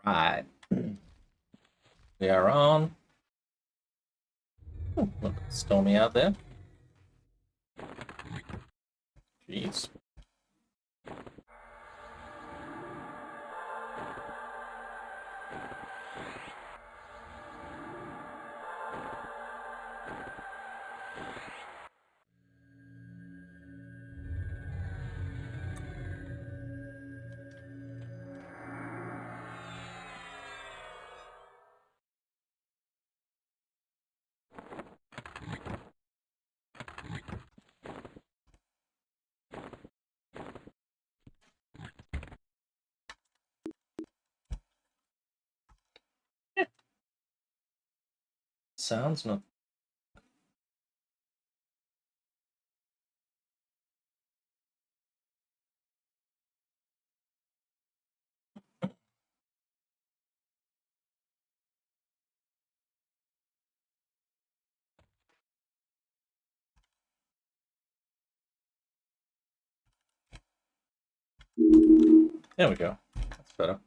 Right. We are on. Ooh, a little bit stormy out there. Jeez. Sounds not. There we go. That's better.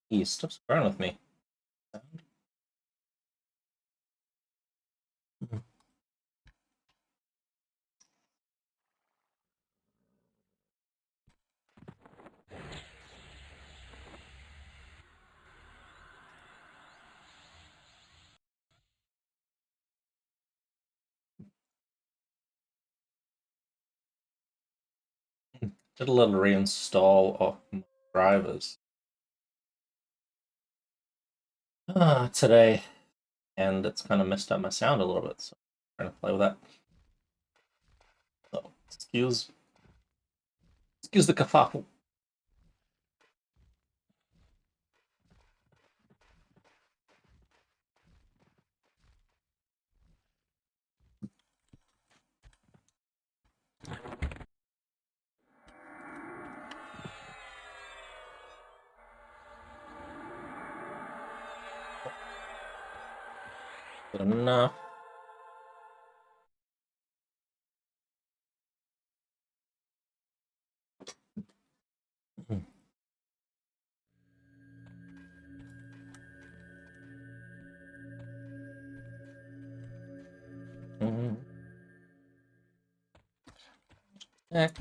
He stop sparring with me. Did a little reinstall of my drivers today, and it's kind of messed up my sound a little bit. So I'm trying to play with that. So excuse the kerfuffle. Good enough. Heck.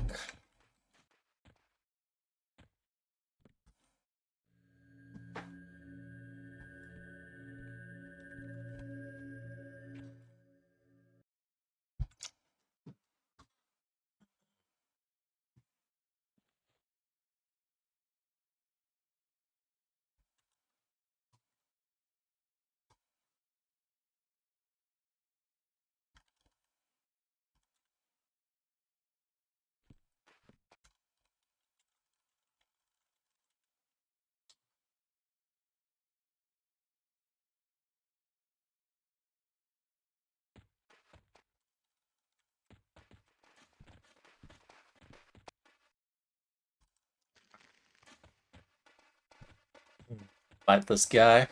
Fight this guy.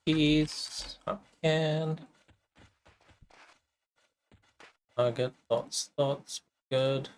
Keys. Up can. Target. Thoughts. Good.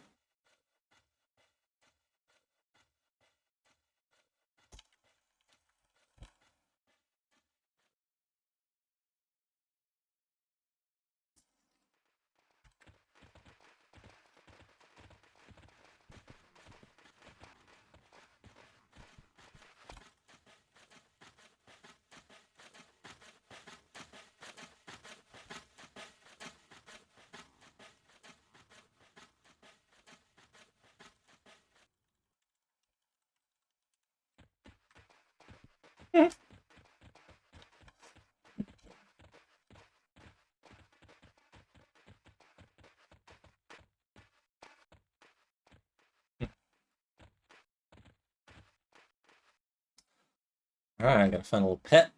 Alright, I gotta find a little pet.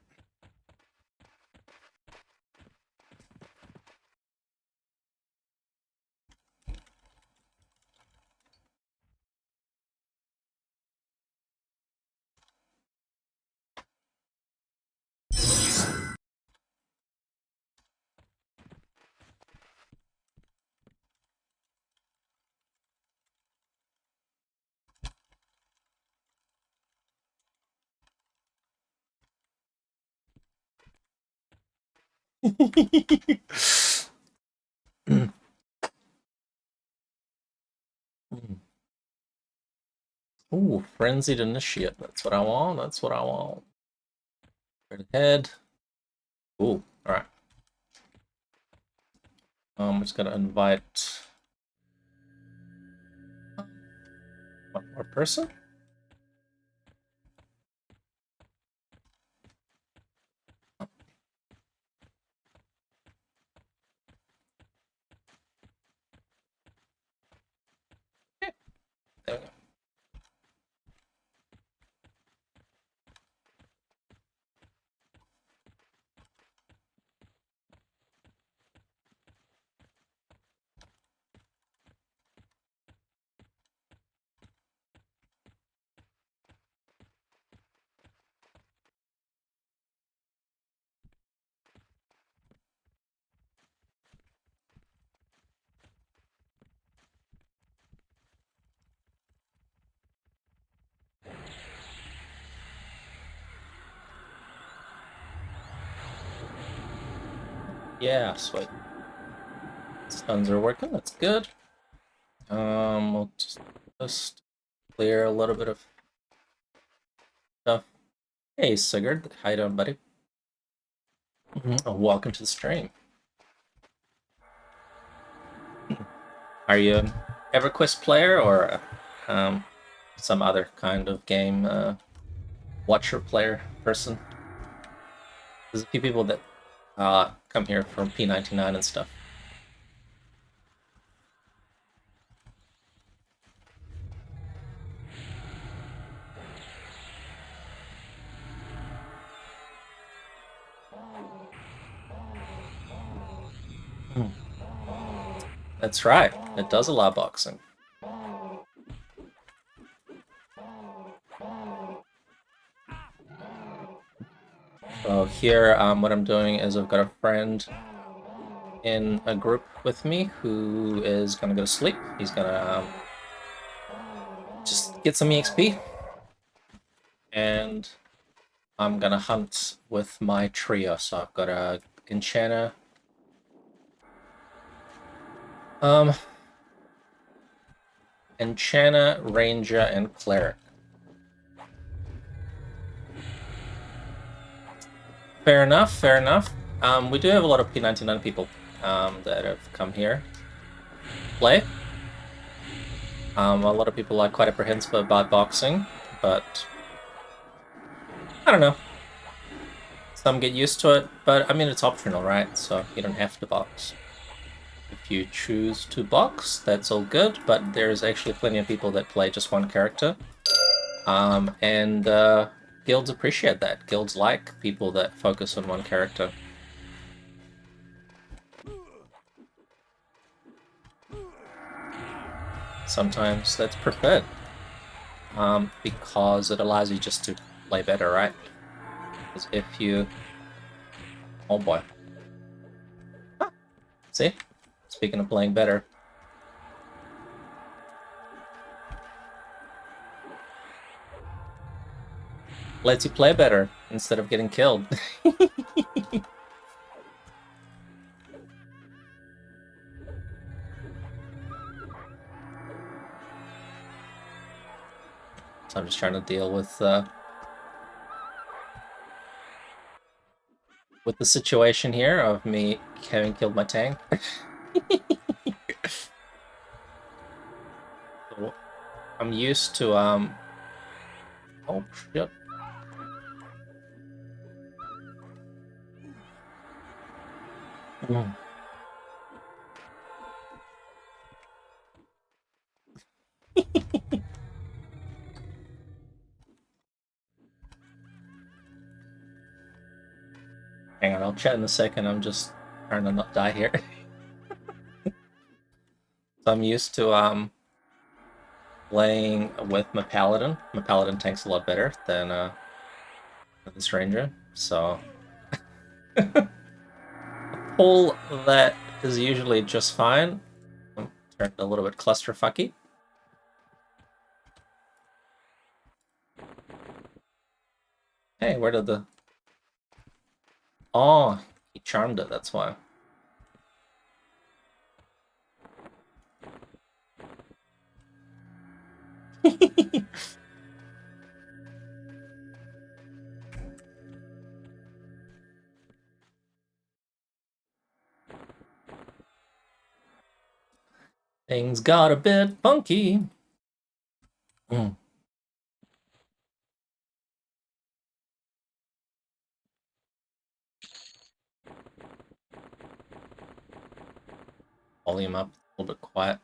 Ooh, frenzied initiate. That's what I want. That's what I want. Right ahead. Ooh, all right. I'm just gonna invite one more person. There we go. Yeah, sweet. Stuns are working. That's good. We'll just clear a little bit of stuff. Hey, Sigurd. How you doing, buddy? Oh, welcome to the stream. Are you an EverQuest player or some other kind of game watcher player person? There's a few people that come here from P99 and stuff. That's right. It does allow boxing. So here, what I'm doing is I've got a friend in a group with me who is gonna go to sleep. He's gonna just get some EXP, and I'm gonna hunt with my trio. So I've got a Enchanter, Enchanter, Ranger, and Cleric. Fair enough, fair enough. We do have a lot of P99 people that have come here to play. A lot of people are quite apprehensive about boxing, but I don't know. Some get used to it, but I mean, it's optional, right? So you don't have to box. If you choose to box, that's all good, but there's actually plenty of people that play just one character. And guilds appreciate that. Guilds like people that focus on one character. Sometimes that's preferred. Because it allows you just to play better, right? Because if you... Oh boy. Ah, see? Speaking of playing better. Lets you play better instead of getting killed. So I'm just trying to deal with the situation here of me having killed my tank. So I'm used to oh shit. Mm. Hang on, I'll chat in a second. I'm just trying to not die here. So I'm used to playing with my paladin. My paladin tank's a lot better than this ranger. So pull that is usually just fine. Turned a little bit clusterfucky. Hey, where did the... Oh, He charmed it, that's why. Things got a bit funky. Volume up, a little bit quiet.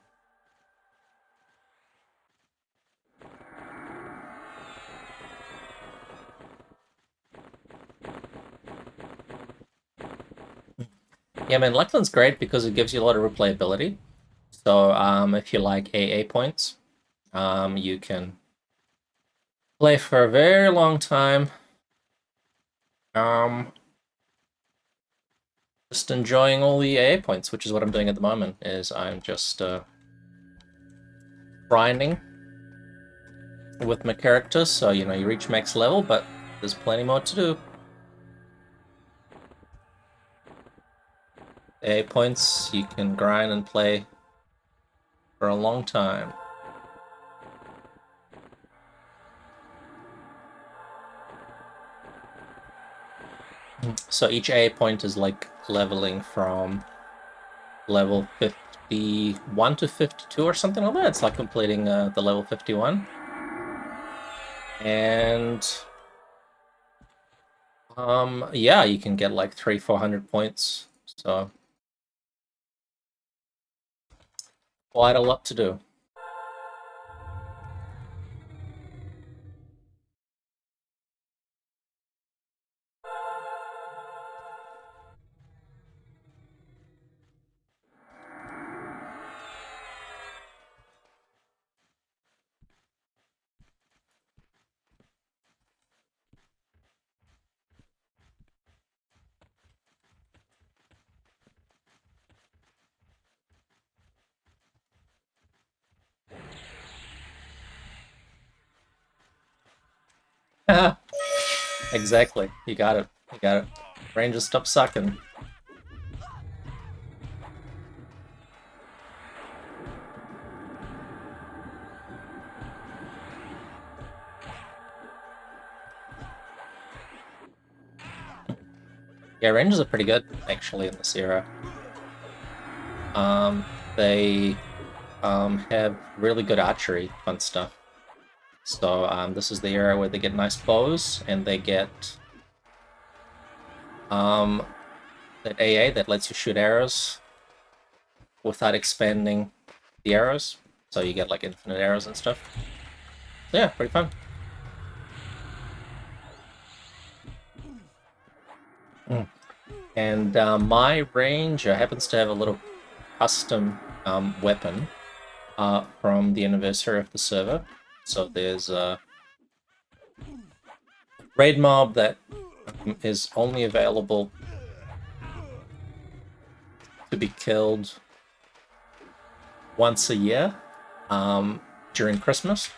Yeah, man, Lachlan's great because it gives you a lot of replayability. So if you like AA points, you can play for a very long time. Just enjoying all the AA points, which is what I'm doing at the moment, is I'm just grinding with my characters, so, you know, you reach max level, but there's plenty more to do. AA points, you can grind and play for a long time. So each AA point is like leveling from level 51 to 52 or something like that. It's like completing the level 51. And yeah, you can get like 300-400 points. So quite a lot to do. Exactly. You got it. You got it. Rangers, stop sucking. Yeah, Rangers are pretty good, actually, in this era. They have really good archery, fun stuff. So this is the era where they get nice bows, and they get that AA that lets you shoot arrows without expanding the arrows. So you get like infinite arrows and stuff. So, yeah, pretty fun. And my ranger happens to have a little custom weapon from the anniversary of the server. So there's a raid mob that is only available to be killed once a year during Christmas.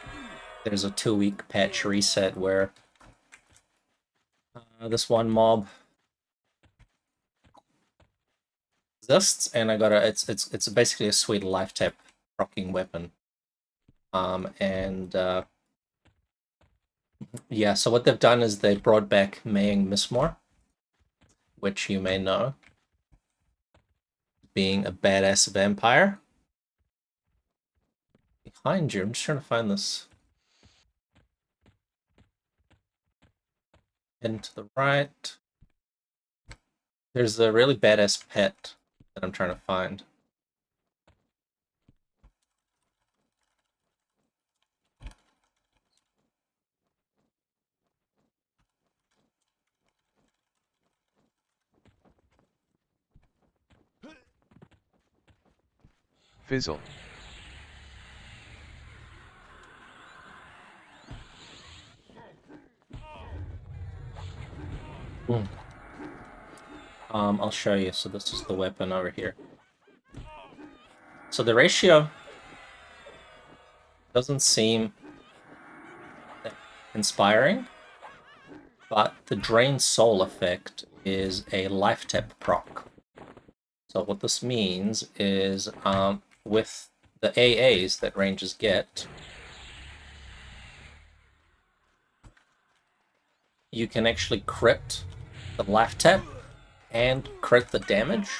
There's a 2-week patch reset where this one mob exists, and I got a it's basically a sweet life tap rocking weapon. And yeah, so what they've done is they brought back Maying Mistmore, which you may know, being a badass vampire. Behind you, I'm just trying to find this. And to the right, there's a really badass pet that I'm trying to find. Fizzle. I'll show you. So this is the weapon over here. So the ratio doesn't seem that inspiring, but the drain soul effect is a life tap proc. So what this means is with the AAs that rangers get, you can actually crit the life tap and crit the damage.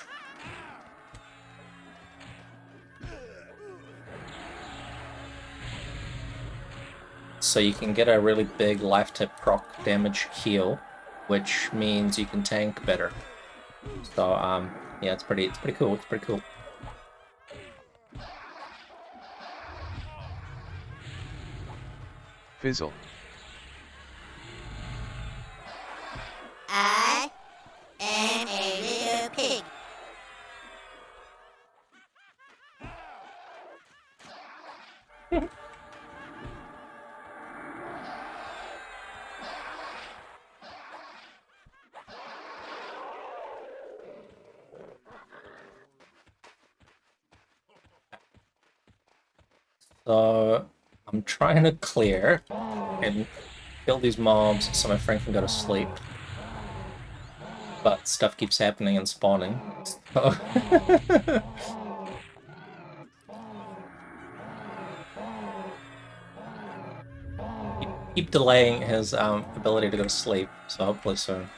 So you can get a really big life tap proc damage heal, which means you can tank better. So yeah, it's pretty cool. It's pretty cool. Fizzle. I am a little pig. So I'm trying to clear and kill these mobs so my friend can go to sleep. But stuff keeps happening and spawning. So keep delaying his ability to go to sleep, so hopefully soon.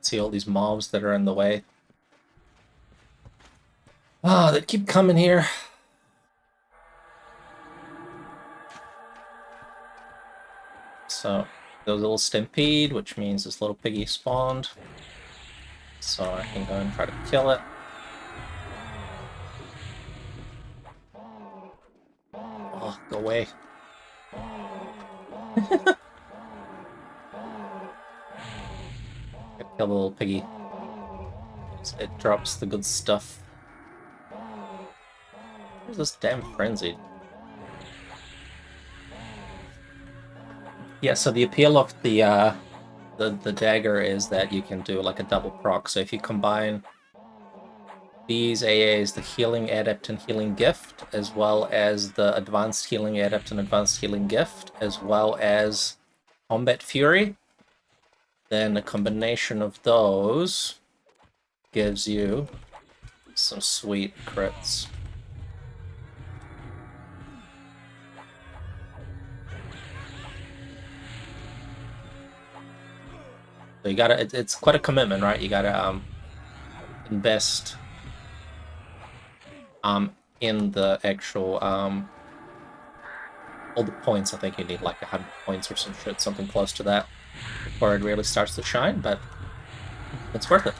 See all these mobs that are in the way. Ah, they keep coming here. So there's a little stampede, which means this little piggy spawned. So I can go and try to kill it. Oh, go away. Gotta kill the little piggy. It drops the good stuff. Where's this damn frenzy? Yeah, so the appeal of the dagger is that you can do like a double proc. So if you combine these AAs, the healing adept and healing gift, as well as the advanced healing adept and advanced healing gift, as well as combat fury, then a combination of those gives you some sweet crits. So you gotta, it's quite a commitment, right? You gotta invest in the actual all the points. I think you need like 100 points or some shit, something close to that, before it really starts to shine, but it's worth it.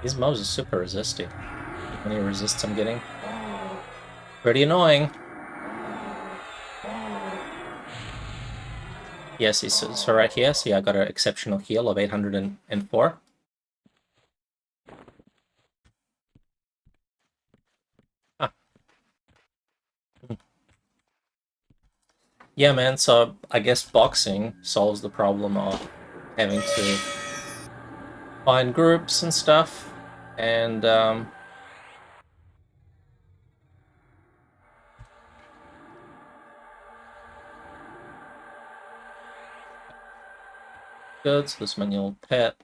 These mobs are super resisting. How many resists I'm getting? Pretty annoying. Yes, so right here, see I got an exceptional heal of 804. Ah. Yeah, man, so I guess boxing solves the problem of having to find groups and stuff, and good, so this is my new pet.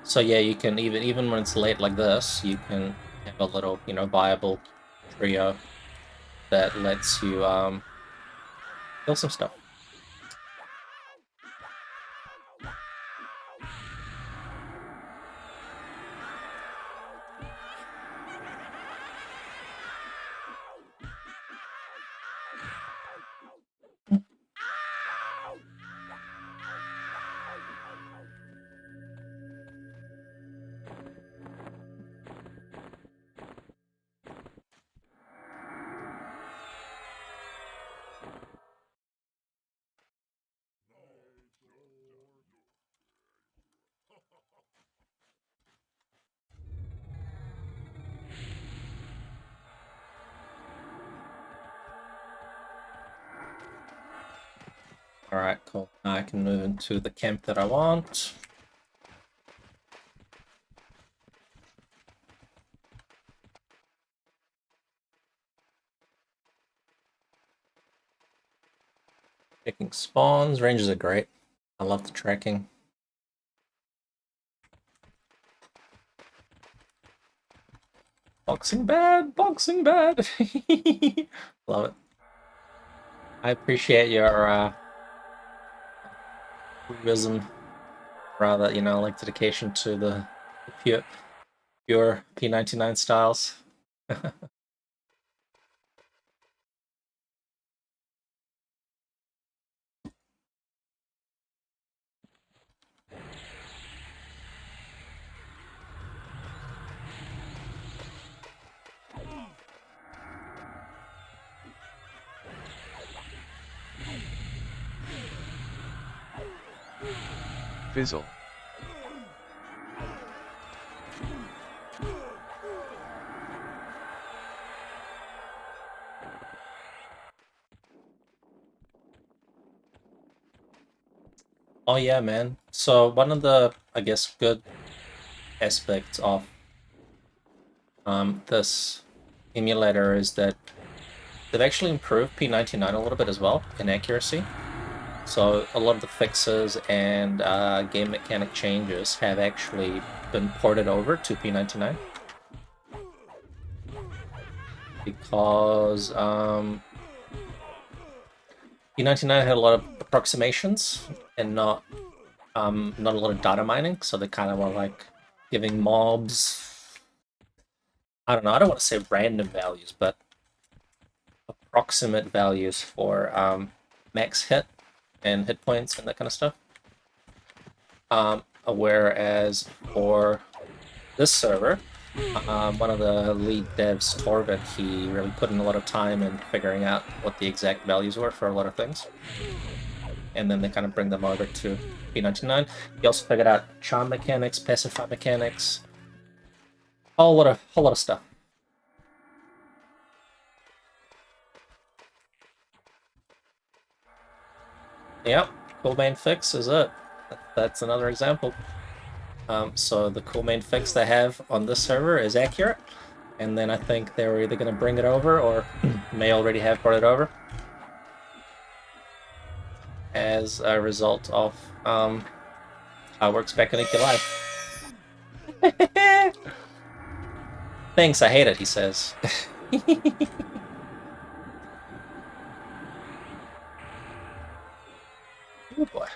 So yeah, you can even when it's late like this, you can have a little, viable trio that lets you kill some stuff. Alright, cool. Now I can move into the camp that I want. Picking spawns. Ranges are great. I love the tracking. Boxing bad! Boxing bad! Love it. I appreciate your tourism, rather, like dedication to the pure P99 styles. Fizzle. Oh yeah, man. So one of the, I guess, good aspects of this emulator is that they've actually improved P99 a little bit as well in accuracy. So a lot of the fixes and game mechanic changes have actually been ported over to P99 because P99 had a lot of approximations and not a lot of data mining, so they kind of were like giving mobs, I don't know, I don't want to say random values, but approximate values for max hit and hit points and that kind of stuff. Whereas for this server, one of the lead devs, Torvin, he really put in a lot of time in figuring out what the exact values were for a lot of things. And then they kind of bring them over to P99. He also figured out charm mechanics, pacify mechanics, whole lot of stuff. Yep, cool main fix is it. That's another example. So the cool main fix they have on this server is accurate, and then I think they were either going to bring it over or may already have brought it over as a result of how it works back in EQ Live. Thanks, I hate it, he says. Oh boy.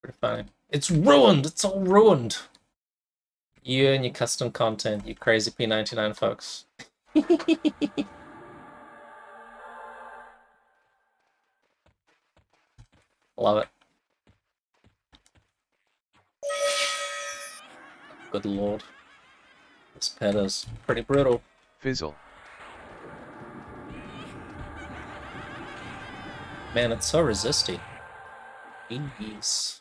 Pretty funny. It's ruined! It's all ruined! You and your custom content, you crazy P99 folks. Love it. Good lord. This pet is pretty brutal. Fizzle. Man, it's so resisty. Jeez.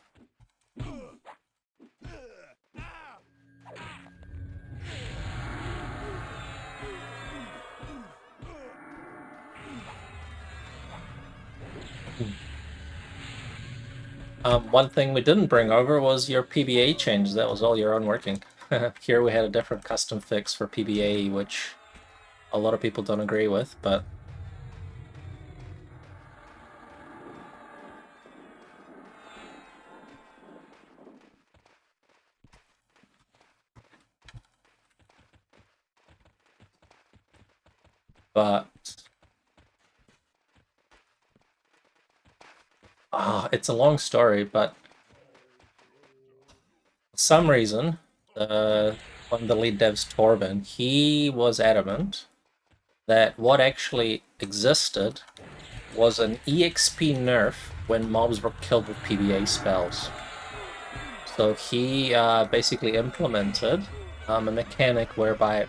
One thing we didn't bring over was your PBA changes. That was all your own working. Here we had a different custom fix for PBA, which a lot of people don't agree with, but it's a long story, but for some reason, one of the lead devs, Torben, he was adamant that what actually existed was an EXP nerf when mobs were killed with PBA spells. So he basically implemented a mechanic whereby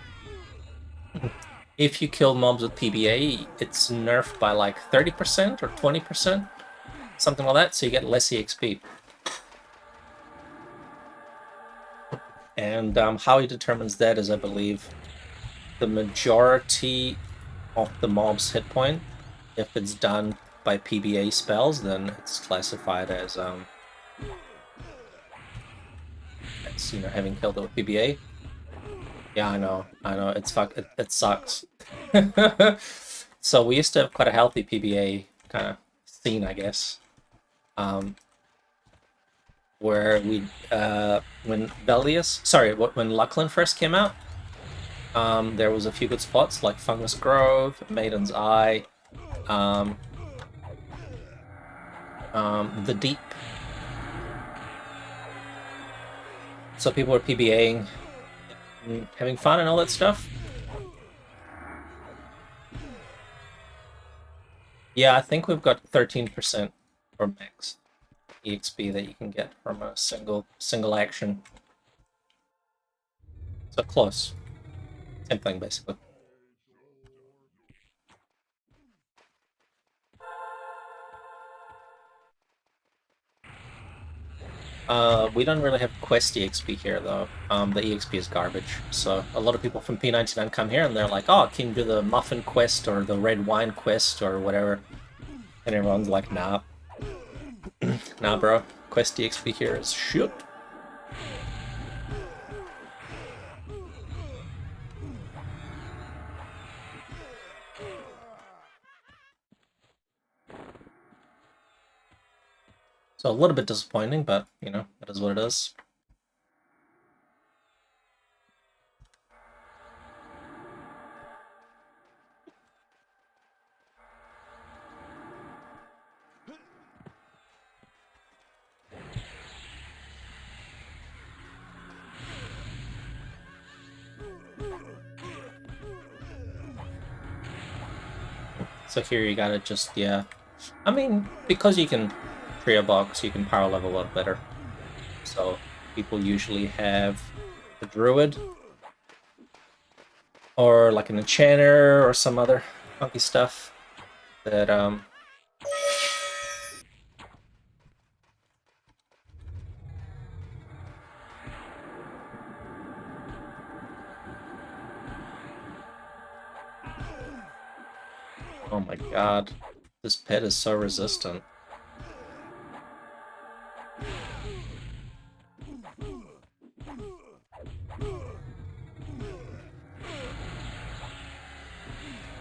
if you kill mobs with PBA, it's nerfed by like 30% or 20%, something like that, so you get less EXP. And how he determines that is, I believe, the majority of the mob's hit point. If it's done by PBA spells, then it's classified as having killed it with PBA. Yeah, I know, it sucks. So we used to have quite a healthy PBA kind of scene, I guess. Where when Lucklin first came out, there was a few good spots like Fungus Grove, Maiden's Eye, the Deep. So people were PBAing, and having fun and all that stuff. Yeah, I think we've got 13% or max EXP that you can get from a single action. So close. Same thing, basically. We don't really have quest EXP here, though. The EXP is garbage. So a lot of people from P99 come here and they're like, oh, can you do the muffin quest or the red wine quest or whatever? And everyone's like, nah. Nah, bro. Quest EXP here is shit. So a little bit disappointing, but, you know, that is what it is. So here you gotta just, yeah. I mean, because you can trio box, you can power level a lot better. So people usually have a druid or like an enchanter or some other funky stuff that oh my god, this pet is so resistant.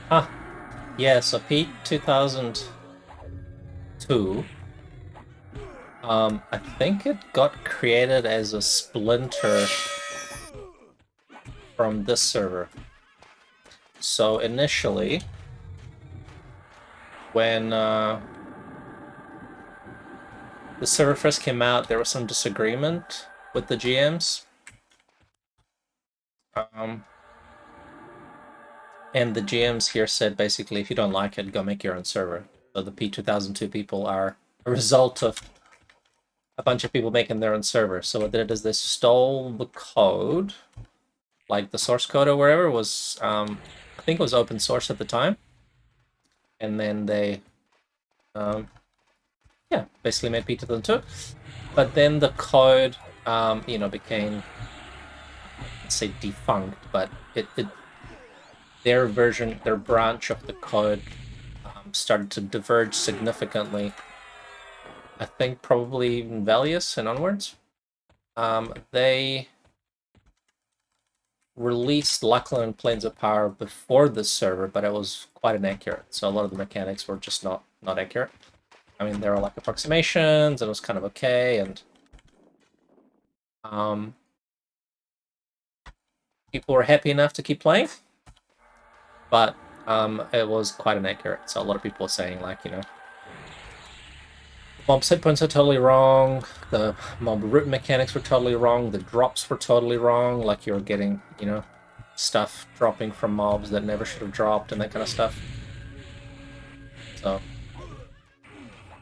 Huh. Yeah, so Pete 2002, I think it got created as a splinter from this server. So initially, when the server first came out, there was some disagreement with the GMs. And the GMs here said basically, if you don't like it, go make your own server. So the P2002 people are a result of a bunch of people making their own server. So what they did is they stole the code, like the source code or wherever was, I think it was open source at the time. And then they, yeah, basically made P2002. But then the code, you know, became, let's say defunct, but their version, their branch of the code started to diverge significantly. I think probably even Valius and onwards. They released Lachlan Planes of Power before this server, but it was quite inaccurate. So a lot of the mechanics were just not accurate. I mean, there were like approximations, and it was kind of okay, and people were happy enough to keep playing, but it was quite inaccurate. So a lot of people were saying, like, you know, mob set points are totally wrong, the mob root mechanics were totally wrong, the drops were totally wrong, like you're getting, you know, stuff dropping from mobs that never should have dropped and that kind of stuff. So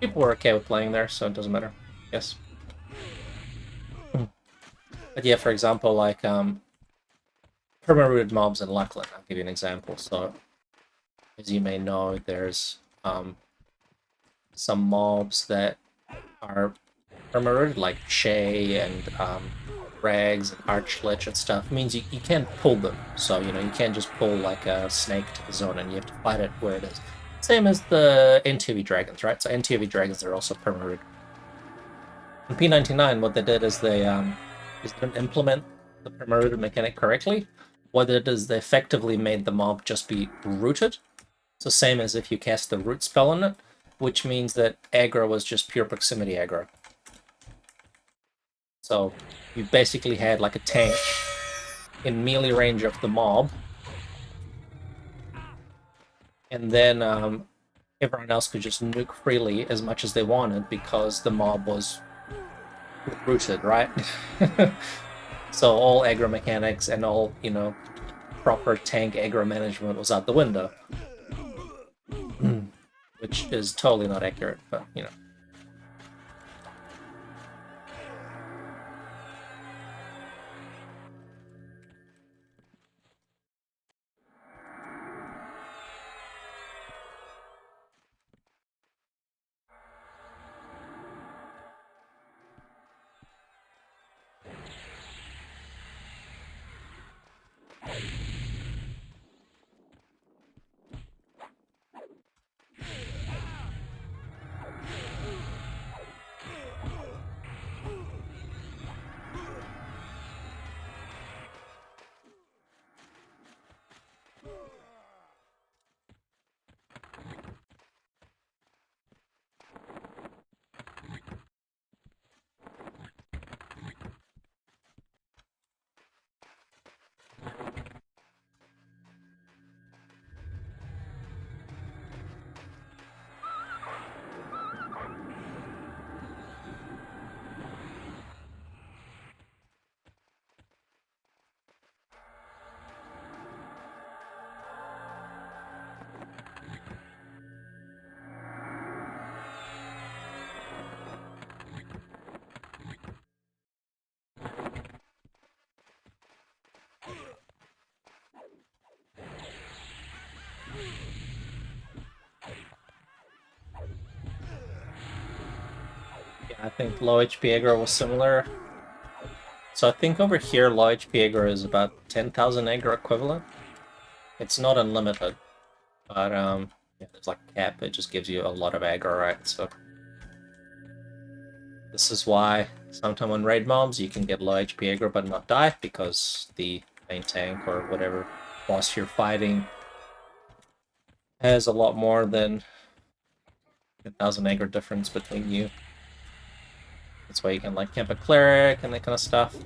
people were okay with playing there, so it doesn't matter, yes. But yeah, for example, like perma-rooted mobs in Lachlan, I'll give you an example. So as you may know, there's some mobs that are perma-rooted, like Shay and Rags and Archlich and stuff. It means you can't pull them. So, you know, you can't just pull like a snake to the zone and you have to fight it where it is. Same as the NTV dragons, right? So NTV dragons are also perma-rooted. In P99, what they did is they didn't implement the perma-rooted mechanic correctly. What they did is they effectively made the mob just be rooted. So same as if you cast the root spell on it, which means that aggro was just pure proximity aggro. So you basically had like a tank in melee range of the mob, and then everyone else could just nuke freely as much as they wanted because the mob was rooted, right? So all aggro mechanics and all, you know, proper tank aggro management was out the window. Which is totally not accurate, but, you know. Yeah, I think low HP aggro was similar. So I think over here, low HP aggro is about 10,000 aggro equivalent. It's not unlimited, but yeah, there's like a cap. It just gives you a lot of aggro, right? So this is why sometimes on raid mobs you can get low HP aggro but not die, because the main tank or whatever boss you're fighting has a lot more than 10,000 aggro difference between you. That's why you can like camp a cleric and that kind of stuff.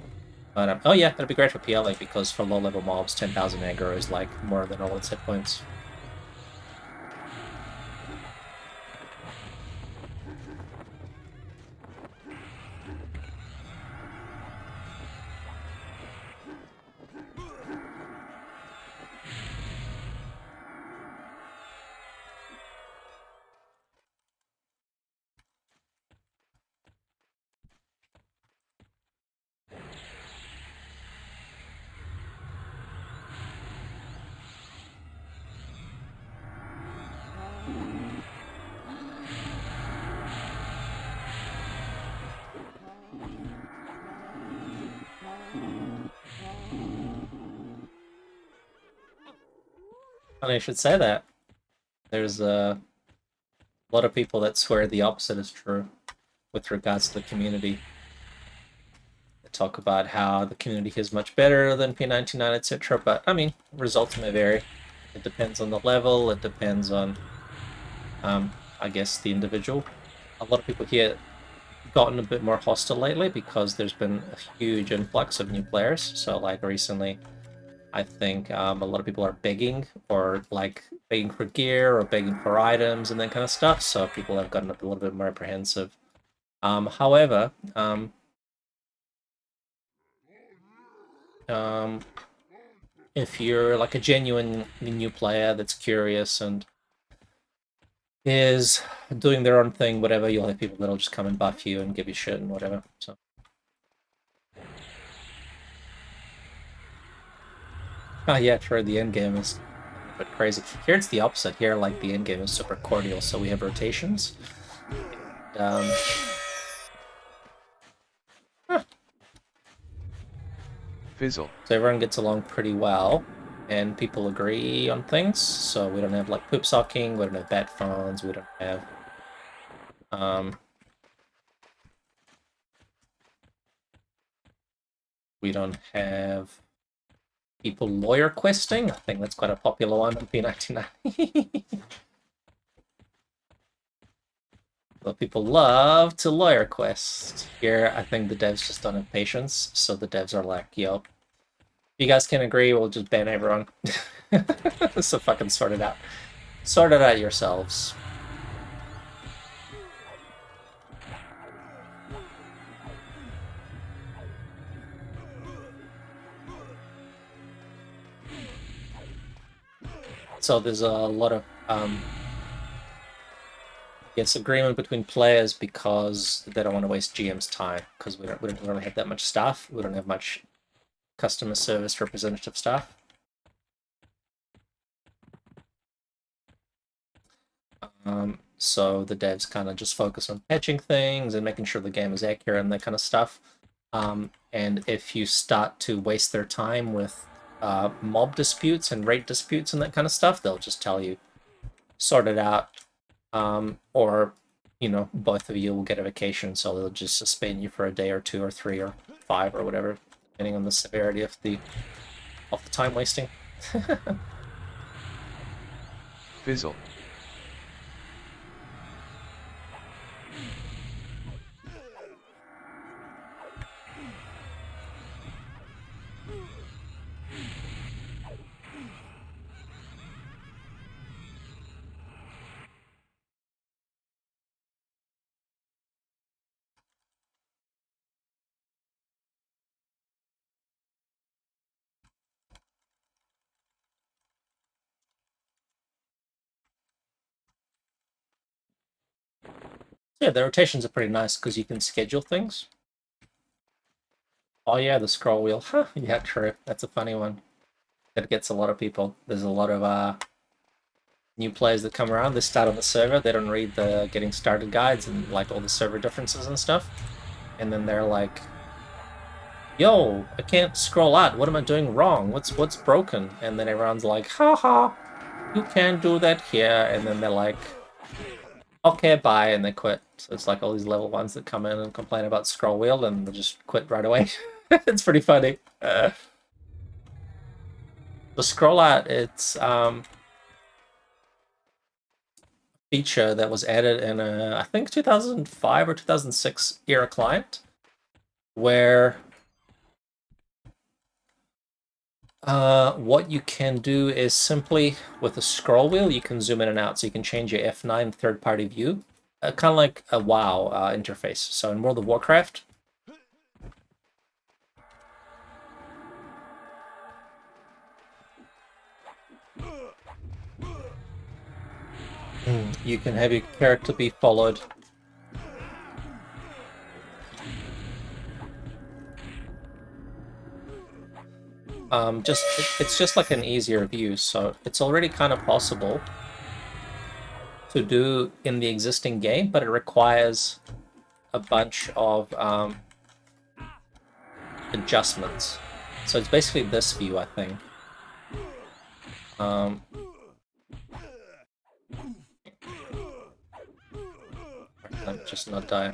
But oh yeah, that'd be great for PLA, because for low level mobs, 10,000 aggro is like more than all its hit points. Funny you should say that. There's A lot of people that swear the opposite is true with regards to the community. They talk about how the community is much better than P99, etc. But I mean, results may vary. It depends on the level. It depends on, I guess, the individual. A lot of people here gotten a bit more hostile lately because there's been a huge influx of new players. So like recently, I think a lot of people are begging or like begging for gear or begging for items and that kind of stuff. So people have gotten a little bit more apprehensive. However, if you're like a genuine new player that's curious and is doing their own thing, whatever, you'll have people that'll just come and buff you and give you shit and whatever. So. Oh yeah, true. The end game is a bit crazy. Here it's the opposite. Here, like the end game is super cordial, so we have rotations. Huh. Fizzle. So everyone gets along pretty well, and people agree on things. So we don't have like poop socking. We don't have bat phones. We don't have we don't have people lawyer questing. I think that's quite a popular one on P99. Well, people love to lawyer quest. Here, I think the devs just don't have patience, so the devs are like, yo, if you guys can agree, we'll just ban everyone. So fucking sort it out. Sort it out yourselves. So there's a lot of agreement between players because they don't want to waste GM's time because we don't really have that much staff. We don't have much customer service representative staff. So the devs kind of just focus on patching things and making sure the game is accurate and that kind of stuff. And if you start to waste their time with mob disputes and rate disputes and that kind of stuff, they'll just tell you, sort it out, or you know, both of you will get a vacation, so they'll just suspend you for a day or 2 or 3 or 5 or whatever, depending on the severity of the time wasting. Fizzle. Yeah, the rotations are pretty nice because you can schedule things. Oh yeah, the scroll wheel. Huh, yeah, true. That's a funny one. That gets a lot of people. There's a lot of new players that come around. They start on the server. They don't read the getting started guides and like all the server differences and stuff. And then they're like, "Yo, I can't scroll out. What am I doing wrong? What's broken?" And then everyone's like, "Haha, you can't do that here." And then they're like, "Okay, bye," and they quit. So it's like all these level ones that come in and complain about scroll wheel and they just quit right away. It's pretty funny. The scroll out, it's feature that was added in I think 2005 or 2006 era client, where what you can do is simply with a scroll wheel you can zoom in and out, so you can change your F9 third-party view, kind of like a WoW interface. So in World of Warcraft, you can have your character be followed. It's just like an easier view, so it's already kind of possible to do in the existing game, but it requires a bunch of adjustments. So it's basically this view, I think. Let me just not die.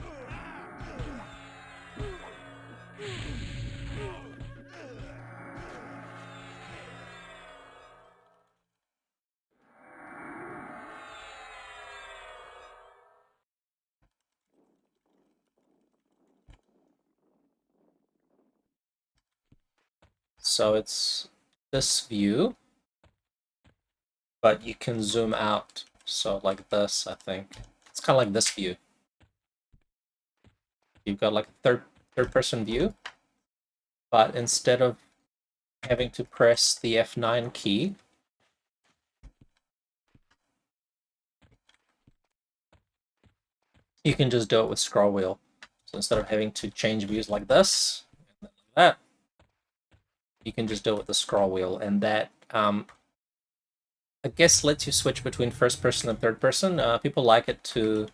So it's this view, but you can zoom out. So like this, I think. It's kind of like this view. You've got like a third person view, but instead of having to press the F9 key, you can just do it with scroll wheel. So instead of having to change views like this, and like that, you can just do it with the scroll wheel, and that I guess lets you switch between first person and third person. People like it to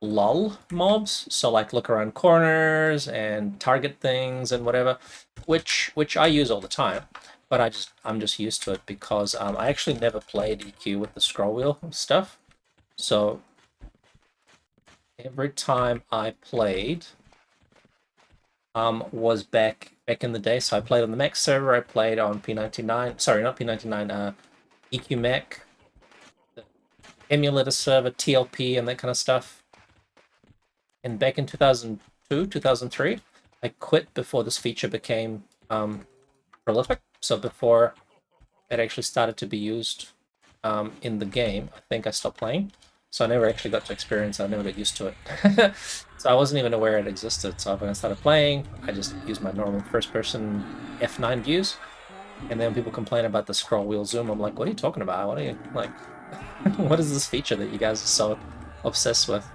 lull mobs, so like look around corners and target things and whatever, which I use all the time. But I'm just used to it because I actually never played EQ with the scroll wheel stuff. So every time I played was back in the day. So I played on the Mac server, I played on P99, sorry, not P99, EQMac, the emulator server, TLP, and that kind of stuff. And back in 2002, 2003, I quit before this feature became prolific. So before it actually started to be used in the game, I think I stopped playing. So I never actually got to experience it. I never got used to it. So I wasn't even aware it existed. So when I started playing, I just used my normal first-person F9 views. And then people complain about the scroll wheel zoom. I'm like, what are you talking about? What are you, like, what is this feature that you guys are so obsessed with?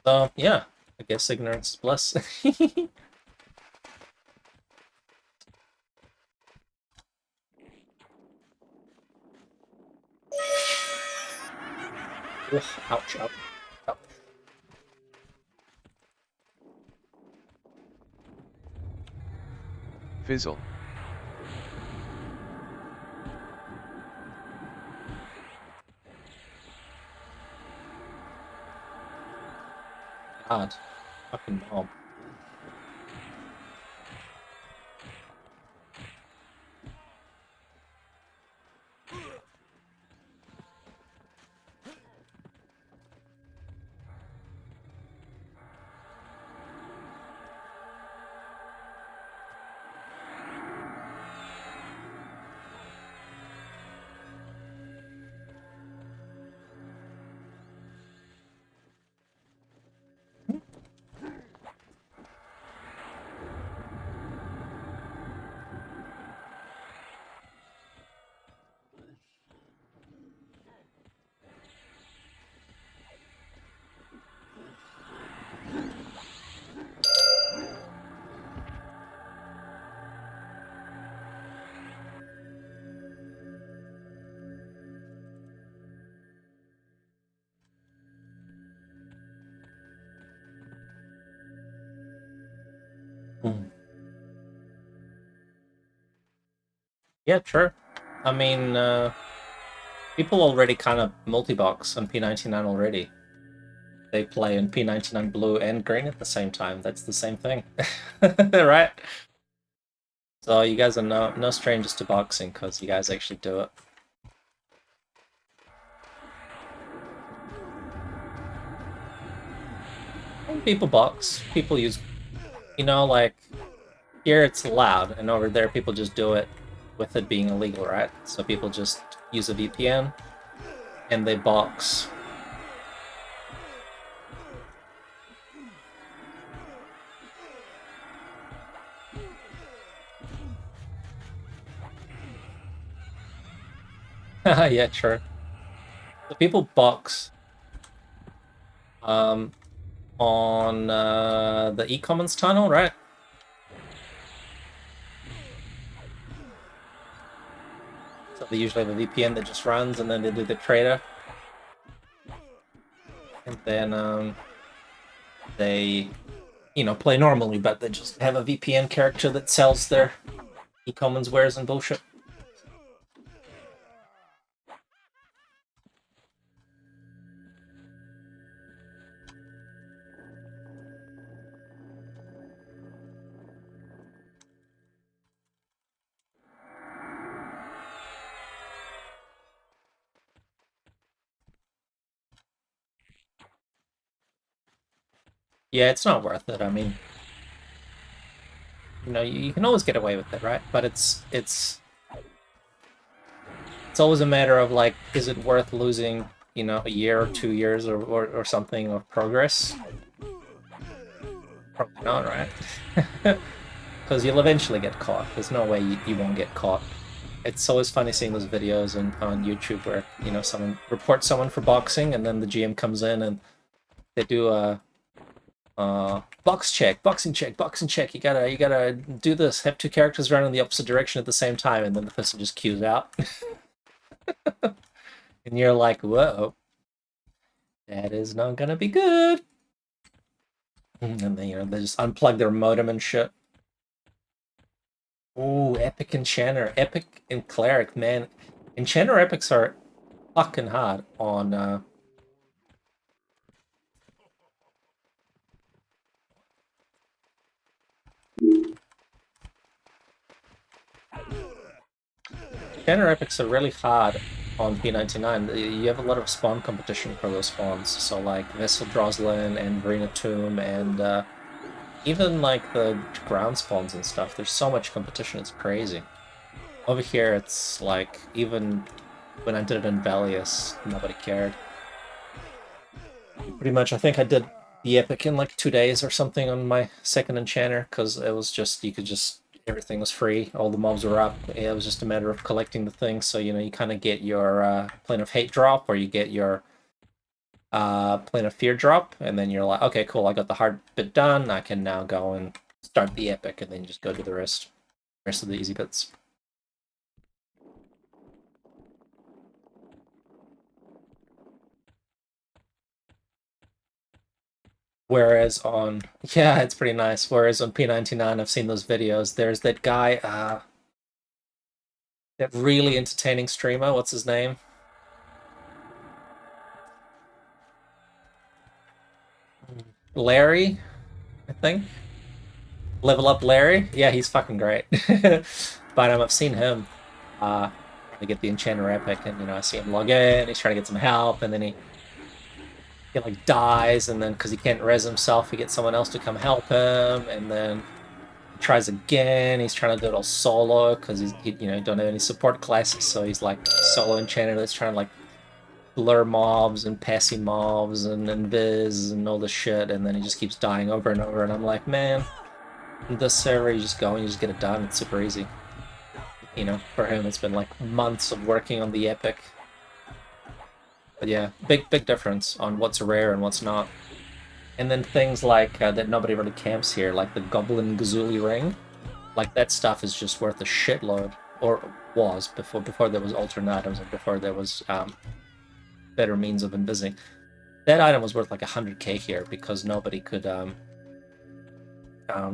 So, yeah, I guess ignorance is bliss. Ugh, ouch, ouch, ouch. Fizzle. God, fucking mob. Hmm. Yeah, sure. I mean, people already kind of multi-box on P99 already. They play in P99 blue and green at the same time. That's the same thing, right? So you guys are no strangers to boxing because you guys actually do it. And people box. People use, like here it's allowed, and over there people just do it with it being illegal, right? So people just use a VPN and they box. Yeah, sure. So people box on the eCommons tunnel, right? So they usually have a VPN that just runs, and then they do the trader. And then they, you know, play normally, but they just have a VPN character that sells their e-commons wares and bullshit. Yeah, it's not worth it. I mean, you know, you can always get away with it, right? But it's always a matter of like, is it worth losing, you know, a year or 2 years or something of progress? Probably not, right? Because you'll eventually get caught. There's no way you won't get caught. It's always funny seeing those videos on YouTube where, you know, someone reports someone for boxing and then the GM comes in and they do a boxing check. You gotta do this. Have 2 characters run in the opposite direction at the same time, and then the person just queues out. And you're like, whoa, that is not gonna be good. And then, you know, they just unplug their modem and shit. Ooh, Epic Enchanter. Epic and Cleric, man. Enchanter Epics are fucking hard on Enchanter Epics are really hard on P99. You have a lot of spawn competition for those spawns. So like Vessel Droslin and Verena Tomb and even like the ground spawns and stuff. There's so much competition, it's crazy. Over here, it's like, even when I did it in Valius, nobody cared. Pretty much, I think I did the Epic in like 2 days or something on my second Enchanter, because it was just, you could just, everything was free, all the mobs were up, it was just a matter of collecting the things, so, you know, you kind of get your Plane of Hate drop, or you get your Plane of Fear drop, and then you're like, okay, cool, I got the hard bit done, I can now go and start the Epic, and then you just go do the rest of the easy bits. Whereas on, yeah, it's pretty nice. Whereas on P99, I've seen those videos. There's that guy, that really entertaining streamer. What's his name? Larry, I think. Level Up Larry. Yeah, he's fucking great. But I've seen him to get the Enchanter Epic, and you know, I see him log in. He's trying to get some help, and then he like dies, and then because he can't res himself, he gets someone else to come help him, and then he tries again. He's trying to do it all solo because he you know, don't have any support classes, so he's like solo enchanter that's trying to like blur mobs and passy mobs and invis and all this shit, and then he just keeps dying over and over. And I'm like, man, in this server you just go and you just get it done. It's super easy. You know, for him it's been like months of working on the Epic. But yeah, big difference on what's rare and what's not. And then things like that nobody really camps here, like the Goblin Gazuli Ring. Like that stuff is just worth a shitload, or was before there was alternatives and before there was better means of invising. That item was worth like 100k here because nobody could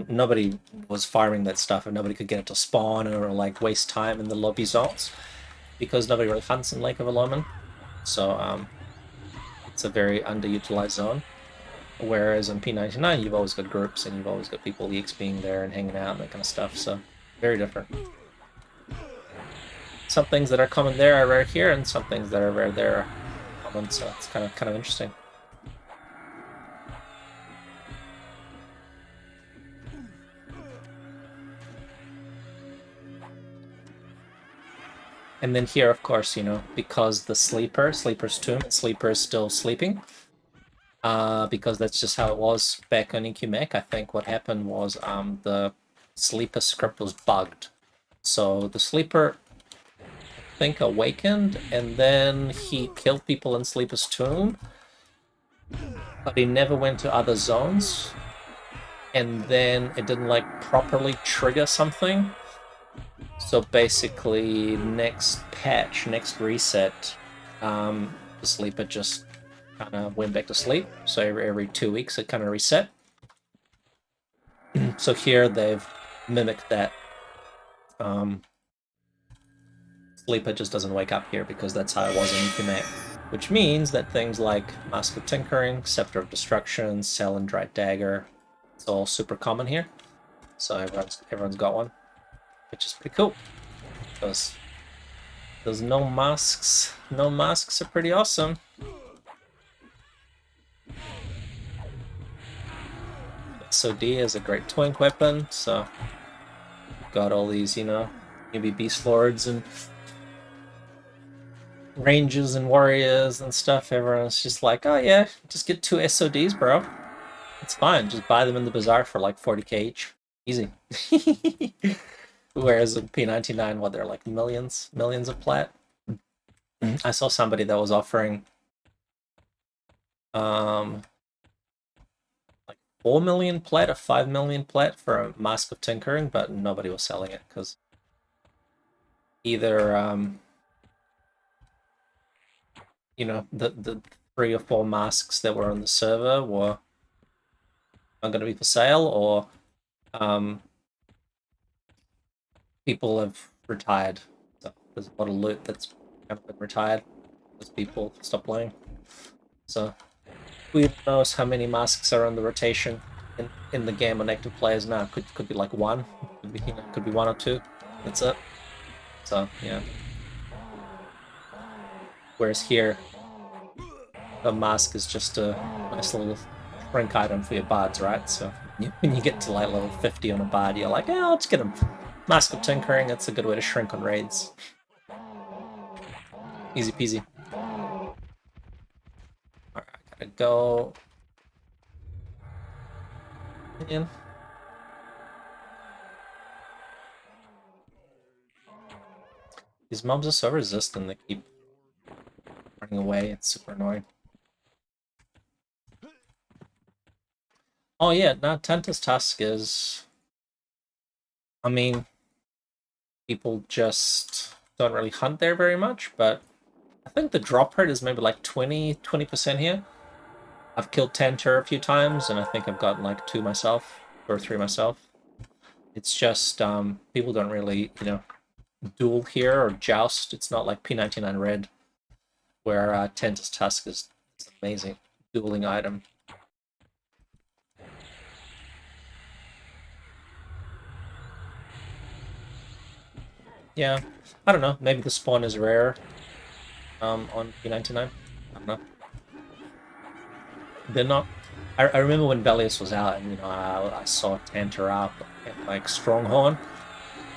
nobody was farming that stuff, and nobody could get it to spawn or like waste time in the lobby zones because nobody really hunts in Lake of Aloman. So it's a very underutilized zone. Whereas on P99, you've always got groups and you've always got people exping there and hanging out and that kind of stuff. So very different. Some things that are common there are rare here, and some things that are rare there are common. So it's kind of interesting. And then here, of course, you know, because the Sleeper's Tomb, Sleeper is still sleeping. Because that's just how it was back on EQMech. I think what happened was the Sleeper script was bugged. So the Sleeper, I think, awakened, and then he killed people in Sleeper's Tomb, but he never went to other zones, and then it didn't, like, properly trigger something. So basically, next patch, next reset, the Sleeper just kind of went back to sleep. So every 2 weeks it kind of reset. So here they've mimicked that. Sleeper just doesn't wake up here because that's how it was in EQemulator. Which means that things like Mask of Tinkering, Scepter of Destruction, Cell and Dried Dagger, it's all super common here. So everyone's got one, which is pretty cool. Those no masks are pretty awesome. SOD is a great twink weapon, so got all these, maybe Beast Lords and ranges and warriors and stuff. Everyone's just like, oh yeah, just get 2 SODs, bro. It's fine. Just buy them in the bazaar for like 40k each. Easy. Whereas in P99, what, they're like millions of plat. I saw somebody that was offering like 4 million plat or 5 million plat for a Mask of Tinkering, but nobody was selling it because either the 3 or 4 masks that were on the server were not going to be for sale, or people have retired. So there's a lot of loot that's kind of been retired because people stop playing. So who knows how many masks are on the rotation in the game on active players now? Could be like 1, could be 1 or 2. That's it. So yeah. Whereas here, a mask is just a nice little shrink item for your bards, right? So when you get to like level 50 on a bard, you're like, yeah, let's get a Mask of Tinkering. That's a good way to shrink on raids. Easy peasy. Alright, I gotta go in. These mobs are so resistant, they keep running away. It's super annoying. Oh yeah, now Tentus Tusk is... I mean, people just don't really hunt there very much, but I think the drop rate is maybe like 20% here. I've killed Tantor a few times, and I think I've gotten like 2 myself, or 3 myself. It's just, people don't really, duel here or joust. It's not like P99 Red, where Tentus Tusk is an amazing dueling item. Yeah, I don't know. Maybe the spawn is rare on P99. I don't know. They're not. I remember when Velius was out, and I saw Tantor up and like Stronghorn,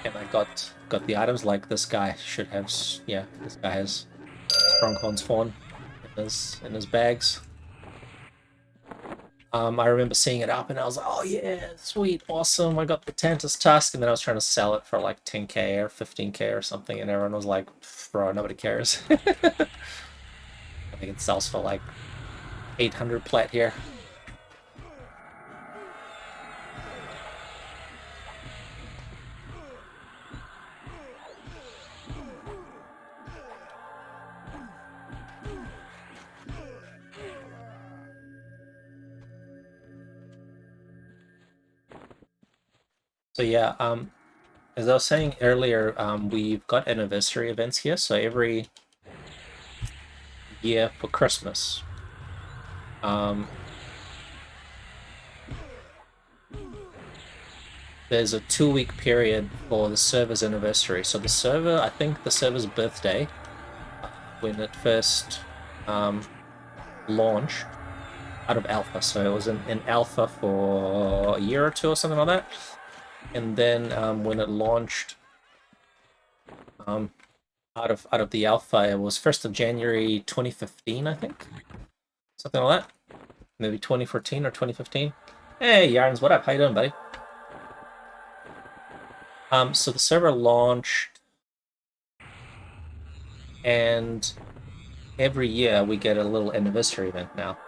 and I got the items. Like this guy should have. Yeah, this guy has Stronghorn spawn in his bags. I remember seeing it up, and I was like, "Oh yeah, sweet, awesome! I got the Tantus Tusk," and then I was trying to sell it for like 10k or 15k or something, and everyone was like, "Bro, nobody cares." I think it sells for like 800 plat here. So yeah, as I was saying earlier, we've got anniversary events here. So every year for Christmas, there's a 2-week period for the server's anniversary. So the server, I think the server's birthday, when it first launched out of alpha. So it was in alpha for a year or 2 or something like that. And then when it launched out of the alpha, it was 1st of January 2015, I think. Something like that. Maybe 2014 or 2015. Hey, Yarns, what up? How you doing, buddy? So the server launched, and every year we get a little anniversary event now.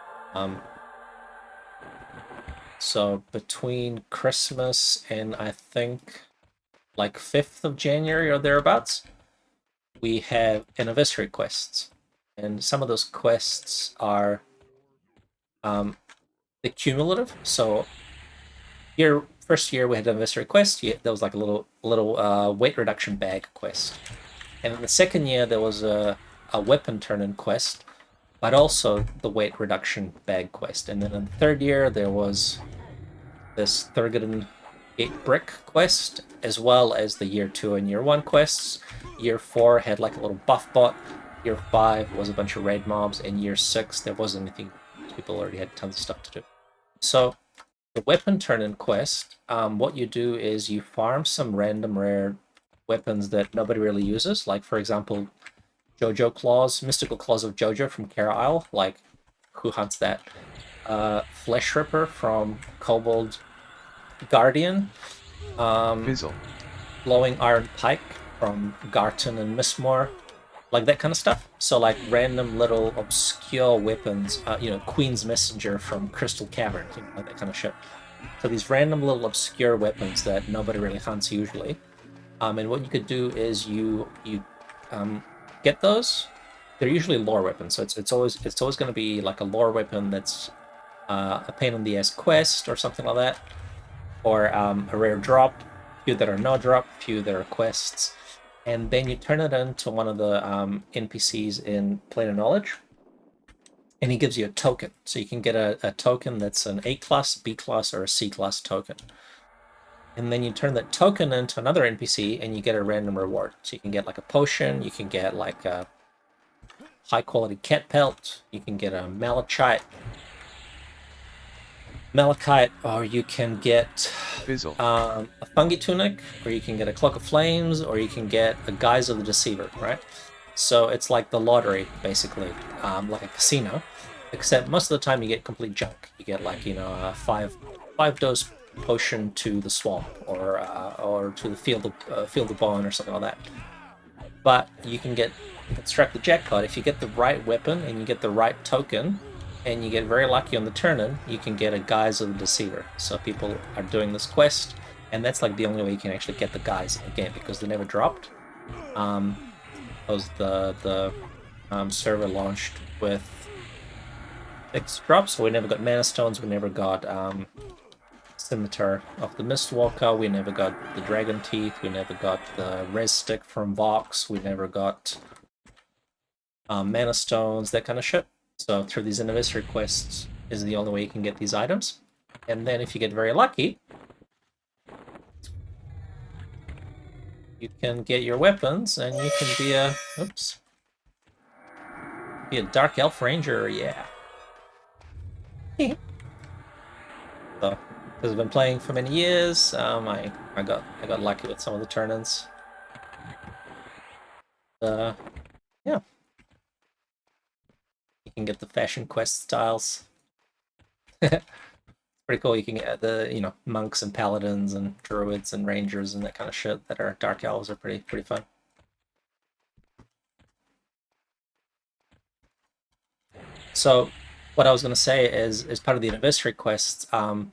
So between Christmas and I think like 5th of January or thereabouts, we have anniversary quests. And some of those quests are the cumulative. So first year we had an anniversary quest. There was like a little weight reduction bag quest, and in the second year there was a weapon turn-in quest, but also the weight reduction bag quest. And then in the third year there was this Thurgoden Gate Brick quest, as well as the year 2 and year 1 quests. Year 4 had like a little buff bot. Year 5 was a bunch of raid mobs, and year 6 there wasn't anything. People already had tons of stuff to do. So the weapon turn-in quest, what you do is you farm some random rare weapons that nobody really uses. Like, for example, Jojo Claws, Mystical Claws of Jojo from Kara Isle. Like, who hunts that? Flesh Ripper from Kobold Guardian. Fizzle. Glowing Iron Pike from Garton and Mistmore. Like that kind of stuff. So like random little obscure weapons, Queen's Messenger from Crystal Cavern, like that kind of shit. So these random little obscure weapons that nobody really hunts usually. And what you could do is you get those. They're usually lore weapons, so it's always going to be like a lore weapon that's a pain in the ass quest or something like that, or a rare drop, few that are no drop, few that are quests. And then you turn it into one of the NPCs in Plane of Knowledge, and he gives you a token. So you can get a token that's an A class, B class, or a C class token. And then you turn that token into another NPC, and you get a random reward. So you can get like a potion, you can get like a high quality cat pelt, you can get a malachite, or you can get Fizzle. a fungi tunic, or you can get a cloak of flames, or you can get a guise of the deceiver, right? So it's like the lottery, basically, like a casino, except most of the time you get complete junk. You get like a five dose potion to the swamp, or to the field of bone, or something like that. But you can strike the jackpot if you get the right weapon and you get the right token. And you get very lucky on the turn-in, you can get a guise of the deceiver. So people are doing this quest, and that's like the only way you can actually get the guise in the game, because they never dropped. Because the server launched with 6 drops, so we never got Mana Stones, we never got Scimitar of the Mistwalker, we never got the Dragon Teeth, we never got the Res Stick from Vox, we never got Mana Stones, that kind of shit. So through these anniversary quests is the only way you can get these items. And then if you get very lucky, you can get your weapons, and you can be a Dark Elf Ranger, yeah. So, because I've been playing for many years, I got lucky with some of the turn-ins. Yeah. You can get the fashion quest styles. Pretty cool. You can get the monks and paladins and druids and rangers and that kind of shit that are dark elves are pretty fun. So what I was going to say is, as part of the anniversary quests, the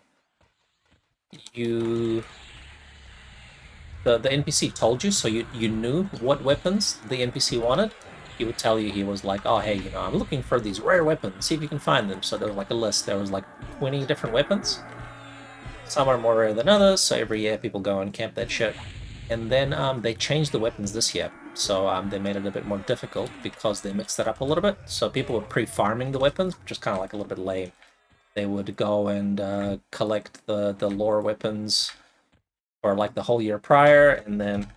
NPC told you, so you knew what weapons the NPC wanted. He would tell you, he was like, oh, hey, I'm looking for these rare weapons, see if you can find them. So there was like a list, there was like 20 different weapons. Some are more rare than others, so every year people go and camp that shit. And then they changed the weapons this year, so they made it a bit more difficult because they mixed it up a little bit. So people were pre-farming the weapons, which is kind of like a little bit lame. They would go and collect the lore weapons for like the whole year prior, and then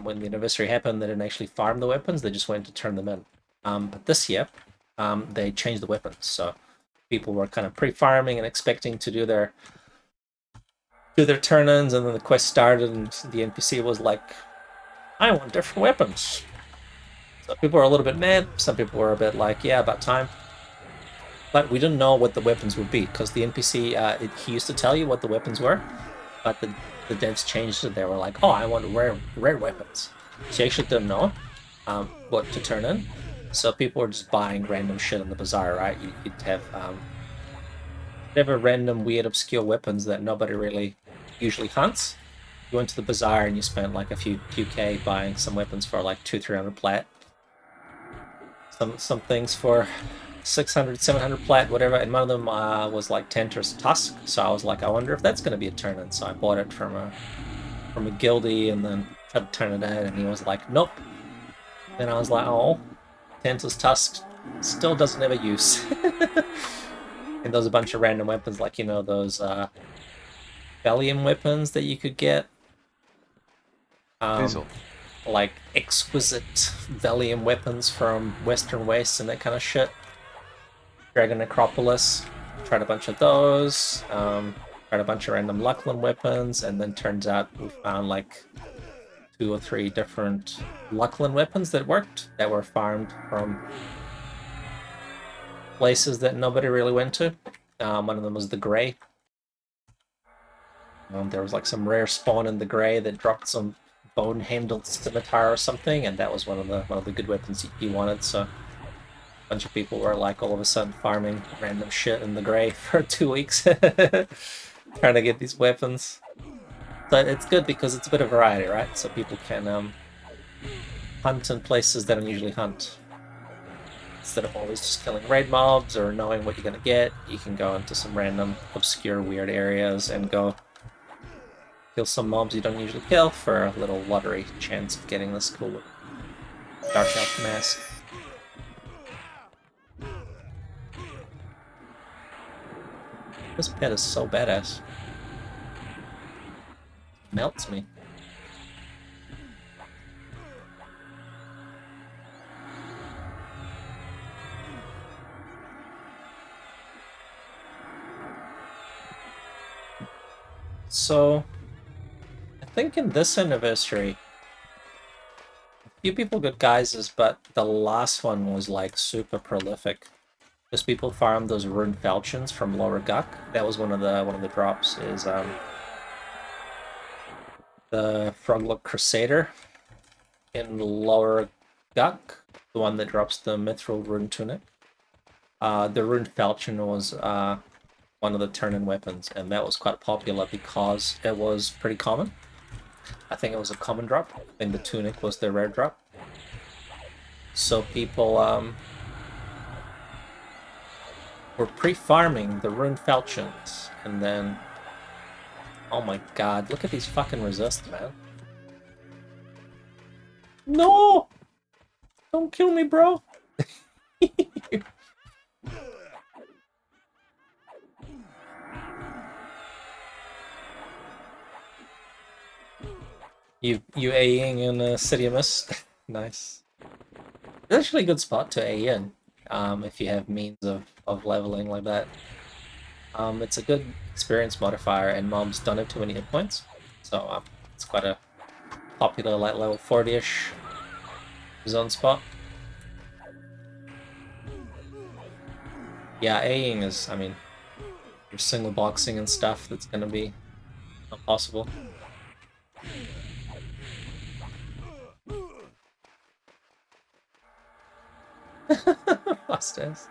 when the anniversary happened, they didn't actually farm the weapons, they just went to turn them in. But this year, they changed the weapons, so people were kind of pre-farming and expecting to do their turn-ins, and then the quest started, and the NPC was like, I want different weapons. So people were a little bit mad, some people were a bit like, yeah, about time. But we didn't know what the weapons would be, because the NPC, he used to tell you what the weapons were, but the devs changed it. They were like, oh, I want rare weapons. So you actually didn't know what to turn in. So people were just buying random shit in the bazaar, right? You'd have random, weird, obscure weapons that nobody really usually hunts. You went to the bazaar and you spent like a few K buying some weapons for like 200-300 plat. Some things for 600, 700 plat, whatever, and one of them was like Tentor's Tusk. So I was like, I wonder if that's going to be a turn-in. So I bought it from a guildie and then tried to turn it in, and he was like, nope. Then I was like, oh, Tentor's Tusk still doesn't have a use. And there's a bunch of random weapons, like, you know, those Valium weapons that you could get. Fizzle. Like exquisite Valium weapons from Western Waste and that kind of shit. Dragon Necropolis, tried a bunch of those, tried a bunch of random Luckland weapons, and then turns out we found like 2 or 3 different Luckland weapons that worked, that were farmed from places that nobody really went to. One of them was the Grey. There was like some rare spawn in the Grey that dropped some bone-handled scimitar or something, and that was one of the good weapons you wanted, so bunch of people were like all of a sudden farming random shit in the Grey for 2 weeks trying to get these weapons. But it's good because it's a bit of variety, right? So people can hunt in places they don't usually hunt. Instead of always just killing raid mobs or knowing what you're gonna get, you can go into some random obscure weird areas and go kill some mobs you don't usually kill for a little lottery chance of getting this cool Dark Elf mask. This pet is so badass. Melts me. So, I think in this anniversary, a few people got geysers, but the last one was like super prolific. Because people farmed those rune falchions from Lower Guck. That was one of the drops. Is the Froglock Crusader in Lower Guck, the one that drops the Mithril Rune Tunic. The Rune Falchion was one of the turn-in weapons, and that was quite popular because it was pretty common. I think it was a common drop. I think the Tunic was the rare drop. So people were pre-farming the Rune Falchions, and then... Oh my god, look at these fucking resists, man. No! Don't kill me, bro! You AEing in City of Mist? Nice. It's actually a good spot to AE in, if you have means of leveling like that. It's a good experience modifier, and mobs don't have too many hit points, so it's quite a popular like level 40-ish zone spot. Yeah, AEing is, I mean, your single boxing and stuff, that's gonna be not possible. Bastards.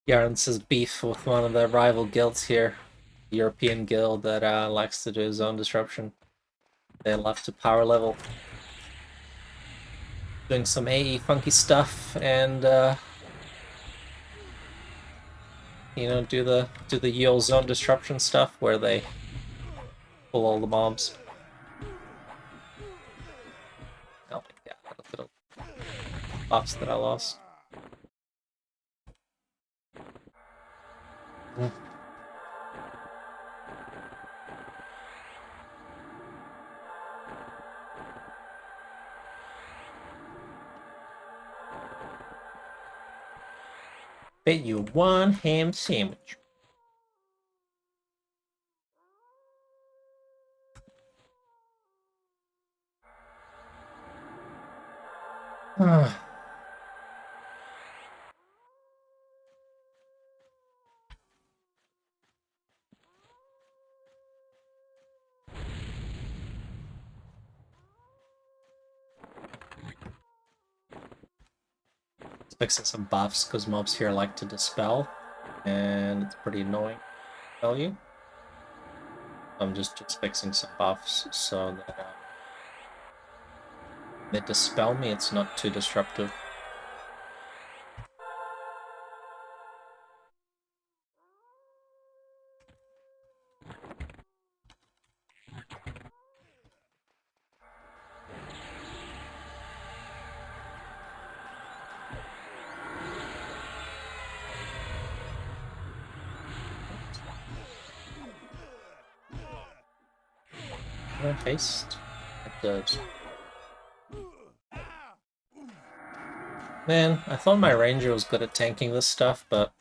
Yaron says beef with one of the rival guilds here. European guild that likes to do zone disruption. They love to power level. Doing some AE funky stuff and you know, do the Yule zone disruption stuff where they pull all the mobs. Oh my god, look at the buffs that I lost. Bet you one ham sandwich. Fixing some buffs because mobs here like to dispel, and it's pretty annoying, I tell you. I'm just fixing some buffs so that they dispel me, it's not too disruptive. Can I taste? It did. Man, I thought my ranger was good at tanking this stuff, but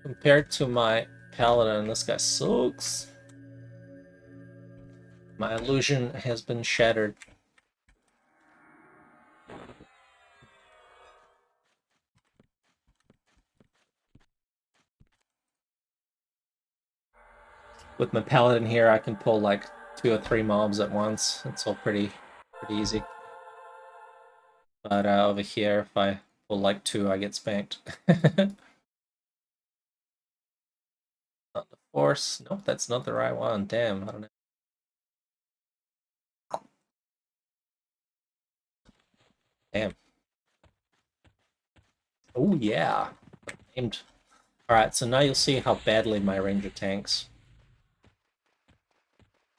compared to my paladin, this guy sucks. My illusion has been shattered. With my paladin here, I can pull like 2 or 3 mobs at once. It's all pretty easy. But over here, if I pull like 2, I get spanked. Not the force. Nope, that's not the right one. Damn, I don't know. Damn. Oh yeah. Named. Alright, so now you'll see how badly my ranger tanks.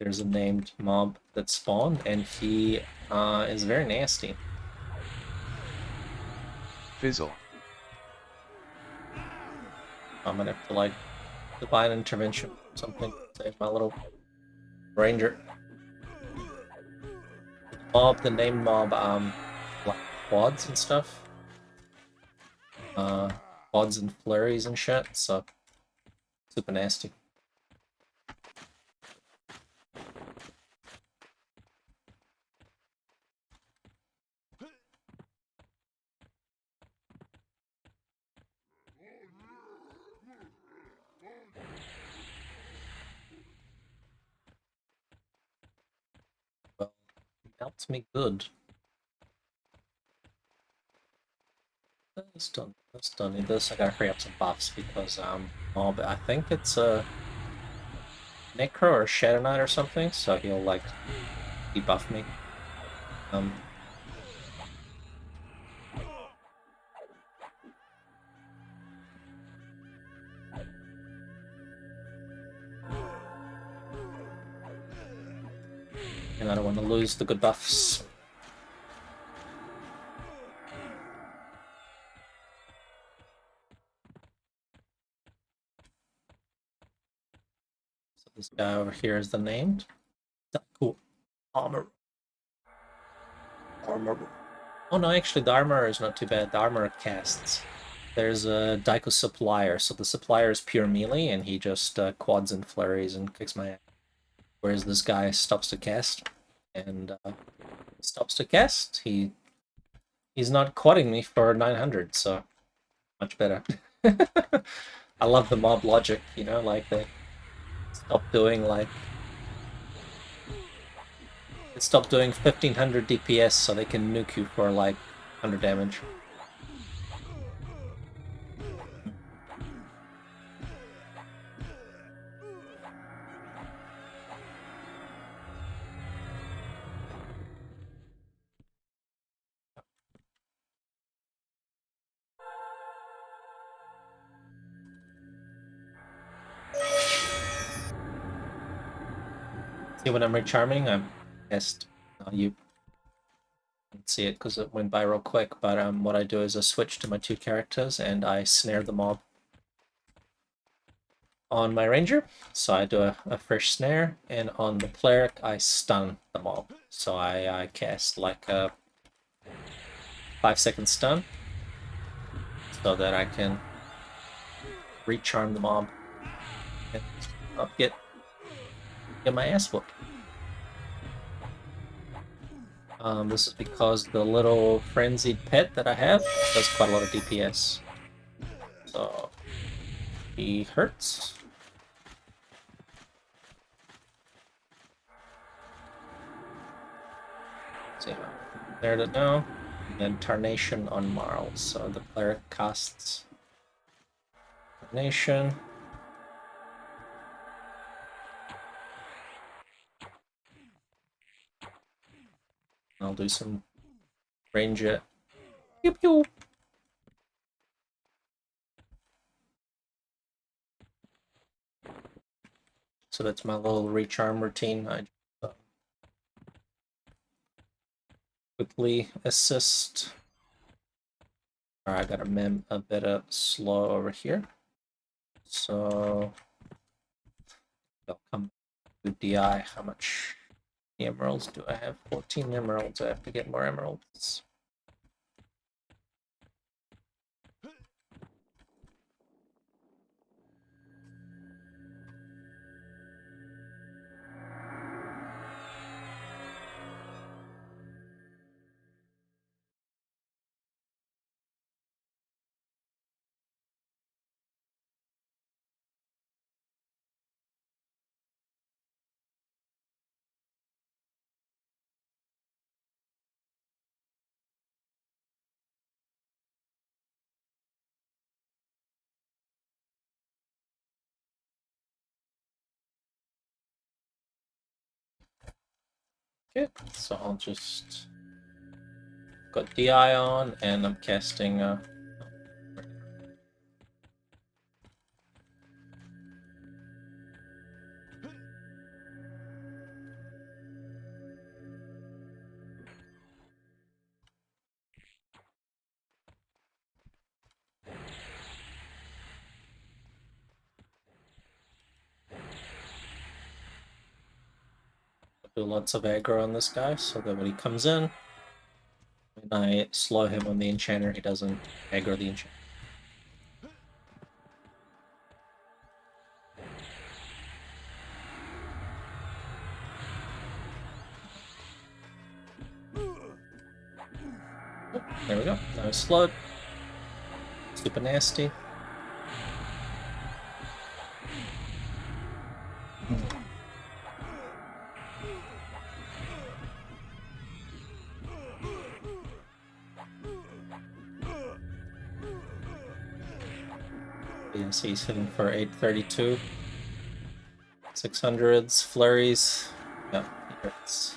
There's a named mob that spawned, and he is very nasty. Fizzle. I'm gonna have to like divine intervention or something to save my little ranger. The named mob, like quads and stuff. Quads and flurries and shit, so super nasty. Well, it helps me good. Let's done this. I gotta hurry up some buffs because mob, I think it's a Necro or Shadow Knight or something, so he'll like debuff me. And I don't want to lose the good buffs. So this guy over here is the named. Cool. Armor. Oh no, actually the armor is not too bad. The armor casts. There's a Daiko supplier, so the supplier is pure melee, and he just quads and flurries and kicks my ass. Whereas this guy stops to cast, and stops to cast. He's not quadding me for 900, so much better. I love the mob logic, you know, like they stop doing like stop doing 1500 DPS so they can nuke you for like 100 damage. See, when I'm recharming, I'm pissed. You can't see it because it went by real quick, but what I do is I switch to my 2 characters and I snare the mob on my ranger. So I do a fresh snare, and on the cleric I stun the mob. So I cast like a 5-second stun so that I can recharm the mob and not get my ass whooped. This is because the little frenzied pet that I have does quite a lot of DPS. So he hurts. See, there to know. And then Tarnation on Marl. So the cleric casts Tarnation. I'll do some range it. Pew pew. So that's my little recharm routine. I just, quickly assist. Alright, I got a bit of slow over here. So I'll come to DI. How much emeralds do I have? 14 emeralds. I have to get more emeralds. Okay, so I'll just got DI on and I'm casting do lots of aggro on this guy so that when he comes in, when I slow him on the enchanter, he doesn't aggro the enchanter. Oh, there we go. Now he's slowed. Super nasty. Yeah, so he's hitting for 832. 600s, flurries. Yeah, he hurts.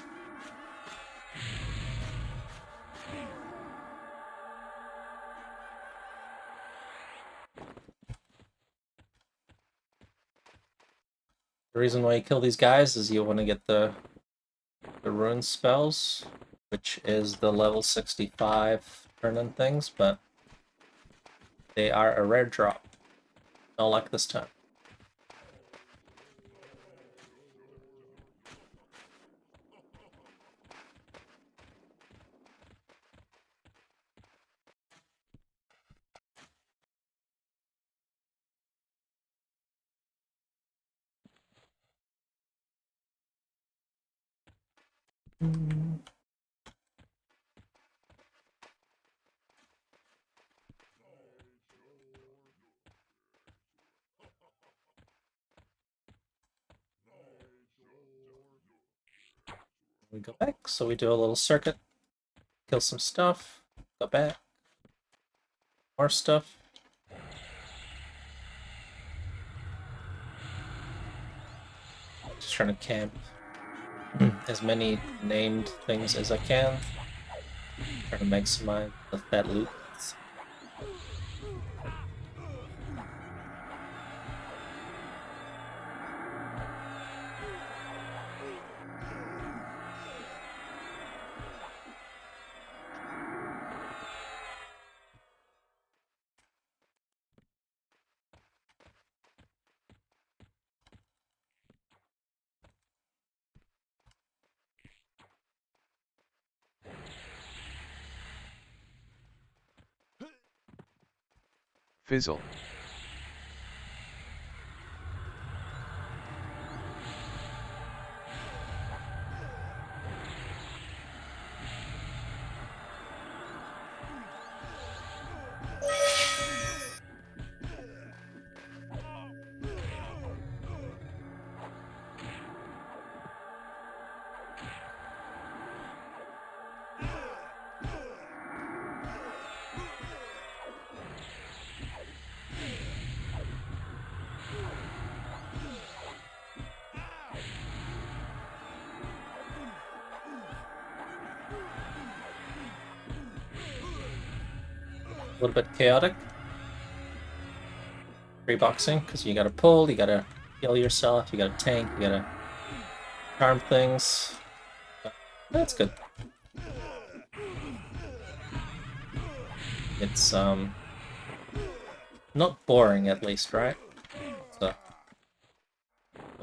The reason why you kill these guys is you want to get the rune spells, which is the level 65 turn-in things, but they are a rare drop. No luck this time. We go back, so we do a little circuit, kill some stuff, go back, more stuff. Just trying to camp as many named things as I can. Trying to maximize that loot. Fizzle. little bit chaotic. Free boxing, because you gotta pull, you gotta heal yourself, you gotta tank, you gotta charm things. That's good. It's not boring, at least, right? So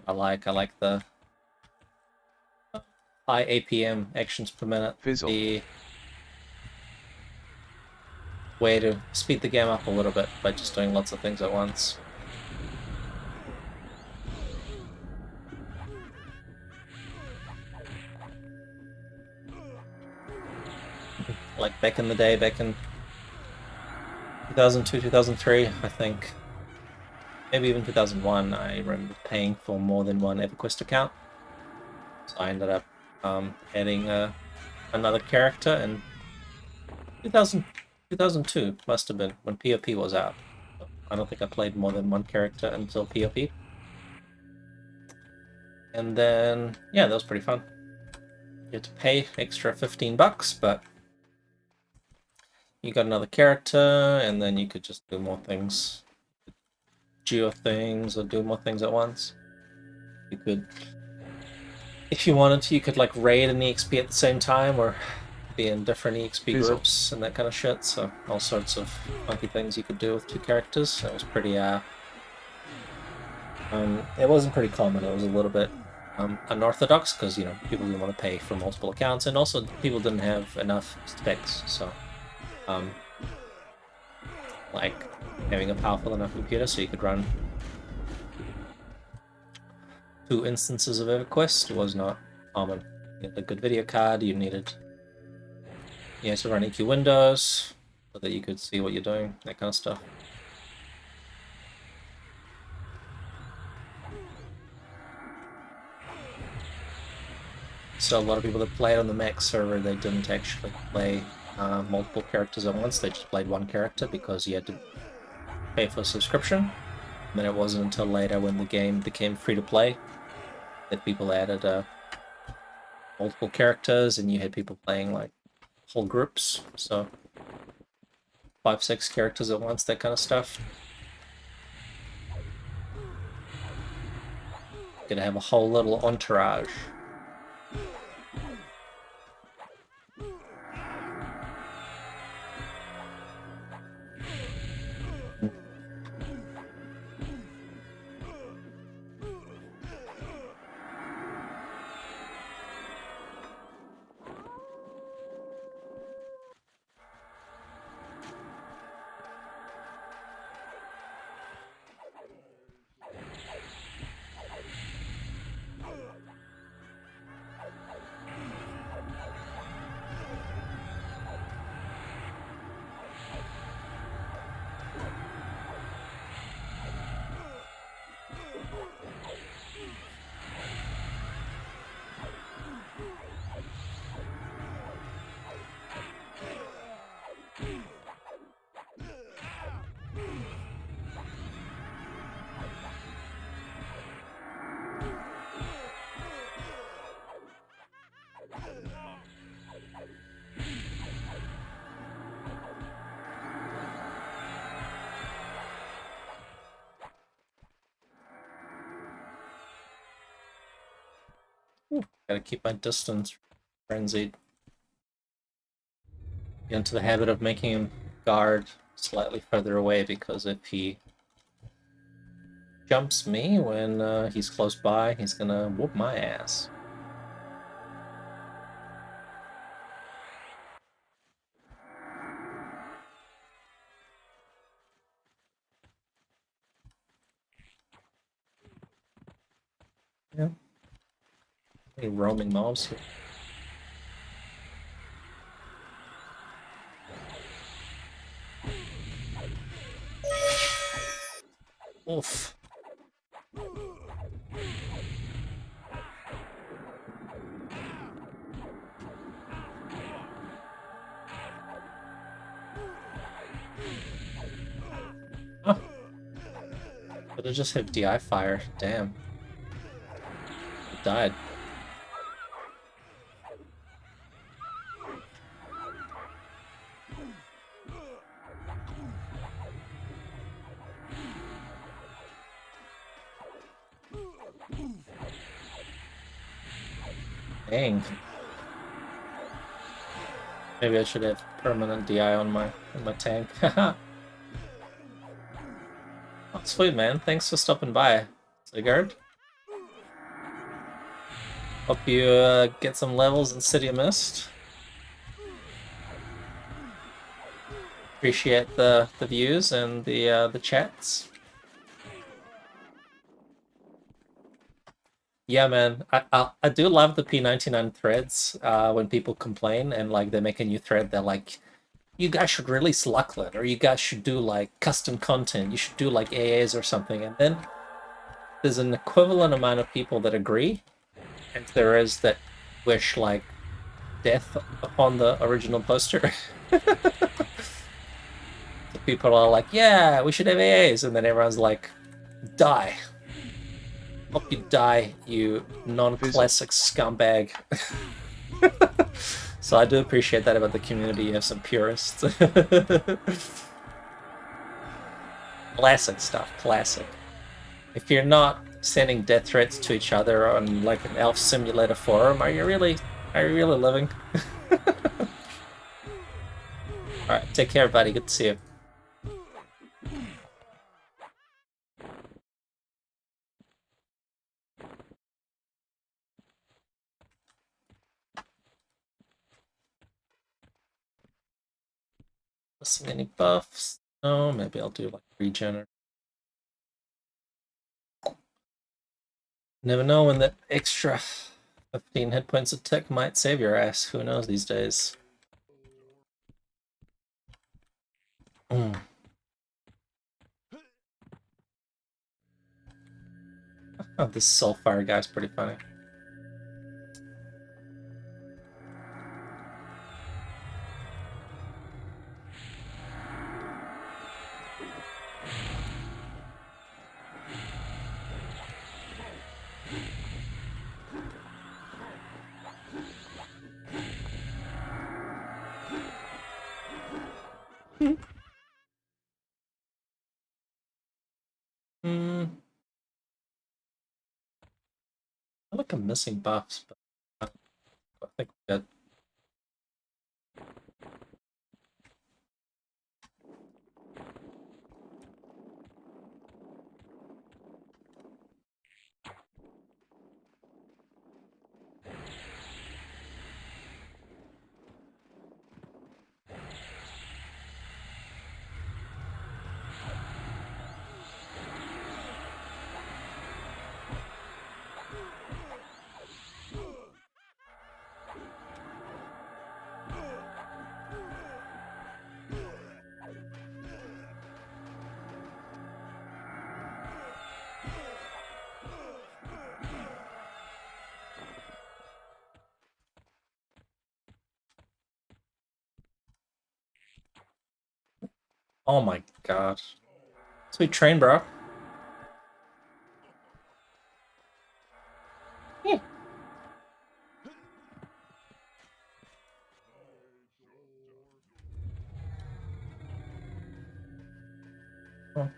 I like the high APM actions per minute. Fizzle. The way to speed the game up a little bit by just doing lots of things at once. Like back in the day, back in 2002, 2003, I think, maybe even 2001, I remember paying for more than one EverQuest account. So I ended up adding another character in 2002, must have been, when POP was out. I don't think I played more than one character until POP. And then, yeah, that was pretty fun. You had to pay extra $15, but you got another character, and then you could just do more things. Geo things, or do more things at once. You could, if you wanted to, you could like raid an EXP at the same time, or be in different EXP Fizzle. groups and that kind of shit, so all sorts of funky things you could do with two characters. It was pretty, it wasn't pretty common, it was a little bit unorthodox, because, you know, people didn't want to pay for multiple accounts, and also people didn't have enough specs, so, like, having a powerful enough computer so you could run 2 instances of EverQuest was not common. You had a good video card, you had to run EQ windows so that you could see what you're doing, that kind of stuff. So a lot of people that played on the Mac server, they didn't actually play multiple characters at once, they just played one character because you had to pay for a subscription. And then it wasn't until later when the game became free-to-play that people added multiple characters, and you had people playing like whole groups, so 5-6 characters at once, that kind of stuff. Gonna have a whole little entourage. Gotta keep my distance frenzied. Get into the habit of making him guard slightly further away, because if he jumps me when he's close by, he's gonna whoop my ass. Yeah. Any roaming mobs here? Oof. Oh. But it just hit DI fire. Damn. It died. Dang. Maybe I should have permanent DI on my tank. Oh, sweet, man. Thanks for stopping by, Sigurd. Hope you get some levels in City of Mist. Appreciate the views and the chats. Yeah, man. I do love the P99 threads when people complain and like they make a new thread. They're like, you guys should release Lucklet, or you guys should do like custom content. You should do like AAs or something. And then there's an equivalent amount of people that agree, and there is that wish like death upon the original poster. So people are like, yeah, we should have AAs, and then everyone's like, die. Hope you die, you non-classic scumbag. So I do appreciate that about the community. You have some purists. Classic stuff, classic. If you're not sending death threats to each other on like an elf simulator forum, are you really living? Alright, take care, buddy. Good to see you. Missing any buffs? No, maybe I'll do like regen. Never know when that extra 15 hit points of tech might save your ass. Who knows these days? Oh, this Soulfire guy's pretty funny. I look I'm missing buffs, but I think we're good. Oh my god. Sweet train, bro. Yeah. Oh.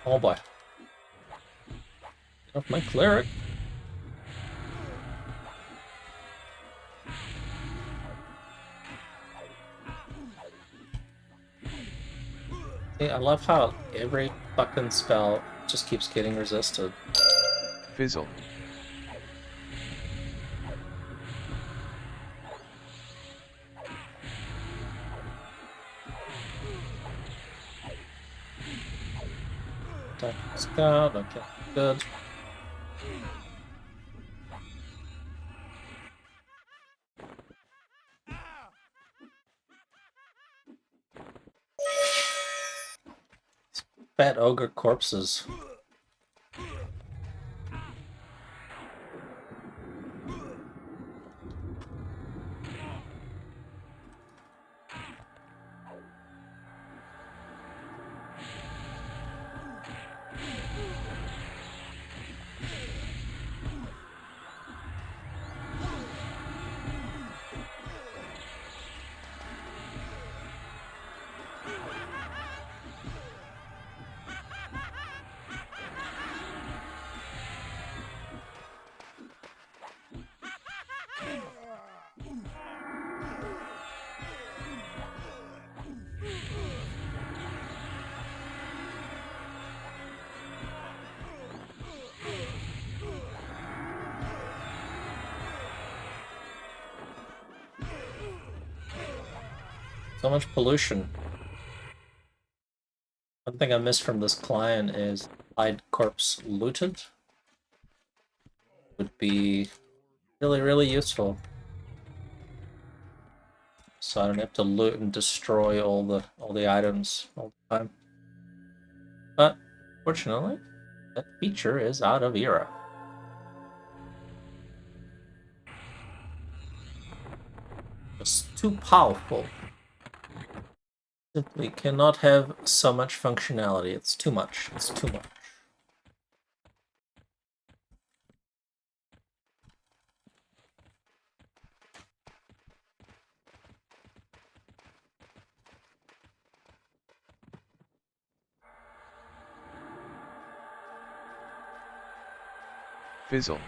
Oh boy. Get off my cleric. See, I love how every fucking spell just keeps getting resisted. Fizzle. Attack scout, okay, good. Fat ogre corpses. So much pollution. One thing I missed from this client is hide corpse looted. Would be really, really useful. So I don't have to loot and destroy all the items all the time. But fortunately, that feature is out of era. Just too powerful. Simply cannot have so much functionality. It's too much. It's too much. Fizzle.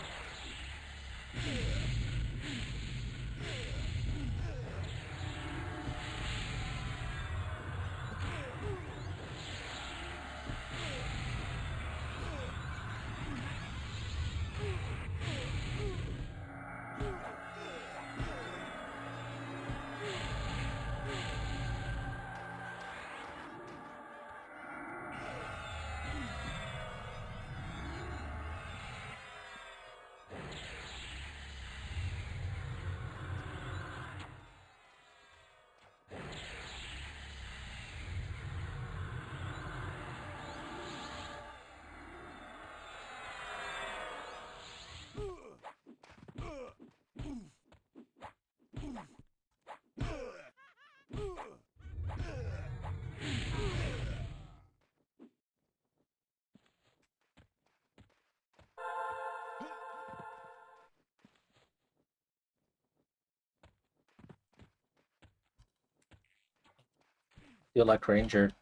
Feel like Ranger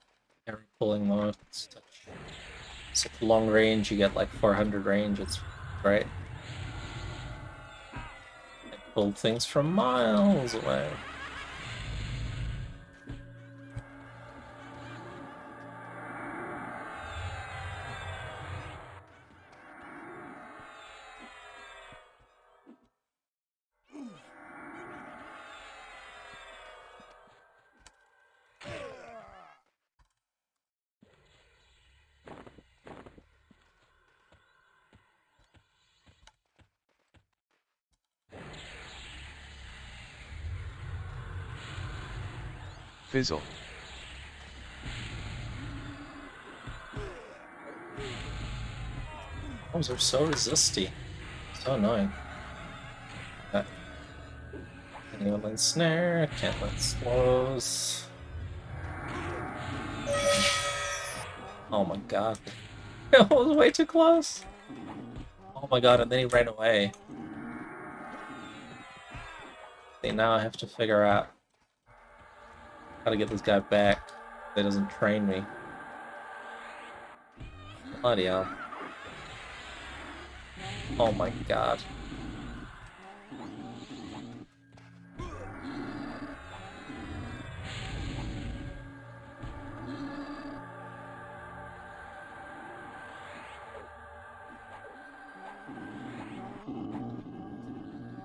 arrow pulling mode. Such long range, you get like 400 range, it's great. I pull things from miles away. Fizzle. Those are so resisty. So annoying. Can't let snare, can't let slows. Oh my god. That was way too close. Oh my god, and then he ran away. Okay, now I have to figure out how to get this guy back. That doesn't train me. Bloody hell. Oh my god.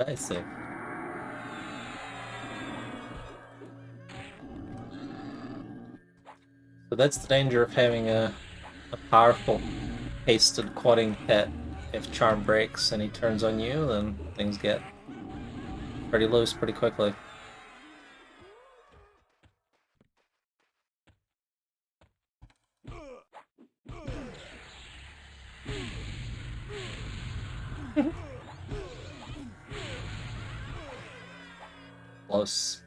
I see. So that's the danger of having a powerful hasted quadding pet. If charm breaks and he turns on you, then things get pretty loose pretty quickly. Close.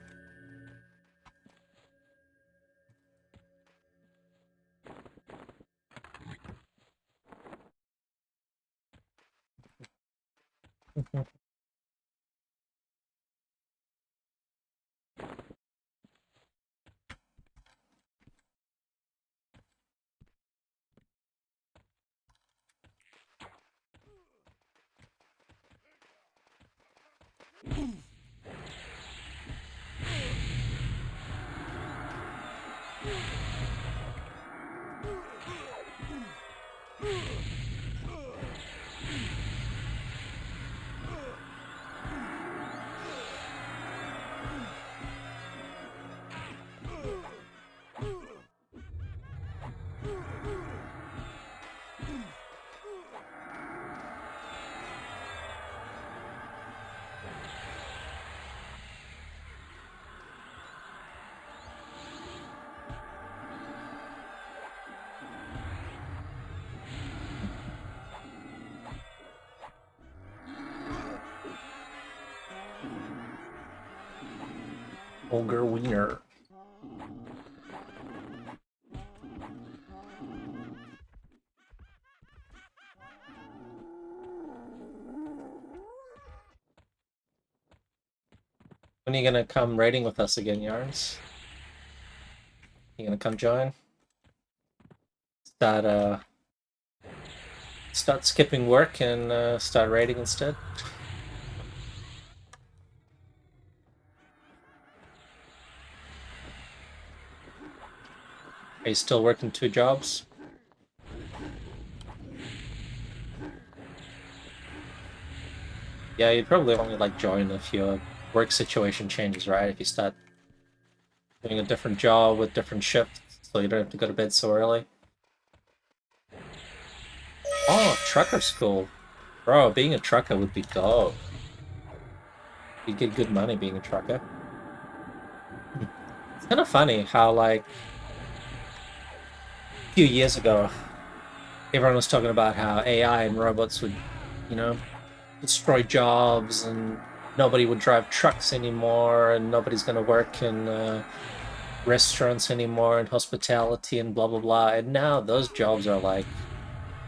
Ogre Wiener. When are you gonna come raiding with us again, Yarns? You gonna come join? Start skipping work and start raiding instead? Are you still working 2 jobs? Yeah, you'd probably only like join if your work situation changes, right? If you start doing a different job with different shifts, so you don't have to go to bed so early. Oh, trucker school. Bro, being a trucker would be dope. You get good money being a trucker. It's kind of funny how, like, a few years ago, everyone was talking about how AI and robots would, you know, destroy jobs and nobody would drive trucks anymore and nobody's going to work in restaurants anymore and hospitality and blah, blah, blah. And now those jobs are like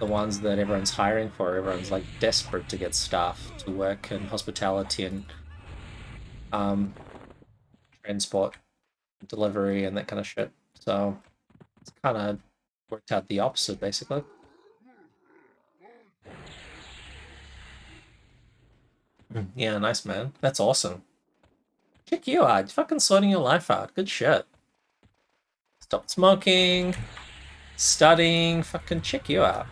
the ones that everyone's hiring for. Everyone's like desperate to get staff to work in hospitality and transport, delivery, and that kind of shit. So it's kind of worked out the opposite, basically. Yeah, nice, man. That's awesome. Check you out. You're fucking sorting your life out. Good shit. Stopped smoking, studying, fucking check you out.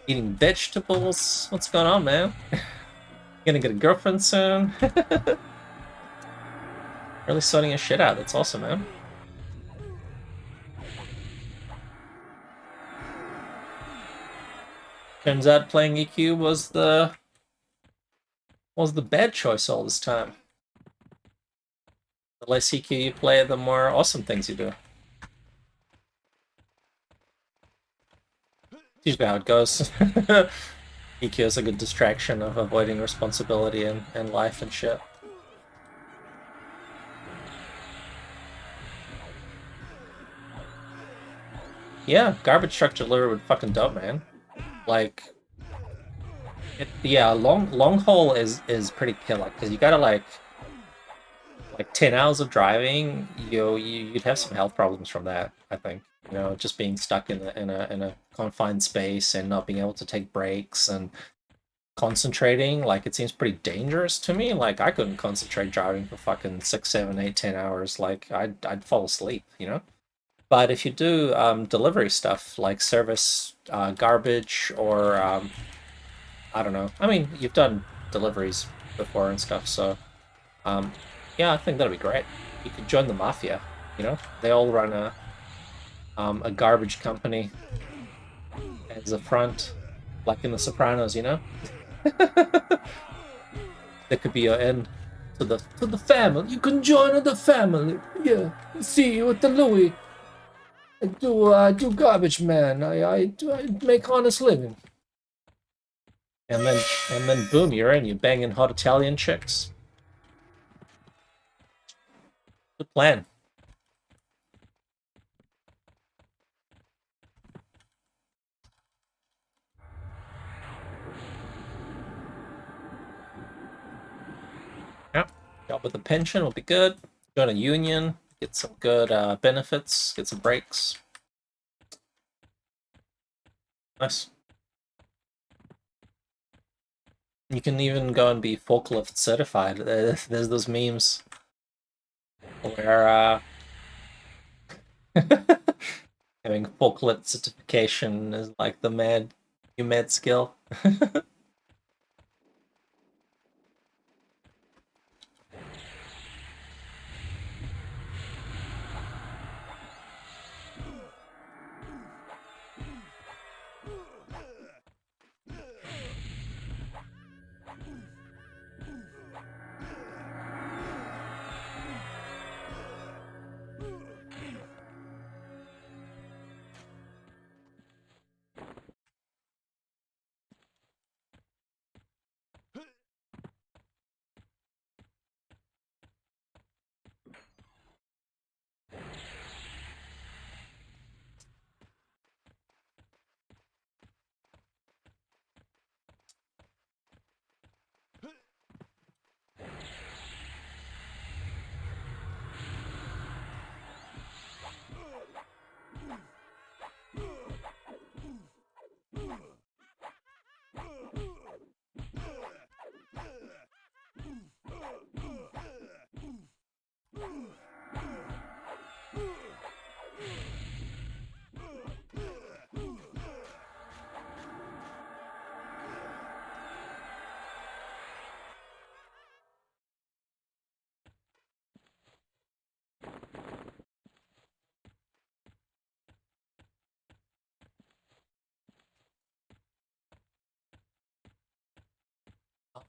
Eating vegetables. What's going on, man? Gonna get a girlfriend soon. Really sorting your shit out. That's awesome, man. Turns out playing EQ was the bad choice all this time. The less EQ you play, the more awesome things you do. Usually how it goes. EQ is a good distraction of avoiding responsibility and life and shit. Yeah, garbage truck delivery would fucking dope, man. Like, yeah, long haul is pretty killer because you gotta like 10 hours of driving. You'd have some health problems from that. I think just being stuck in a confined space and not being able to take breaks and concentrating. Like it seems pretty dangerous to me. Like I couldn't concentrate driving for fucking 6, 7, 8, 10 hours. Like I'd fall asleep. But if you do delivery stuff like service garbage or I don't know. I mean, you've done deliveries before and stuff, so yeah, I think that'd be great. You could join the mafia. They all run a garbage company as a front, like in The Sopranos. That could be your end to the family. You can join the family. Yeah, see you at the Louis. I do garbage man. I make honest living. And then boom, you're in. You're banging hot Italian chicks. Good plan. Yep. Job with a pension will be good. Join a union. Get some good benefits. Get some breaks. Nice. You can even go and be forklift certified. There's those memes where having forklift certification is like the new med skill.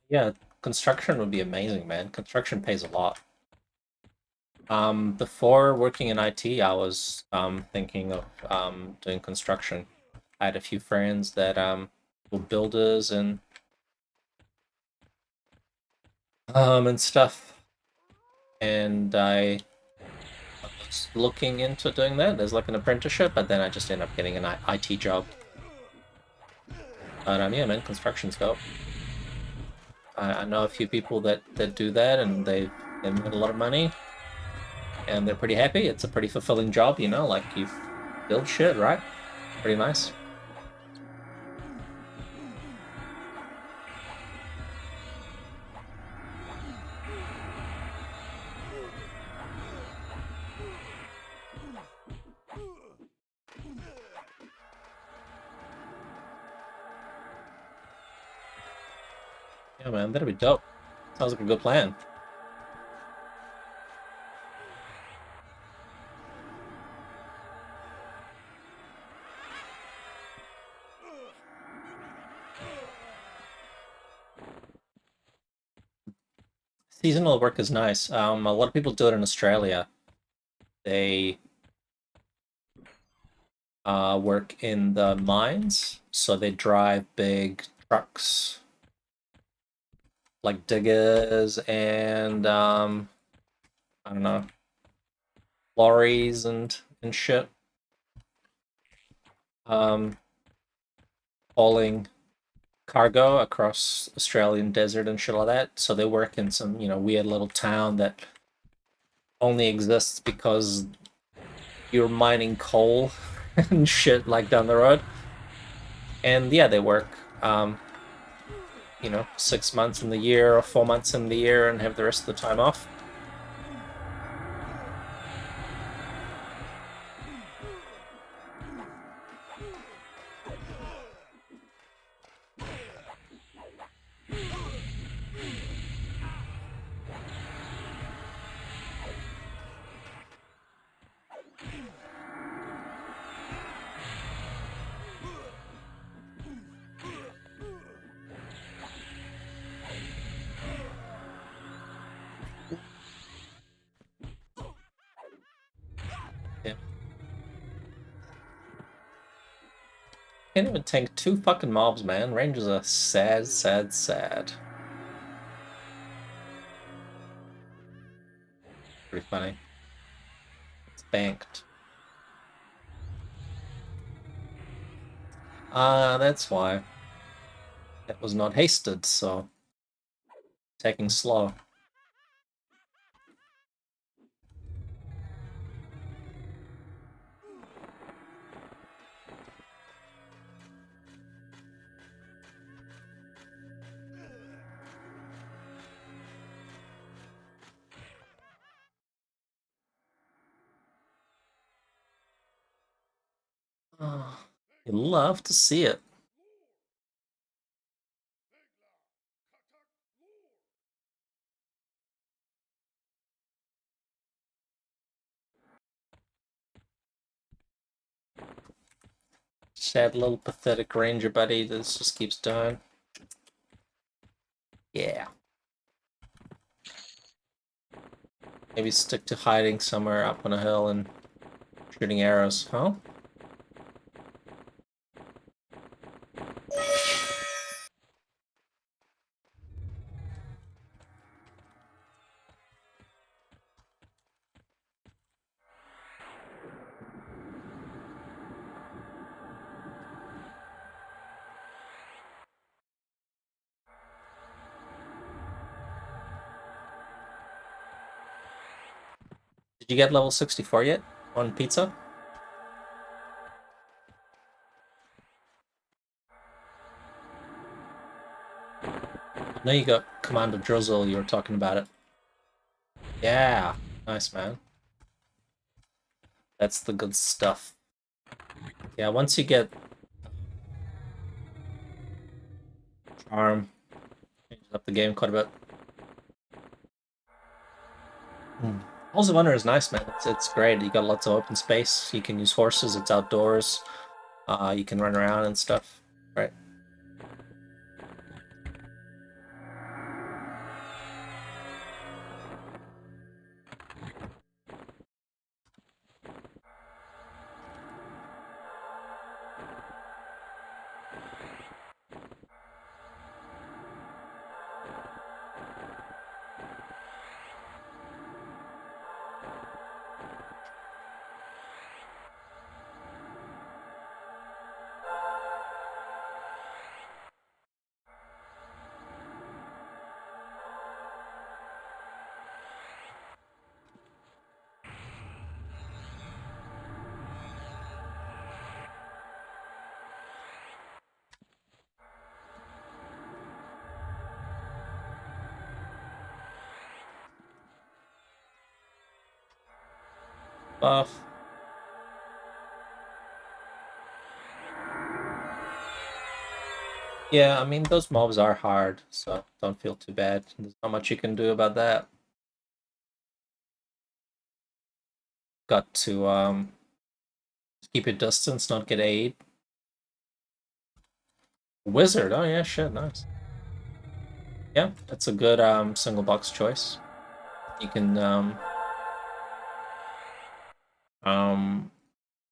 Yeah, construction would be amazing, man. Construction pays a lot. Before working in IT, I was thinking of doing construction. I had a few friends that were builders and stuff, and I was looking into doing that as like an apprenticeship, but then I just ended up getting an IT job. But yeah, man, construction's dope. I know a few people that do that, and they made a lot of money, and they're pretty happy. It's a pretty fulfilling job, you know, like you build shit, right? Pretty nice. Yeah, man, that'd be dope. Sounds like a good plan. Seasonal work is nice. A lot of people do it in Australia. They work in the mines, so they drive big trucks, like diggers and I don't know, lorries and shit. Um, hauling cargo across Australian desert and shit like that. So they work in some, you know, weird little town that only exists because you're mining coal and shit like down the road. And yeah, they work, you know, 6 months in the year or 4 months in the year and have the rest of the time off. Yeah. Can't even tank 2 fucking mobs, man. Rangers are sad, sad, sad. Pretty funny. It's banked. That's why. It was not hasted, so taking slow. Oh, you love to see it. Sad little pathetic ranger buddy that just keeps dying. Yeah. Maybe stick to hiding somewhere up on a hill and shooting arrows, huh? Did you get level 64 yet on pizza? I know you got Commander Drizzle, you were talking about it. Yeah, nice, man. That's the good stuff. Yeah, once you get Charm, changes up the game quite a bit. Halls of Wonder is nice, man. It's great. You got lots of open space. You can use horses. It's outdoors. You can run around and stuff. Right. buff. Yeah, I mean, those mobs are hard, so don't feel too bad. There's not much you can do about that. Got to keep your distance, not get aid. Wizard, oh yeah, shit, nice. Yeah, that's a good single box choice. You can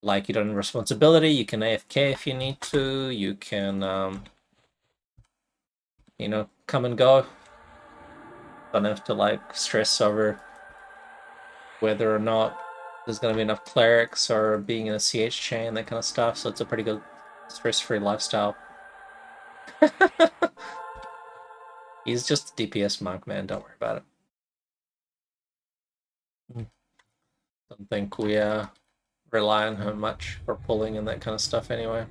like you don't have responsibility, you can AFK if you need to, you can you know, come and go. Don't have to like stress over whether or not there's gonna be enough clerics or being in a CH chain, that kind of stuff, so it's a pretty good stress-free lifestyle. He's just a DPS monk, man, don't worry about it. Don't think we rely on him much for pulling and that kind of stuff anyway.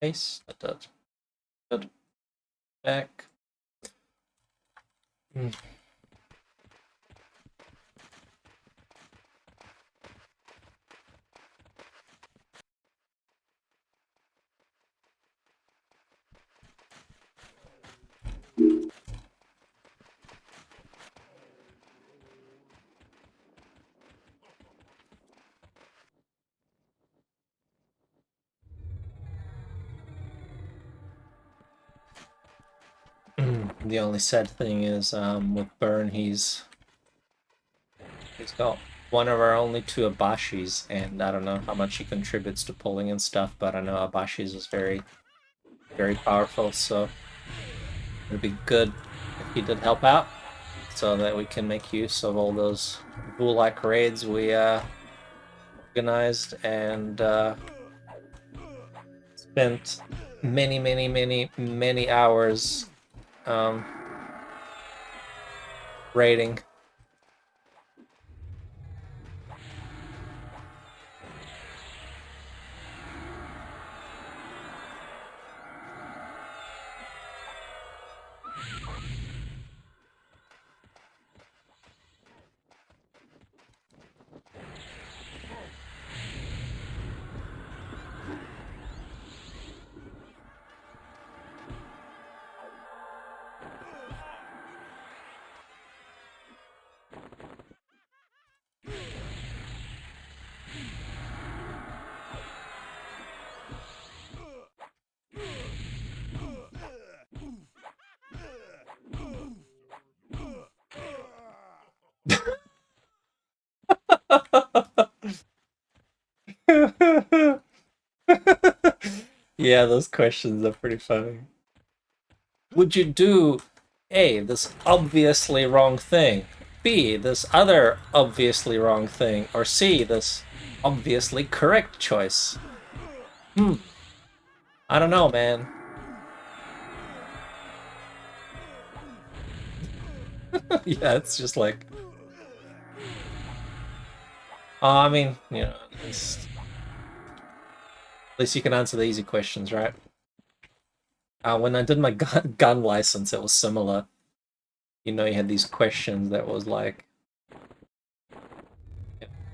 Ace, that does. Good. Back. The only sad thing is with Burn, he's got one of our only two Abashis, and I don't know how much he contributes to pulling and stuff, but I know Abashis is very, very powerful, so it'd be good if he did help out, so that we can make use of all those Ghoul-like raids we organized and spent many hours raiding. Yeah, those questions are pretty funny. Would you do A, this obviously wrong thing, B, this other obviously wrong thing, or C, this obviously correct choice? I don't know, man. Yeah, it's just like... I mean, you know, at least you can answer the easy questions, right? When I did my gun license, it was similar. You know, you had these questions that was like,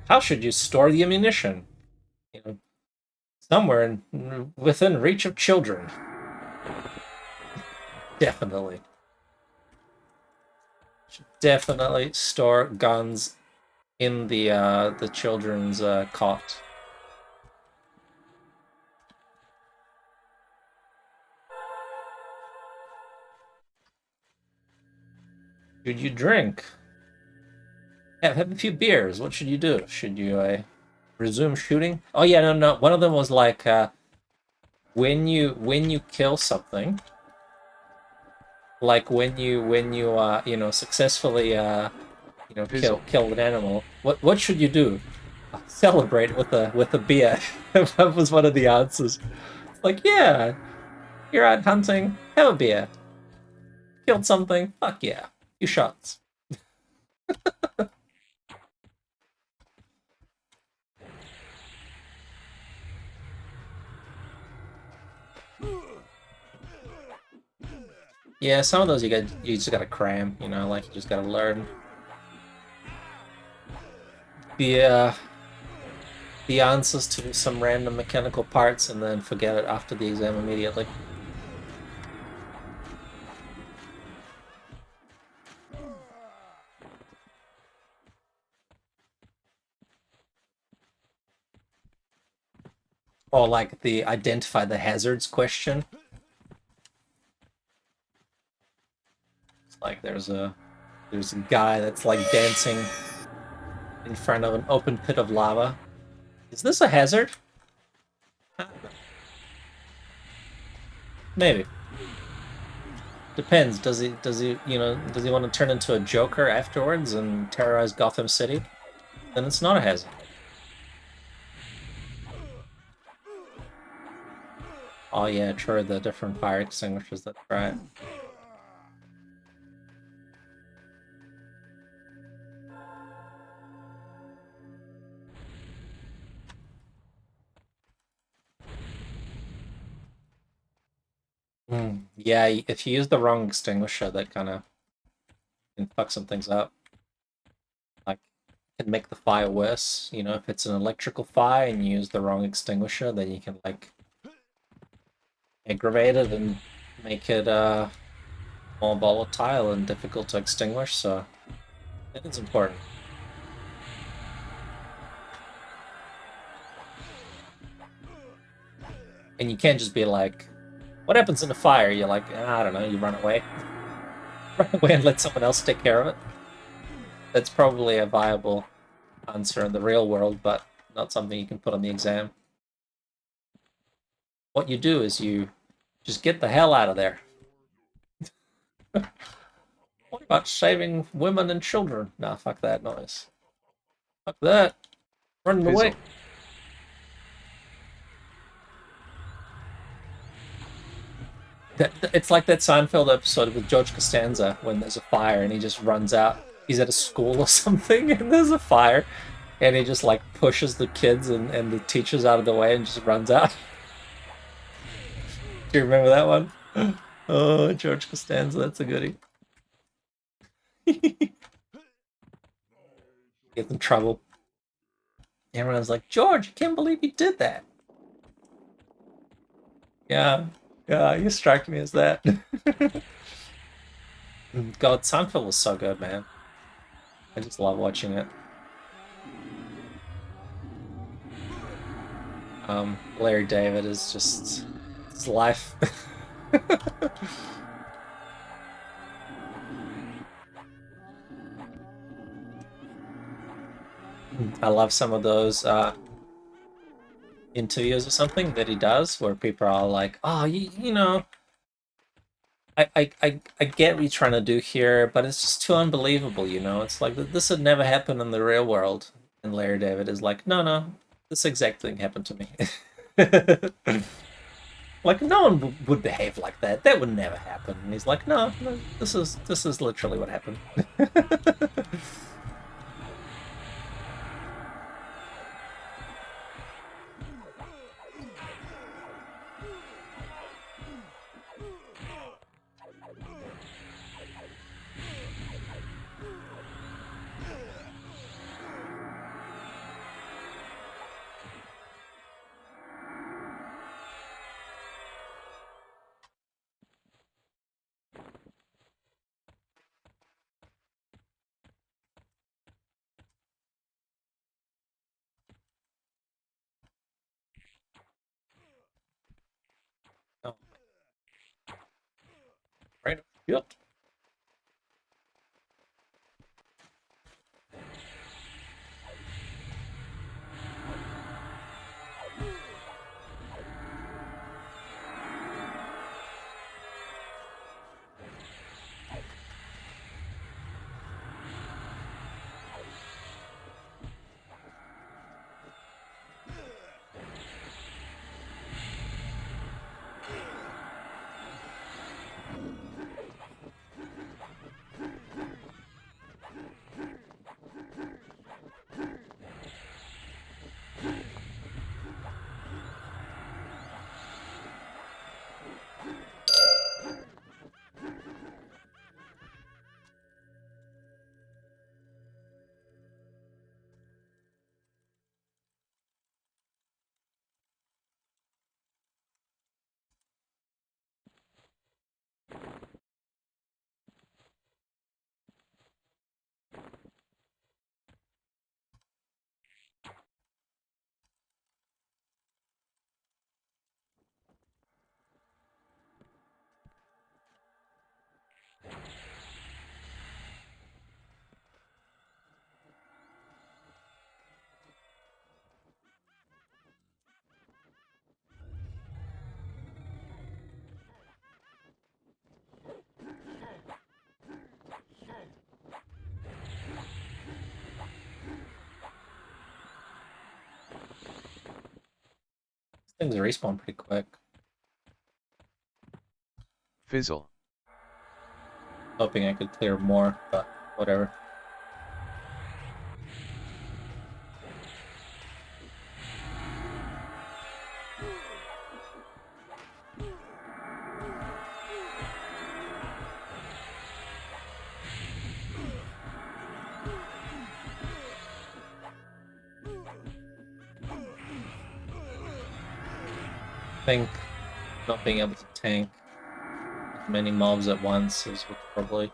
how should you store the ammunition? You know, somewhere within reach of children. Definitely. Should definitely store guns in the children's cot. Should you drink? Yeah, have a few beers. What should you do? Should you resume shooting? Oh yeah, no. One of them was like when you kill something, like when you you know, successfully you know, kill an animal. What should you do? Celebrate with a beer. That was one of the answers. Like, yeah, you're out hunting, have a beer. Killed something, fuck yeah. Few shots. Yeah, some of those you just gotta cram, you know, like you just gotta learn the the answers to some random mechanical parts and then forget it after the exam immediately. Or like the identify the hazards question. It's like there's a guy that's like dancing in front of an open pit of lava. Is this a hazard? Maybe. Depends. Does he does he want to turn into a Joker afterwards and terrorize Gotham City? Then it's not a hazard. Oh yeah, true, the different fire extinguishers, that's right. Yeah, if you use the wrong extinguisher, that kind of can fuck some things up. Like, can make the fire worse. You know, if it's an electrical fire and you use the wrong extinguisher, then you can, like, aggravate it and make it more volatile and difficult to extinguish, so it is important. And you can't just be like, what happens in a fire? You're like, I don't know, you run away. Run away and let someone else take care of it. That's probably a viable answer in the real world, but not something you can put on the exam. What you do is you just get the hell out of there. What about saving women and children? Nah, fuck that noise. Fuck that. Running away. Fizzle. It's like that Seinfeld episode with George Costanza when there's a fire and he just runs out. He's at a school or something and there's a fire and he just like pushes the kids and the teachers out of the way and just runs out. Do you remember that one? Oh, George Costanza, that's a goodie. Gets in trouble. Everyone's like, George, I can't believe you did that. Yeah, yeah, you strike me as that. God, Seinfeld was so good, man. I just love watching it. Larry David is just his life. I love some of those interviews or something that he does where people are like, oh, you know, I get what you're trying to do here, but it's just too unbelievable, you know? It's like, this would never happen in the real world. And Larry David is like, no, this exact thing happened to me. Like, no one would behave like that. That would never happen. And he's like, no, this is literally what happened. Oh, right. Yep. Things respawn pretty quick. Fizzle. Hoping I could clear more, but whatever. I think not being able to tank as many mobs at once is what's probably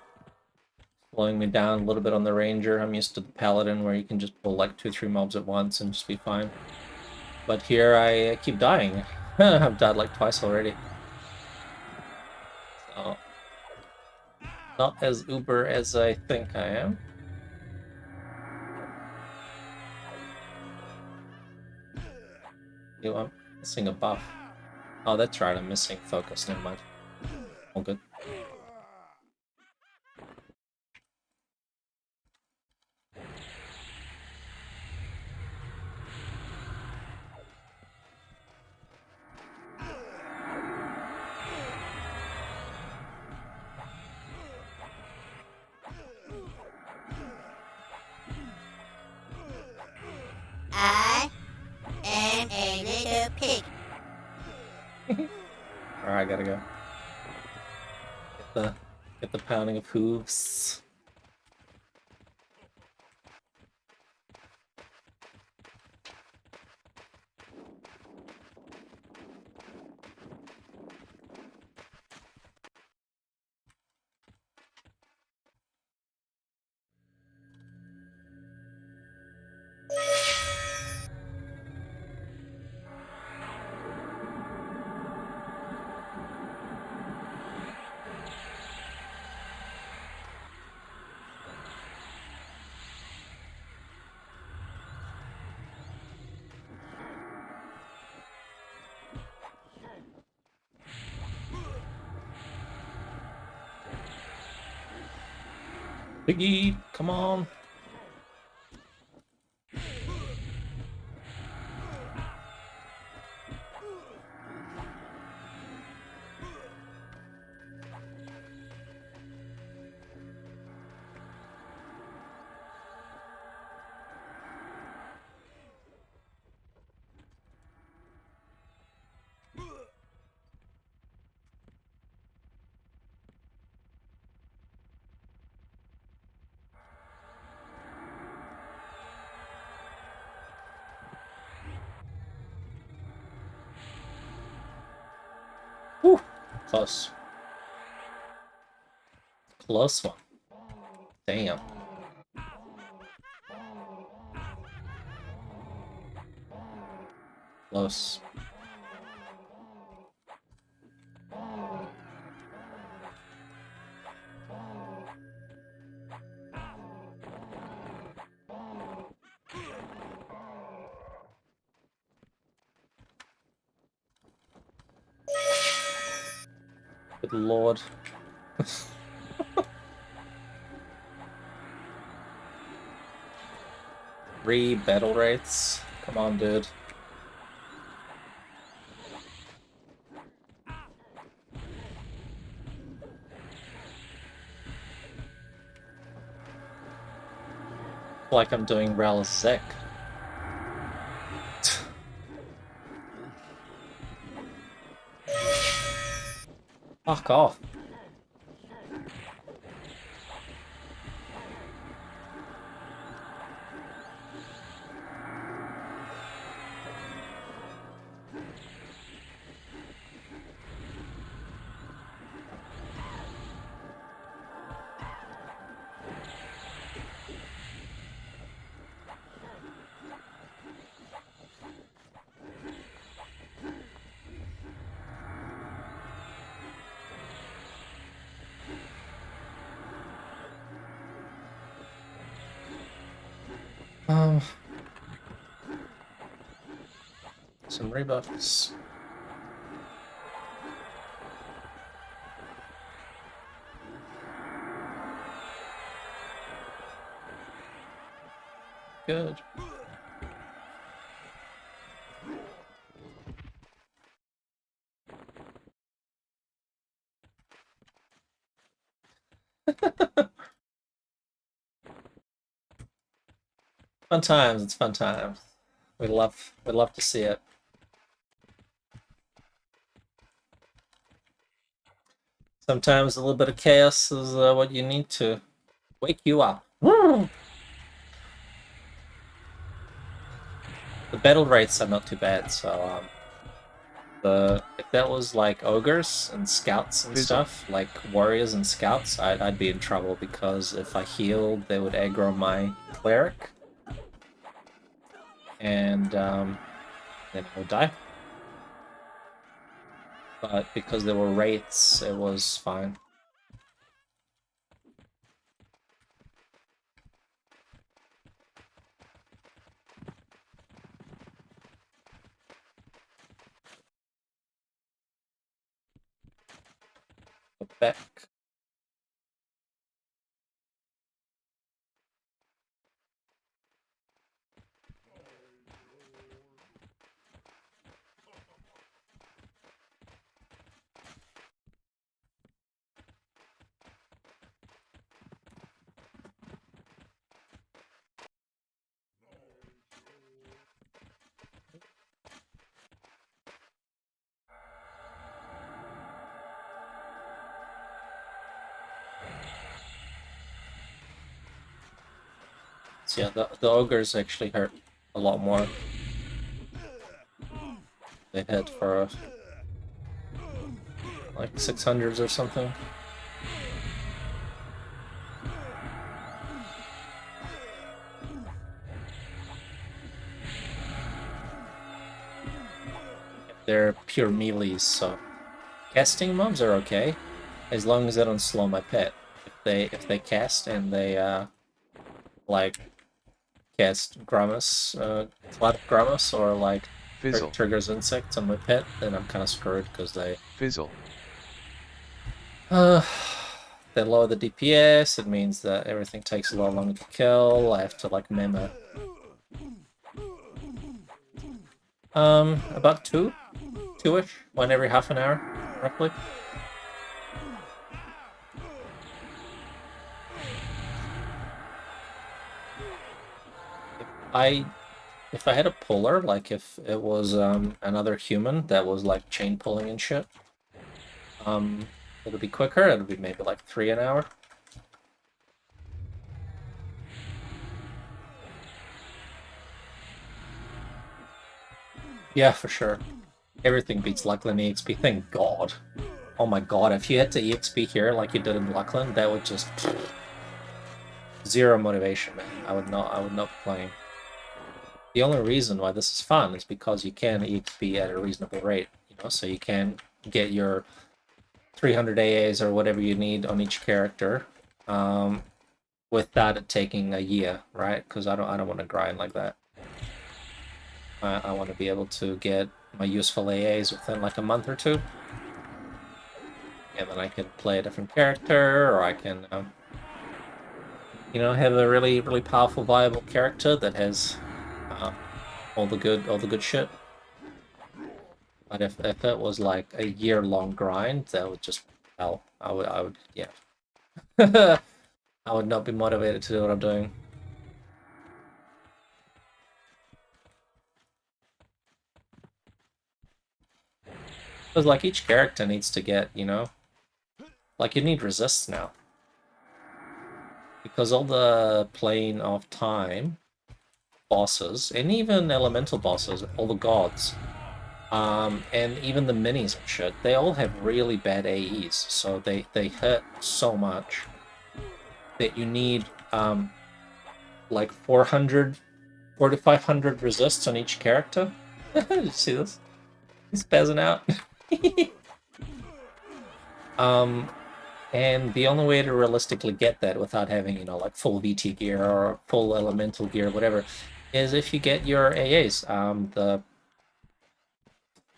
slowing me down a little bit on the Ranger. I'm used to the Paladin where you can just pull like 2-3 mobs at once and just be fine. But here I keep dying. I've died like twice already. So, not as uber as I think I am. Ew, I'm missing a buff. Oh, that's right, I'm missing focus, never mind. All good. I am a little pig. Alright, I gotta go. Get the pounding of hooves. Biggie, come on. Whew, close. Close one. Damn. Close. Good lord. 3 battle rates? Come on, dude. Like I'm doing Ralzek. Fuck off. Some rebuffs. Good. Fun times, it's fun times. We love to see it. Sometimes a little bit of chaos is what you need to wake you up. The battle rates are not too bad, so if that was like ogres and scouts and Fizzle. stuff, like warriors and scouts, I'd be in trouble because if I healed, they would aggro my cleric, and then I would die. But because there were wraiths, it was fine. Go back. So yeah, the ogres actually hurt a lot more. They hit for like 600s or something. They're pure melees, so casting mobs are okay, as long as they don't slow my pet. If they cast and they like cast Gramus, Cloud of Gramus, or like Fizzle. triggers insects on my pet, then I'm kind of screwed because Fizzle. they lower the DPS. It means that everything takes a lot longer to kill. I have to like memo. About two-ish, one every half an hour, roughly. If I had a puller, like if it was another human that was like chain pulling and shit, it'll be quicker. It'll be maybe like 3 an hour. Yeah, for sure. Everything beats Luckland EXP. Thank God. Oh my God! If you had to EXP here like you did in Luckland, that would just zero motivation, man. I would not be playing. The only reason why this is fun is because you can EXP at a reasonable rate, you know, so you can get your 300 AAs or whatever you need on each character, without it taking a year, right? Because I don't want to grind like that. I want to be able to get my useful AAs within like a month or two, and then I can play a different character, or I can, you know, have a really powerful, viable character that has all the good shit. But if it was like a year-long grind, that would just hell. I would yeah. I would not be motivated to do what I'm doing. Because like each character needs to get, you know, like you need resists now. Because all the plane of time bosses, and even elemental bosses, all the gods, and even the minis and shit, they all have really bad AEs, so they hurt so much that you need like 400 4,500 resists on each character. Did you see this? He's spazzing out. And the only way to realistically get that without having, you know, like full VT gear or full elemental gear, whatever, is if you get your AAs, the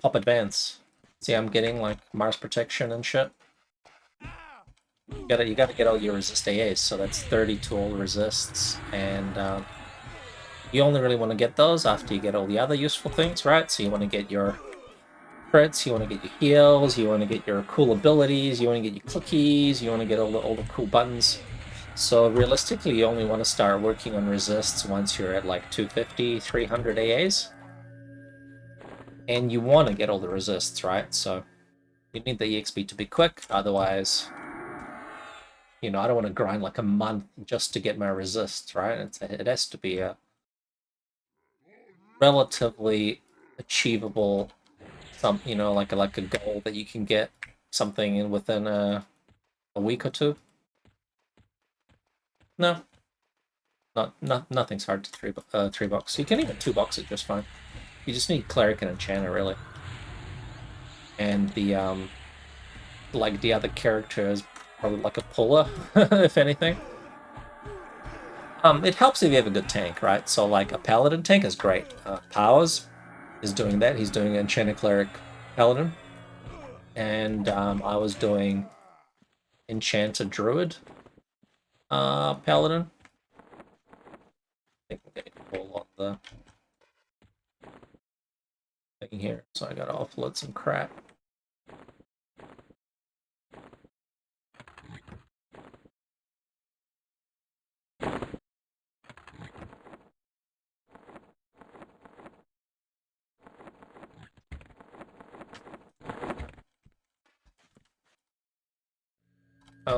pop advance. See, I'm getting like Mars protection and shit. You gotta get all your resist AAs, so that's 30 tool resists, and you only really want to get those after you get all the other useful things, right? So you want to get your crits, you want to get your heals, you want to get your cool abilities, you want to get your cookies, you want to get all the cool buttons. So realistically, you only want to start working on resists once you're at like 250, 300 AAs. And you want to get all the resists, right? So you need the EXP to be quick, otherwise, you know, I don't want to grind like a month just to get my resists, right? It has to be a relatively achievable, you know, like a goal that you can get something in within a week or two. No, nothing's hard to three box. You can even two box it just fine. You just need cleric and enchanter really, and the like the other character is probably like a puller, if anything. It helps if you have a good tank, right? So like a paladin tank is great. Powers is doing that. He's doing enchanter cleric paladin, and I was doing enchanter druid paladin. I think I'm getting full on the thing here, so I gotta offload some crap.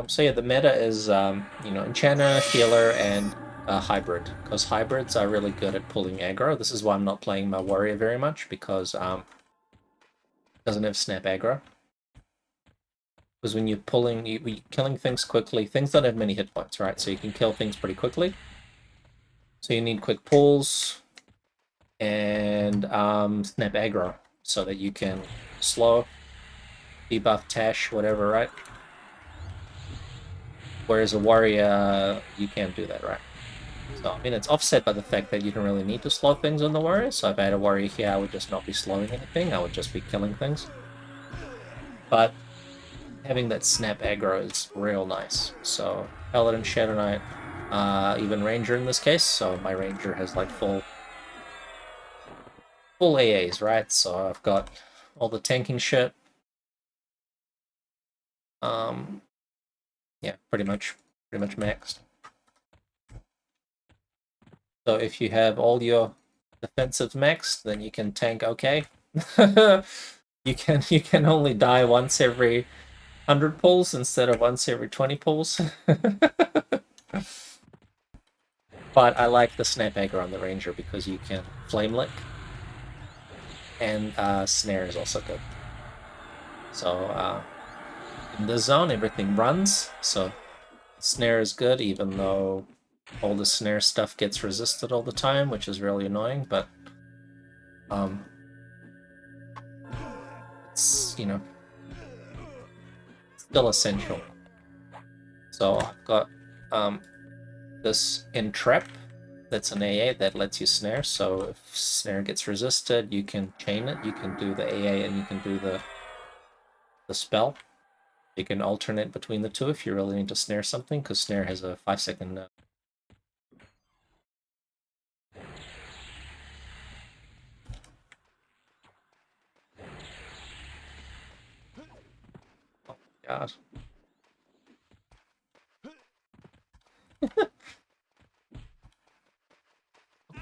So yeah, the meta is you know, enchanter, healer, and hybrid, because hybrids are really good at pulling aggro. This is why I'm not playing my warrior very much, because it doesn't have snap aggro. Because when you're pulling, you're killing things quickly. Things don't have many hit points, right? So you can kill things pretty quickly. So you need quick pulls and snap aggro so that you can slow, debuff, tash, whatever, right? Whereas a warrior, you can't do that, right? So, I mean, it's offset by the fact that you don't really need to slow things on the warrior. So if I had a warrior here, I would just not be slowing anything. I would just be killing things. But having that snap aggro is real nice. So Paladin, Shadow Knight, even Ranger in this case. So my Ranger has like full AAs, right? So I've got all the tanking shit. Yeah, pretty much maxed. So if you have all your defensives maxed, then you can tank okay. you can only die once every 100 pulls instead of once every 20 pulls. But I like the snap aggro on the Ranger because you can flame lick, and snare is also good. So in this zone, everything runs, so snare is good, even though all the snare stuff gets resisted all the time, which is really annoying, but it's, you know, still essential. So I've got this entrap that's an AA that lets you snare, so if snare gets resisted, you can chain it, you can do the AA and you can do the spell. You can alternate between the two if you really need to snare something, because snare has a 5-second oh god.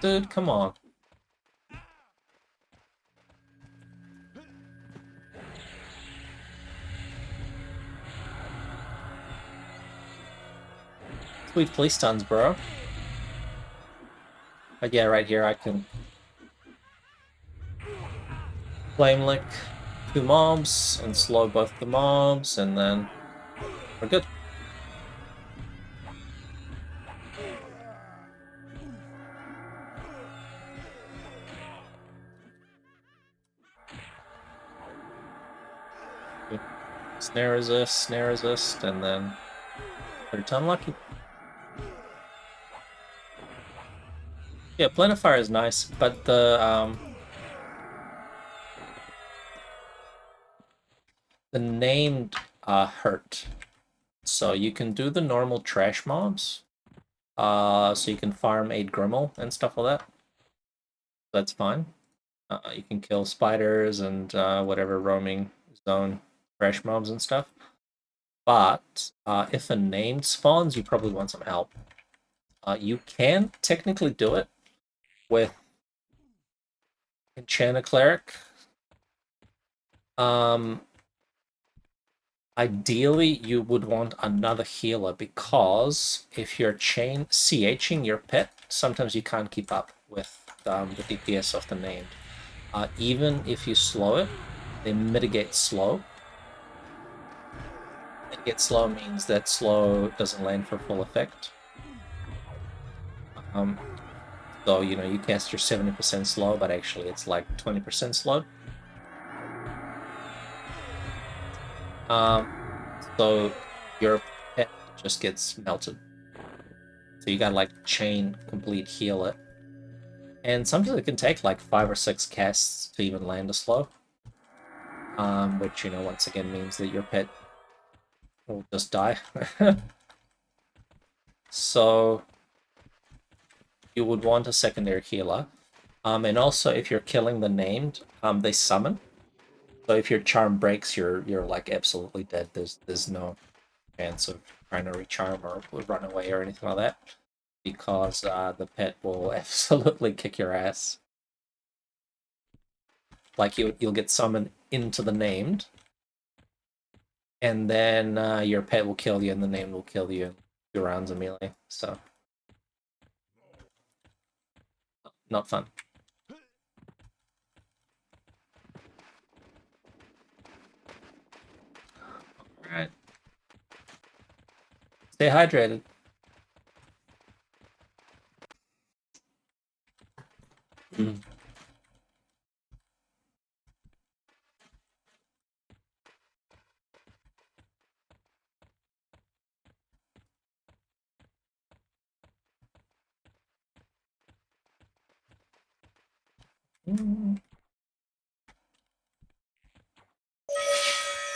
Dude, come on. Sweet police stuns, bro. But yeah, right here I can flame lick 2 mobs and slow both the mobs, and then we're good. Snare resist, and then pretty unlucky. Yeah, Planifier is nice, but the named hurt. So you can do the normal trash mobs. So you can farm 8 Grimmel and stuff like that. That's fine. You can kill spiders and whatever roaming zone trash mobs and stuff. But if a named spawns, you probably want some help. You can technically do it with Enchanter Cleric. Ideally, you would want another healer because if you're CHing your pet, sometimes you can't keep up with the DPS of the named. Even if you slow it, they mitigate slow. Mitigate slow means that slow doesn't land for full effect. So, you know, you cast your 70% slow, but actually it's like 20% slow. So your pet just gets melted. So you gotta like chain complete heal it. And sometimes it can take like 5 or 6 casts to even land a slow. Which, you know, once again means that your pet will just die. So you would want a secondary healer. And also if you're killing the named, they summon. So if your charm breaks, you're like absolutely dead. There's no chance of trying to recharm or run away or anything like that, because the pet will absolutely kick your ass. Like you'll get summoned into the named, and then your pet will kill you, and the named will kill you in 2 rounds of melee. So not fun. All right. Stay hydrated.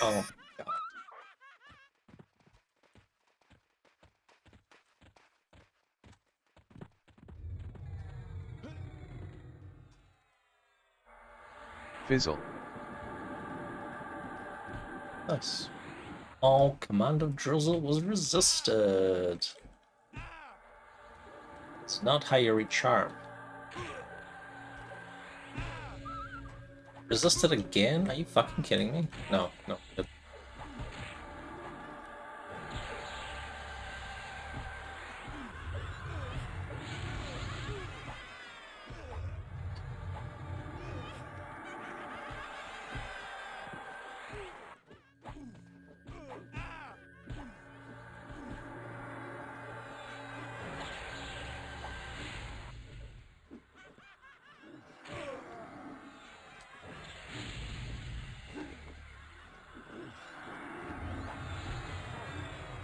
Oh god. Fizzle. Nice. Oh, Command of Drizzle was resisted. It's not how you recharm. Resisted again? Are you fucking kidding me? No, no.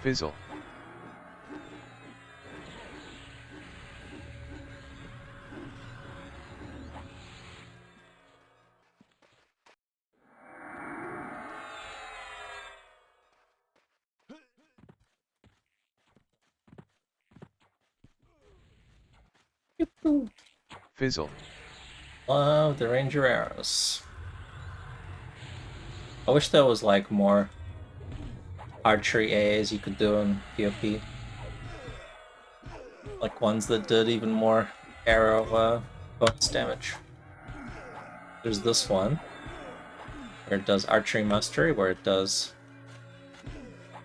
Fizzle. Fizzle. Love the Ranger arrows. I wish there was like more archery AAs you could do in PvP. Like ones that did even more arrow bonus damage. There's this one where it does archery mastery, where it does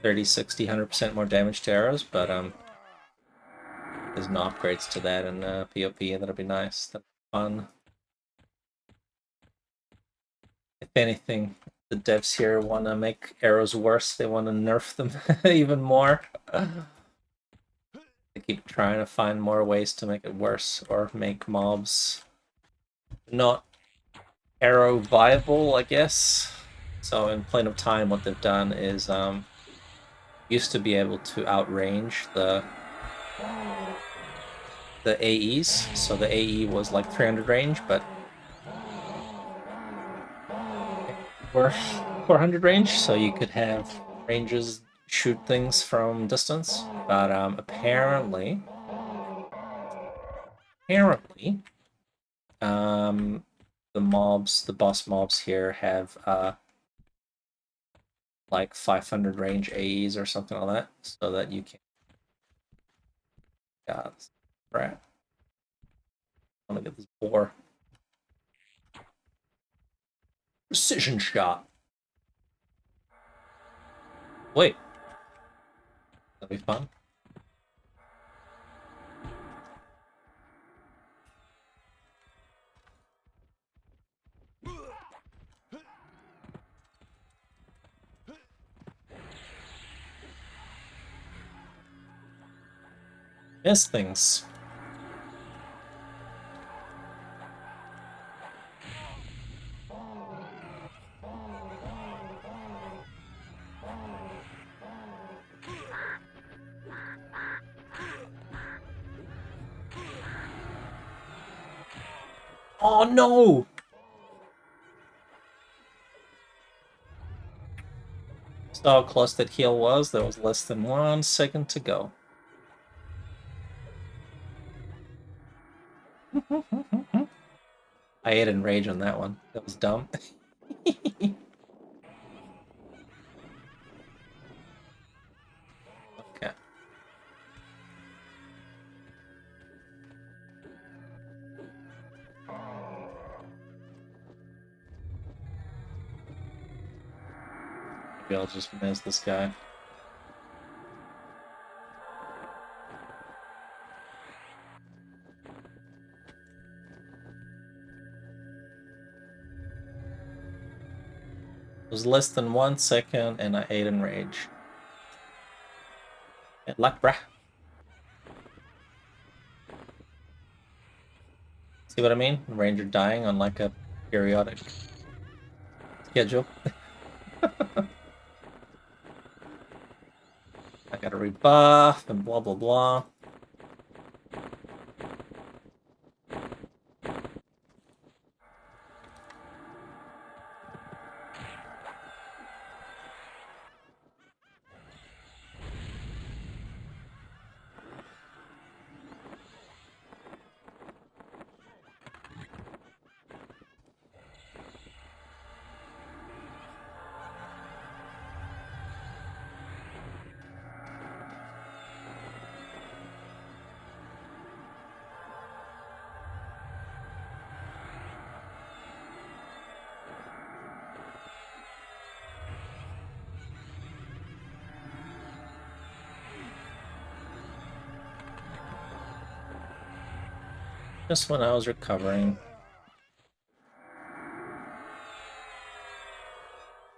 30, 60, 100% more damage to arrows, but there's no upgrades to that in PvP. That'll be nice. That'll be fun. If anything, the devs here want to make arrows worse. They want to nerf them even more. They keep trying to find more ways to make it worse or make mobs not arrow viable, I guess. So in Plane of Time, what they've done is used to be able to outrange the AEs. So the AE was like 300 range, but or 400 range, so you could have ranges shoot things from distance. But apparently, the boss mobs here have like 500 range AEs or something like that, so that you can. God, right. I want to get this boar. Precision shot. Wait. That'll be fun. Miss things. Oh no! So how close that heal was. There was less than 1 second to go. I ate in rage on that one. That was dumb. Okay. Maybe I'll just miss this guy. It was less than 1 second and I ate in rage. Good luck, bruh. See what I mean? Ranger dying on like a periodic schedule. I gotta rebuff and blah blah blah. Just when I was recovering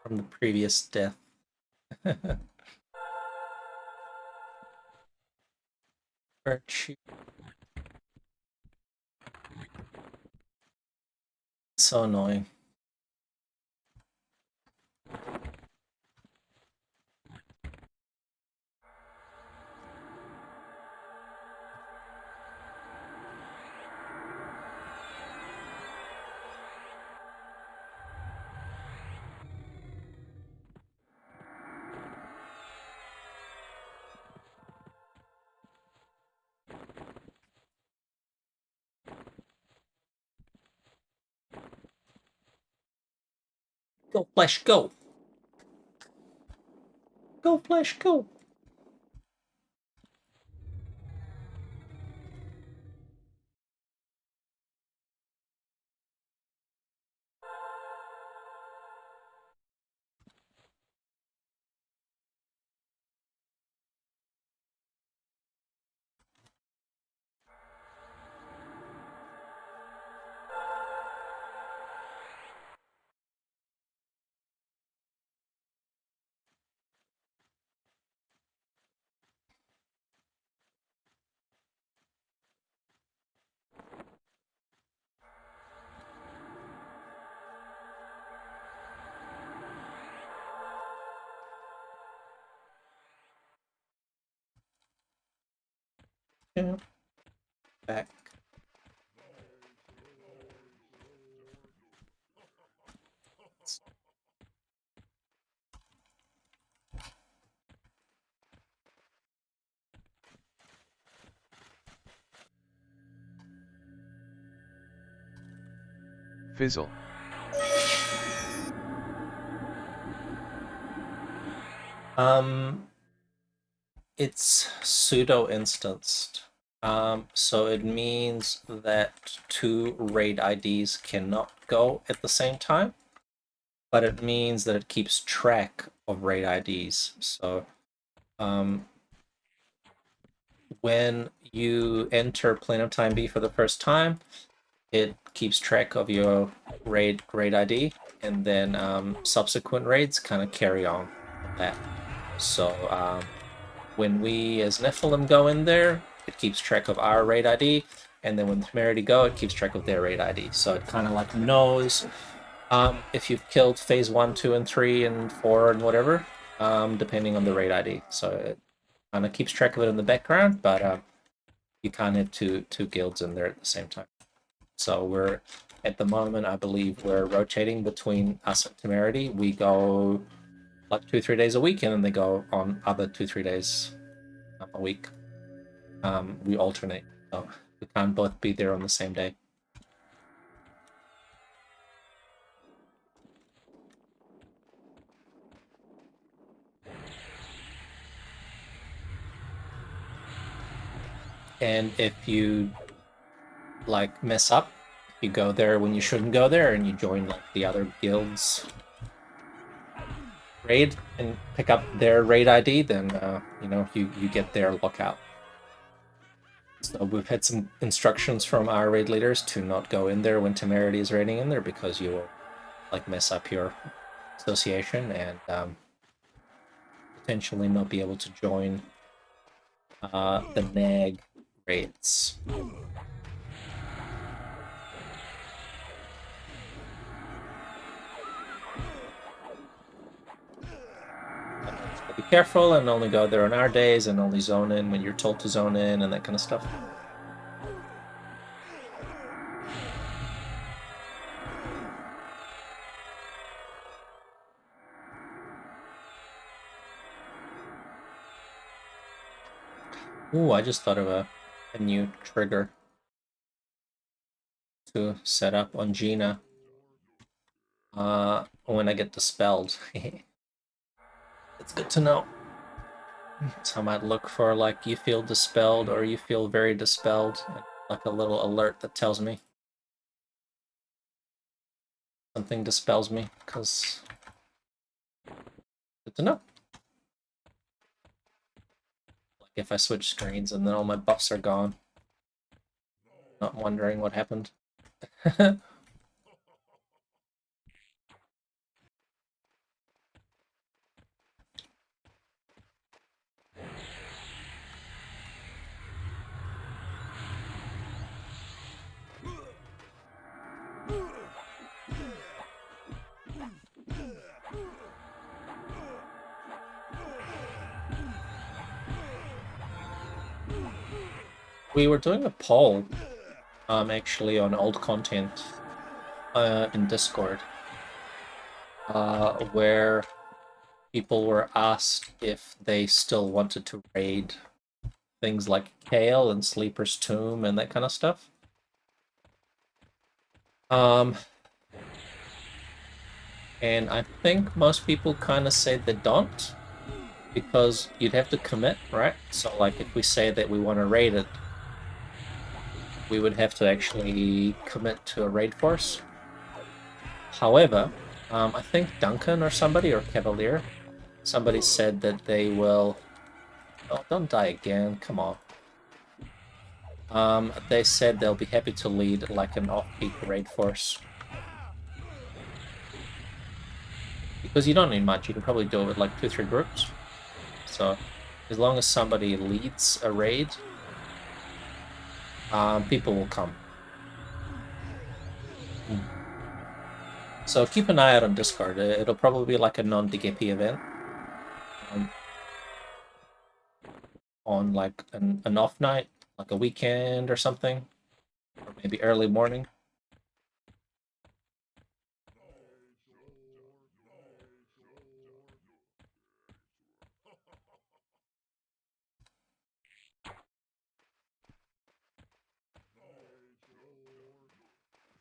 from the previous death. Virtue. So annoying. Go, Flesh, go! Go, Flesh, go! Yeah. Back. Fizzle. It's pseudo instanced. So it means that two raid IDs cannot go at the same time, but it means that it keeps track of raid IDs. So when you enter Plenum Time B for the first time, it keeps track of your raid ID, and then subsequent raids kind of carry on that. So when we as Nephilim go in there, it keeps track of our raid ID, and then when Temerity go, it keeps track of their raid ID. So it kind of like knows if you've killed phase 1, 2, and 3, and 4, and whatever, depending on the raid ID. So it kind of keeps track of it in the background, but you can't have two guilds in there at the same time. So we're at the moment, I believe we're rotating between us and Temerity. We go like 2-3 days a week, and then they go on other 2-3 days a week. We alternate, so we can't both be there on the same day. And if you like mess up, you go there when you shouldn't go there, and you join like the other guilds raid and pick up their raid ID, then you know you get their lookout. So we've had some instructions from our raid leaders to not go in there when Temerity is raiding in there, because you will like mess up your association and potentially not be able to join the nag raids. So be careful and only go there on our days, and only zone in when you're told to zone in, and that kind of stuff. Ooh, I just thought of a new trigger to set up on Gina when I get dispelled. It's good to know. So I might look for like you feel dispelled or you feel very dispelled, and like a little alert that tells me something dispels me, because good to know. Like if I switch screens and then all my buffs are gone, not wondering what happened. We were doing a poll, actually, on old content in Discord, where people were asked if they still wanted to raid things like Kale and Sleeper's Tomb and that kind of stuff. And I think most people kind of say they don't, because you'd have to commit, right? So like if we say that we want to raid it, we would have to actually commit to a raid force. However, I think Duncan or somebody, or Cavalier, somebody said that they will... Oh, don't die again, come on. They said they'll be happy to lead like an off-peak raid force. Because you don't need much, you can probably do it with like 2-3 groups. So as long as somebody leads a raid, people will come. So keep an eye out on Discord. It'll probably be like a non-TAKP event. On like an off night, like a weekend or something. Or maybe early morning.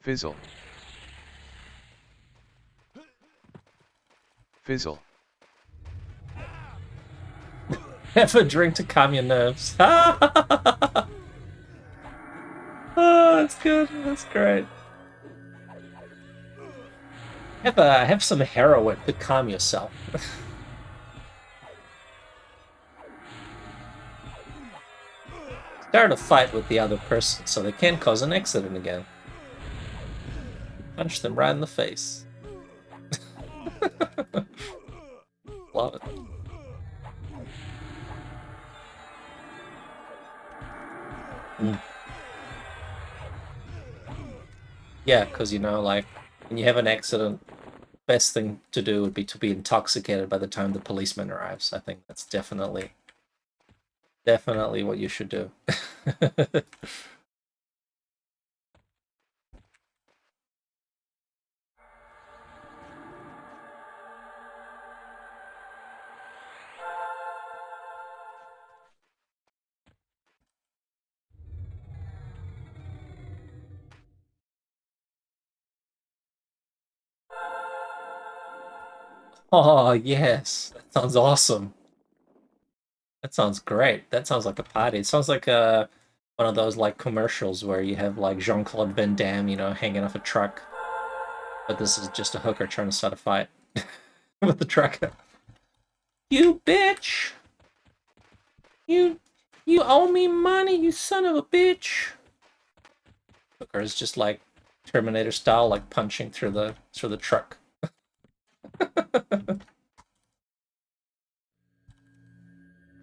Fizzle. Fizzle. Have a drink to calm your nerves. Oh, that's good. That's great. Have some heroin to calm yourself. Start a fight with the other person so they can't cause an accident again. Punch them right in the face. Love it. Yeah, because, you know, like, when you have an accident, best thing to do would be to be intoxicated by the time the policeman arrives. I think that's definitely what you should do. Oh, yes. That sounds awesome. That sounds great. That sounds like a party. It sounds like one of those like commercials where you have like Jean-Claude Van Damme, you know, hanging off a truck. But this is just a hooker trying to start a fight with the trucker. You bitch! You owe me money, you son of a bitch! Hooker is just like Terminator style, like punching through the truck.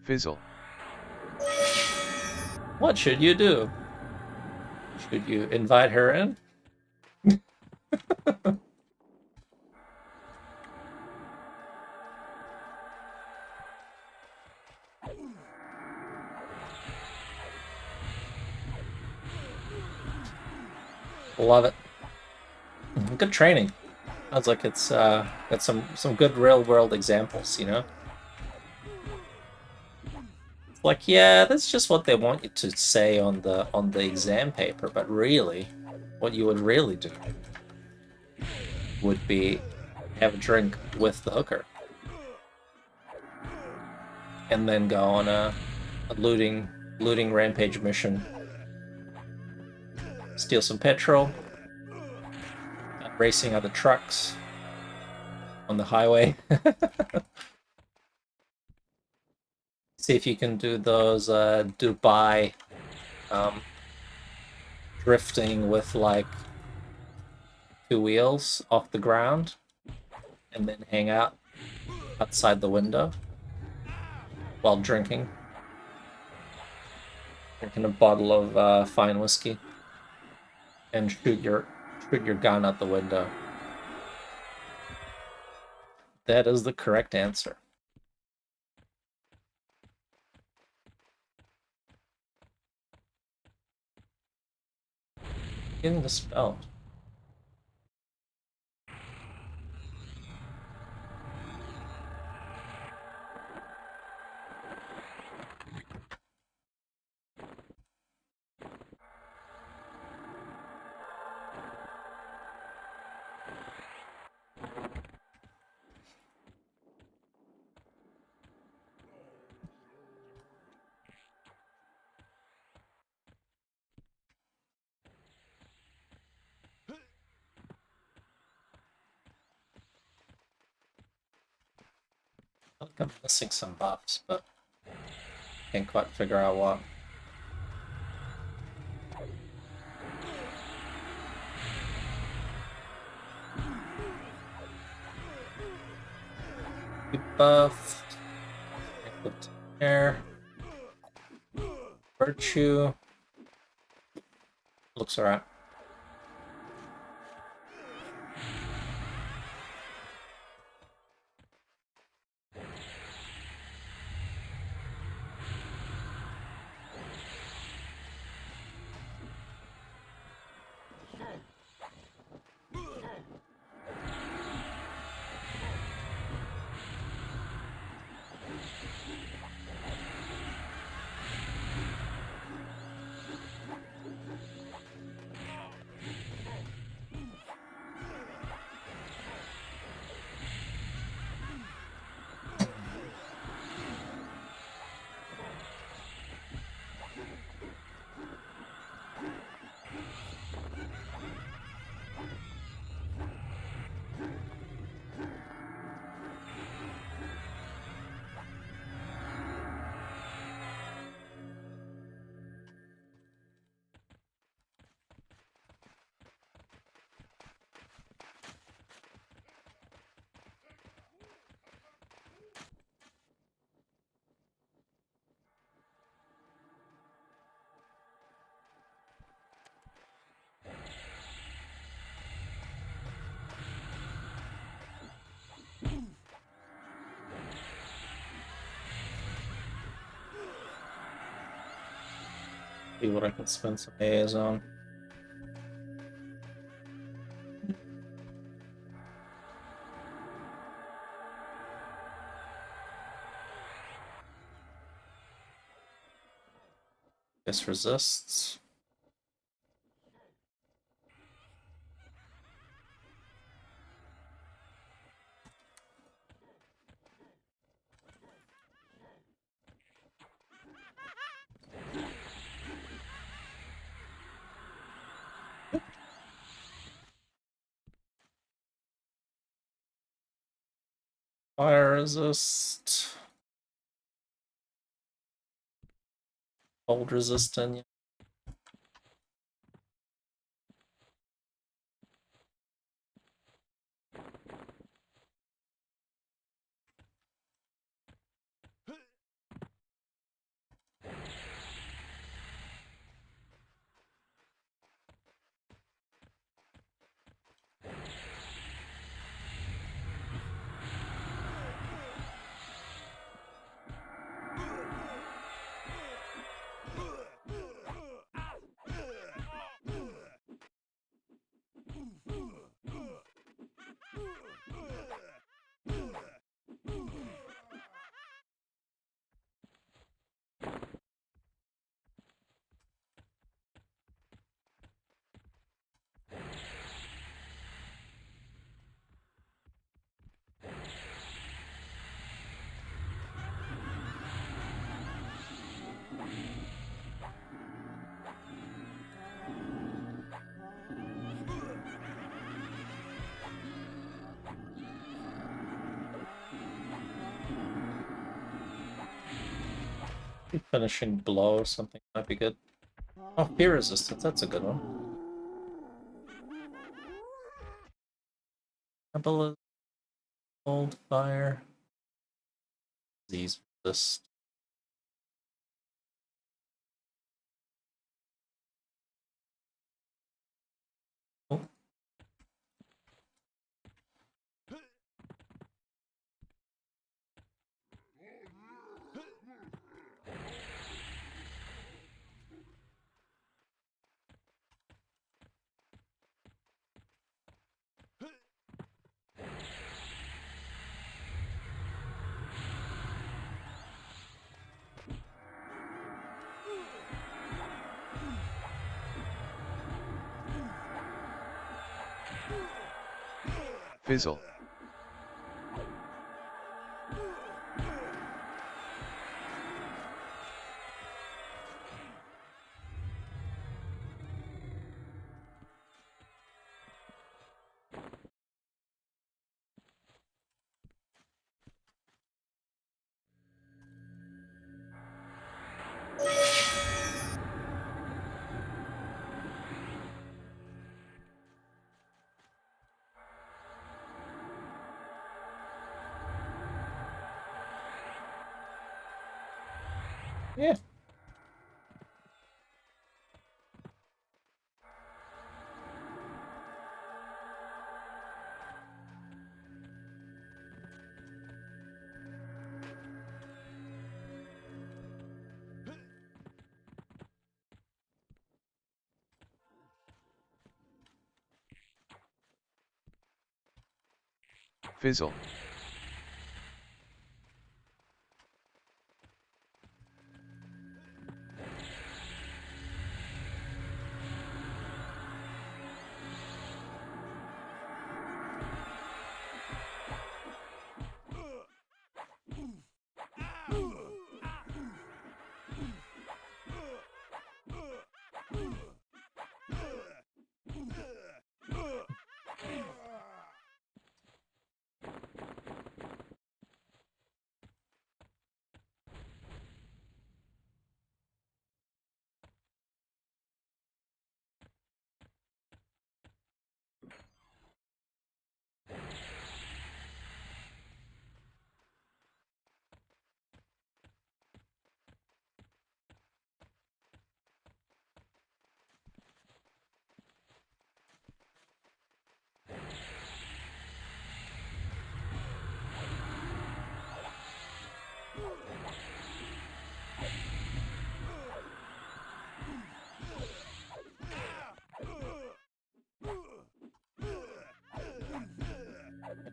Fizzle. What should you do? Should you invite her in? Love it. Good training. Sounds like it's got some good real world examples, you know? It's like, yeah, that's just what they want you to say on the exam paper, but really, what you would really do would be have a drink with the hooker. And then go on a looting rampage mission. Steal some petrol, racing other trucks on the highway. See if you can do those Dubai drifting with like 2 wheels off the ground and then hang out outside the window while drinking a bottle of fine whiskey and shoot your gun out the window. That is the correct answer. Getting the spell. I think I'm missing some buffs, but can't quite figure out what. Buff. Air. Virtue. Looks alright. See what I can spend some AAs on. Guess resists. Fire resist. Cold resistant. Finishing blow or something might be good. Oh, fear resistance, that's a good one. Rebel cold fire. These resist. Oh. Fizzle. Yeah. Fizzle.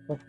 What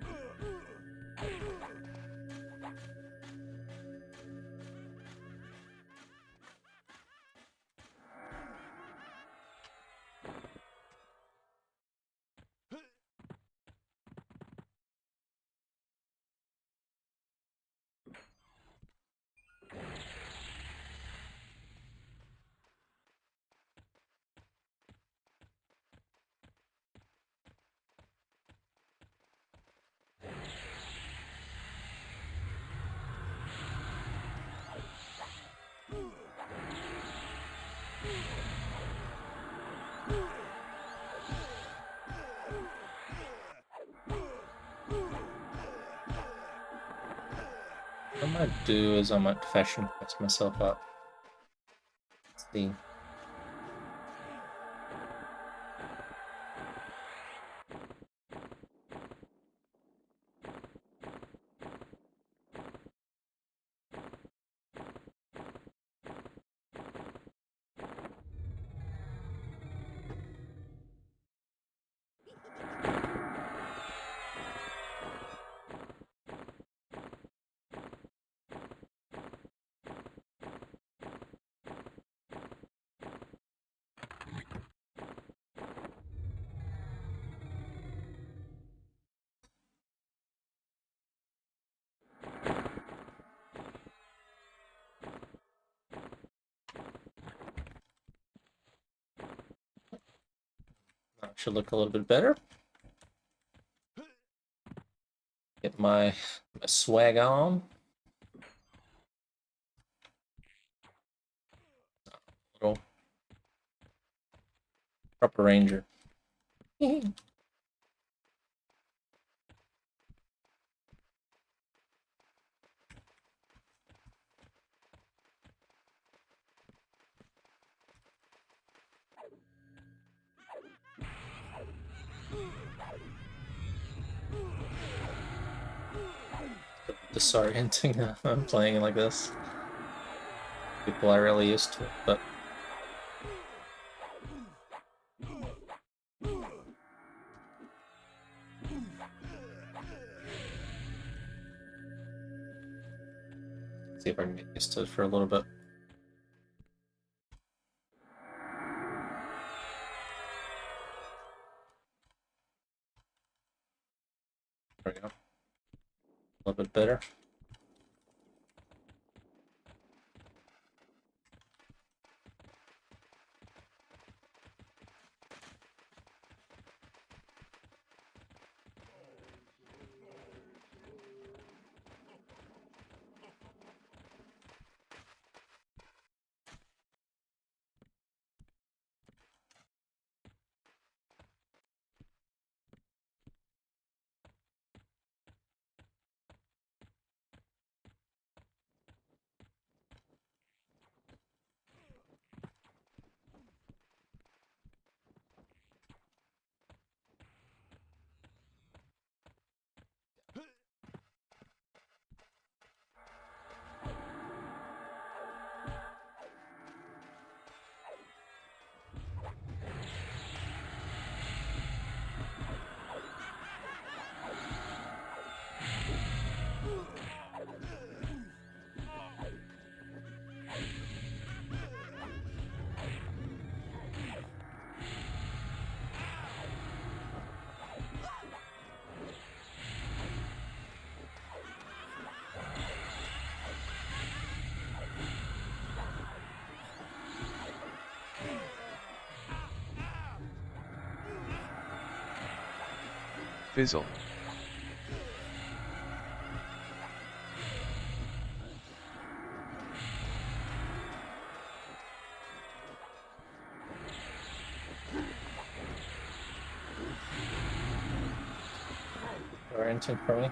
I might do is I might fashion quest myself up. Let's see. That should look a little bit better. Get my swag on. Little proper ranger. Disorienting. I'm playing like this. People are really used to it, but see if I can get used to it for a little bit. There we go. A little bit better. Fizzle. Orienting for me.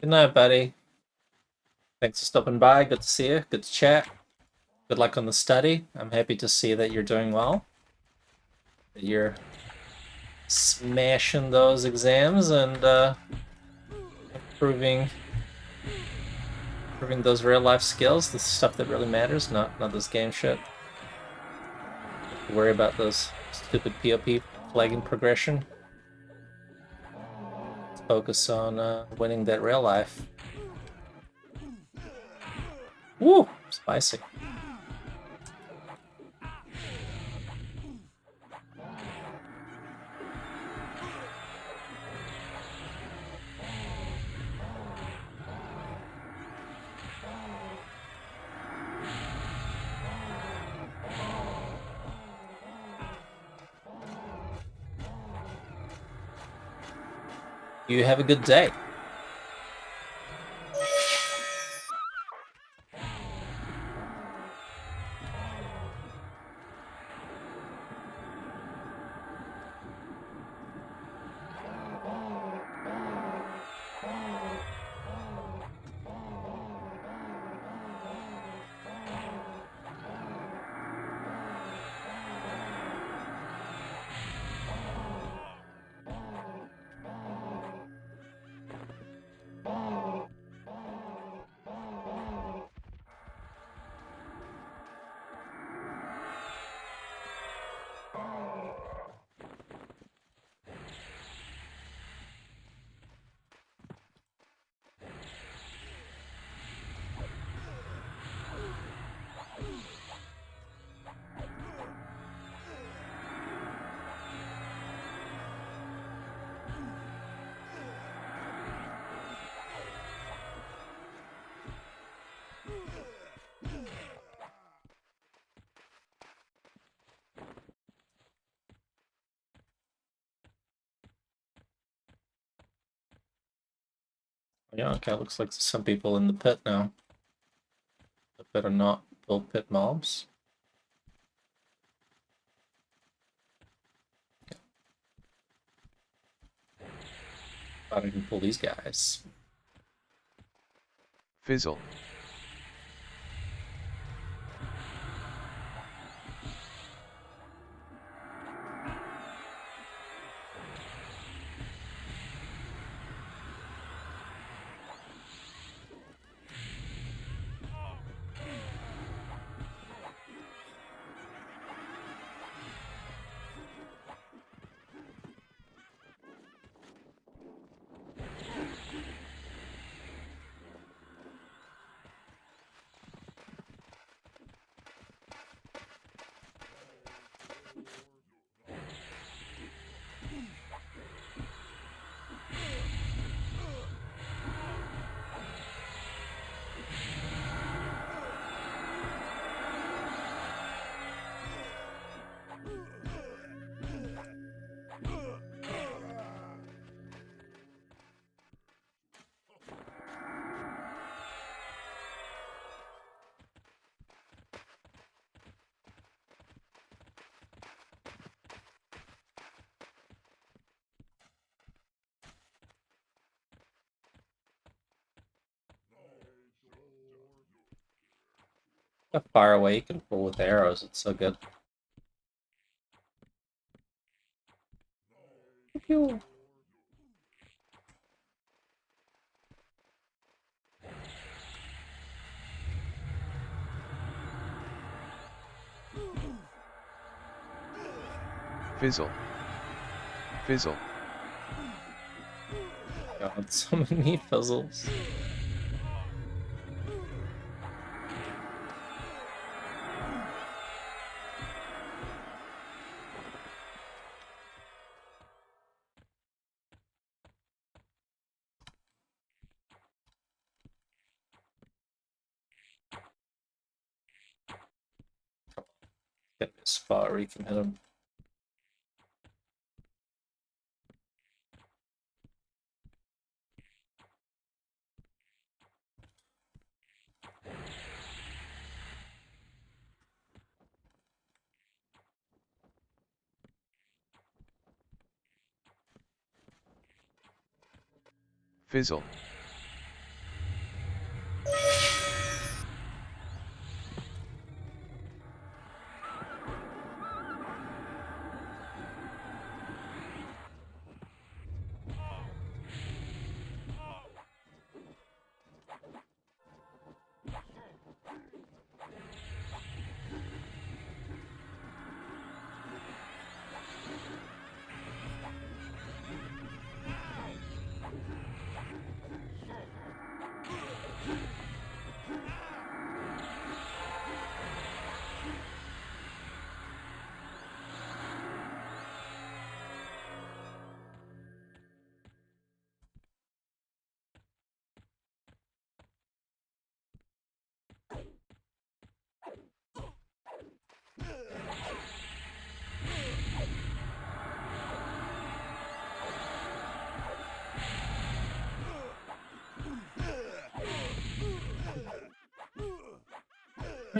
Good night, buddy. Thanks for stopping by. Good to see you. Good to chat. Good luck on the study. I'm happy to see that you're doing well. That you're smashing those exams and improving those real life skills, the stuff that really matters, not this game shit. Don't have to worry about those stupid POP flagging progression. Let's focus on winning that real life. Woo! Spicy. You have a good day. Yeah, okay, looks like there's some people in the pit now. I better not pull pit mobs. Thought I can pull these guys. Fizzle. How far away you can pull with arrows, it's so good. Pew. Fizzle. Fizzle. God, so many fizzles. Get this far where you can hit him. Fizzle.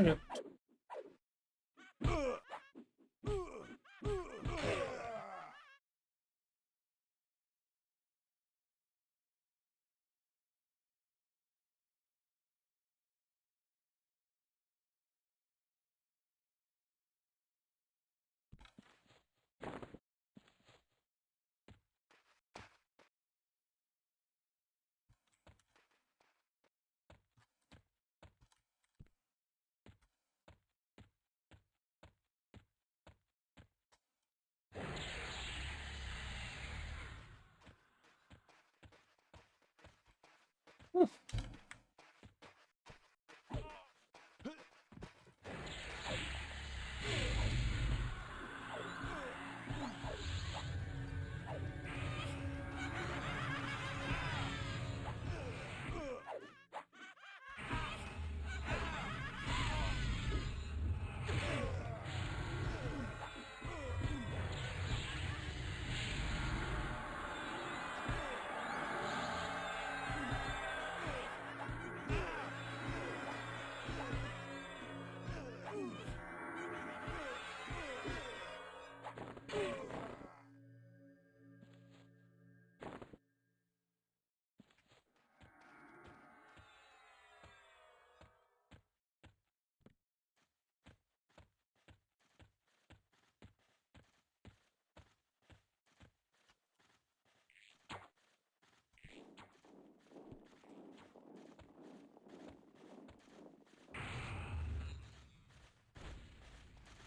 Continue.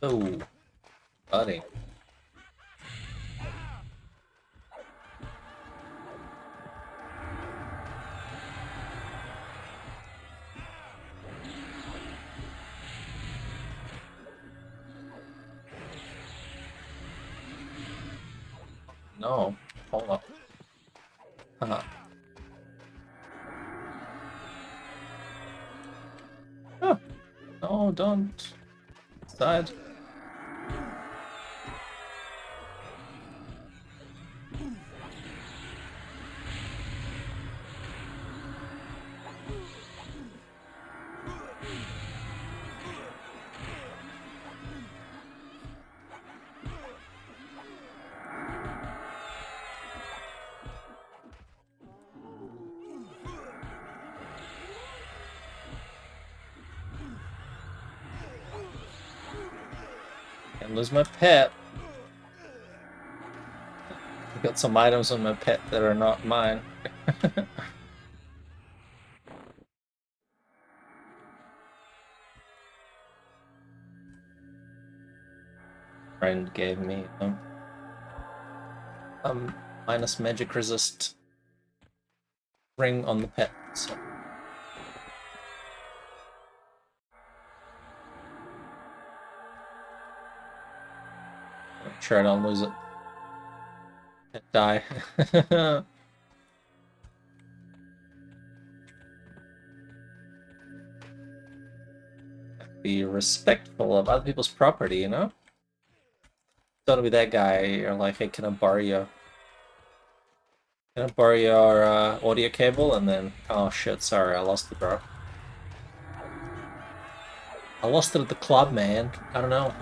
Oh, buddy. No, hold up. Haha. Oh, no, don't. Side. Can't lose my pet. I've got some items on my pet that are not mine. Friend gave me minus magic resist ring on the pet. So. Make sure I don't lose it. Pet die. Be respectful of other people's property, you know? Don't be that guy. You're like, hey, can I borrow your audio cable? And then, oh shit, sorry, I lost it, bro. I lost it at the club, man. I don't know.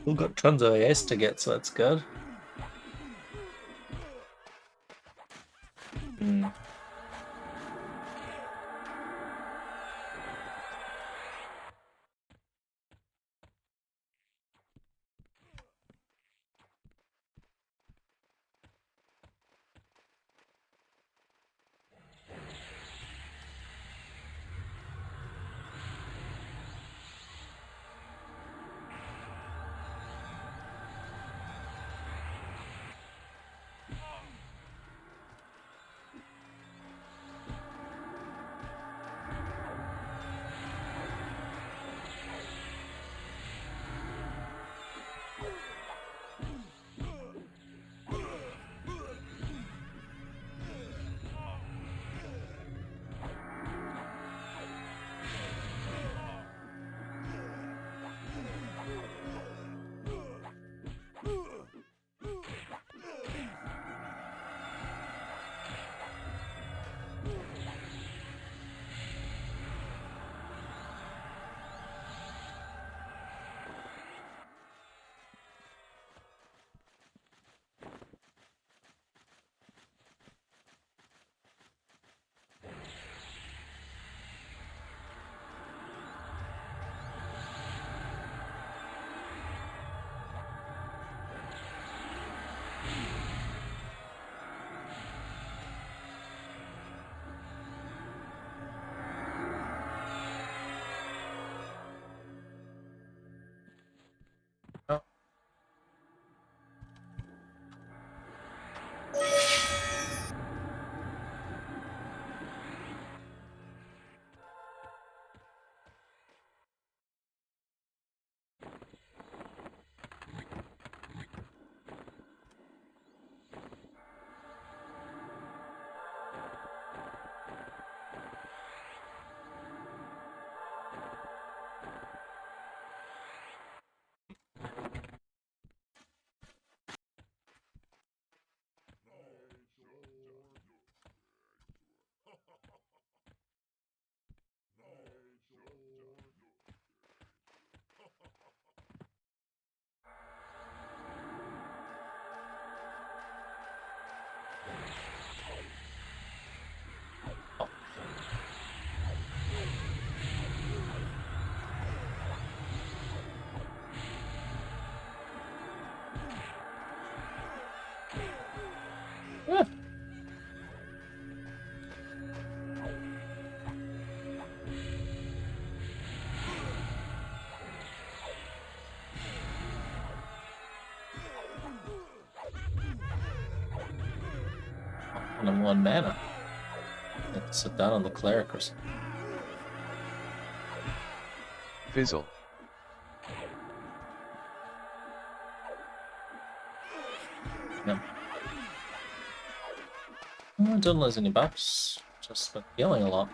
Still got tons of AS to get, so that's good. And I'm 1 mana. I have to sit down on the cleric or something. Fizzle. Yeah. I didn't lose any buffs, just been healing a lot.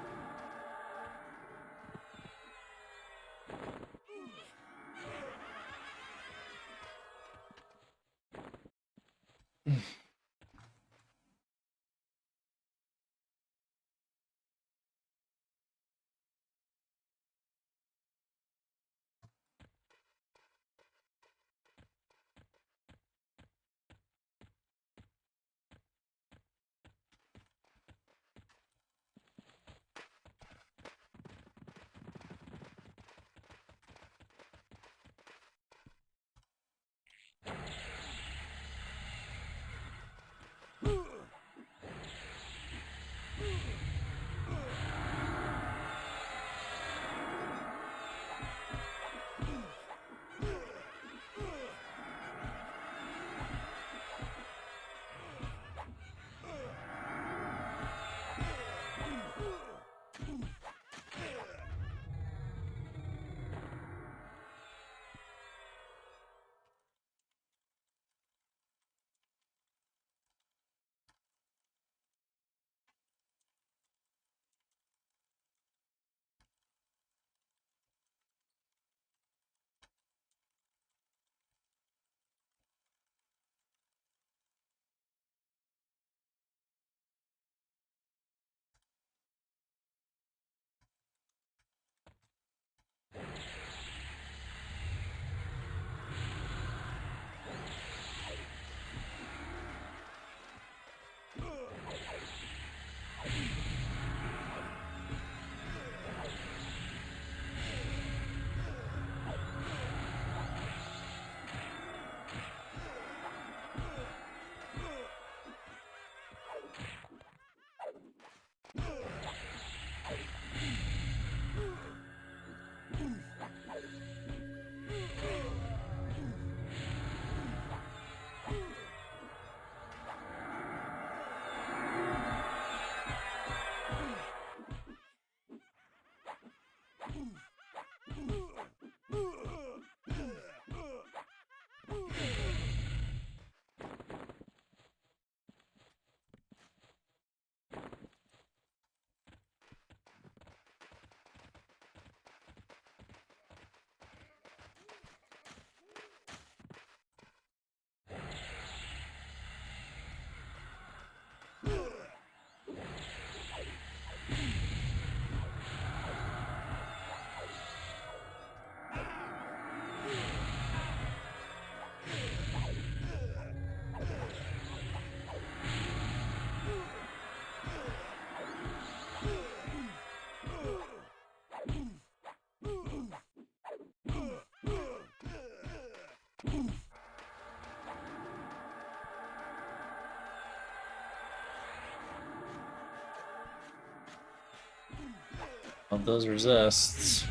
Of those resists.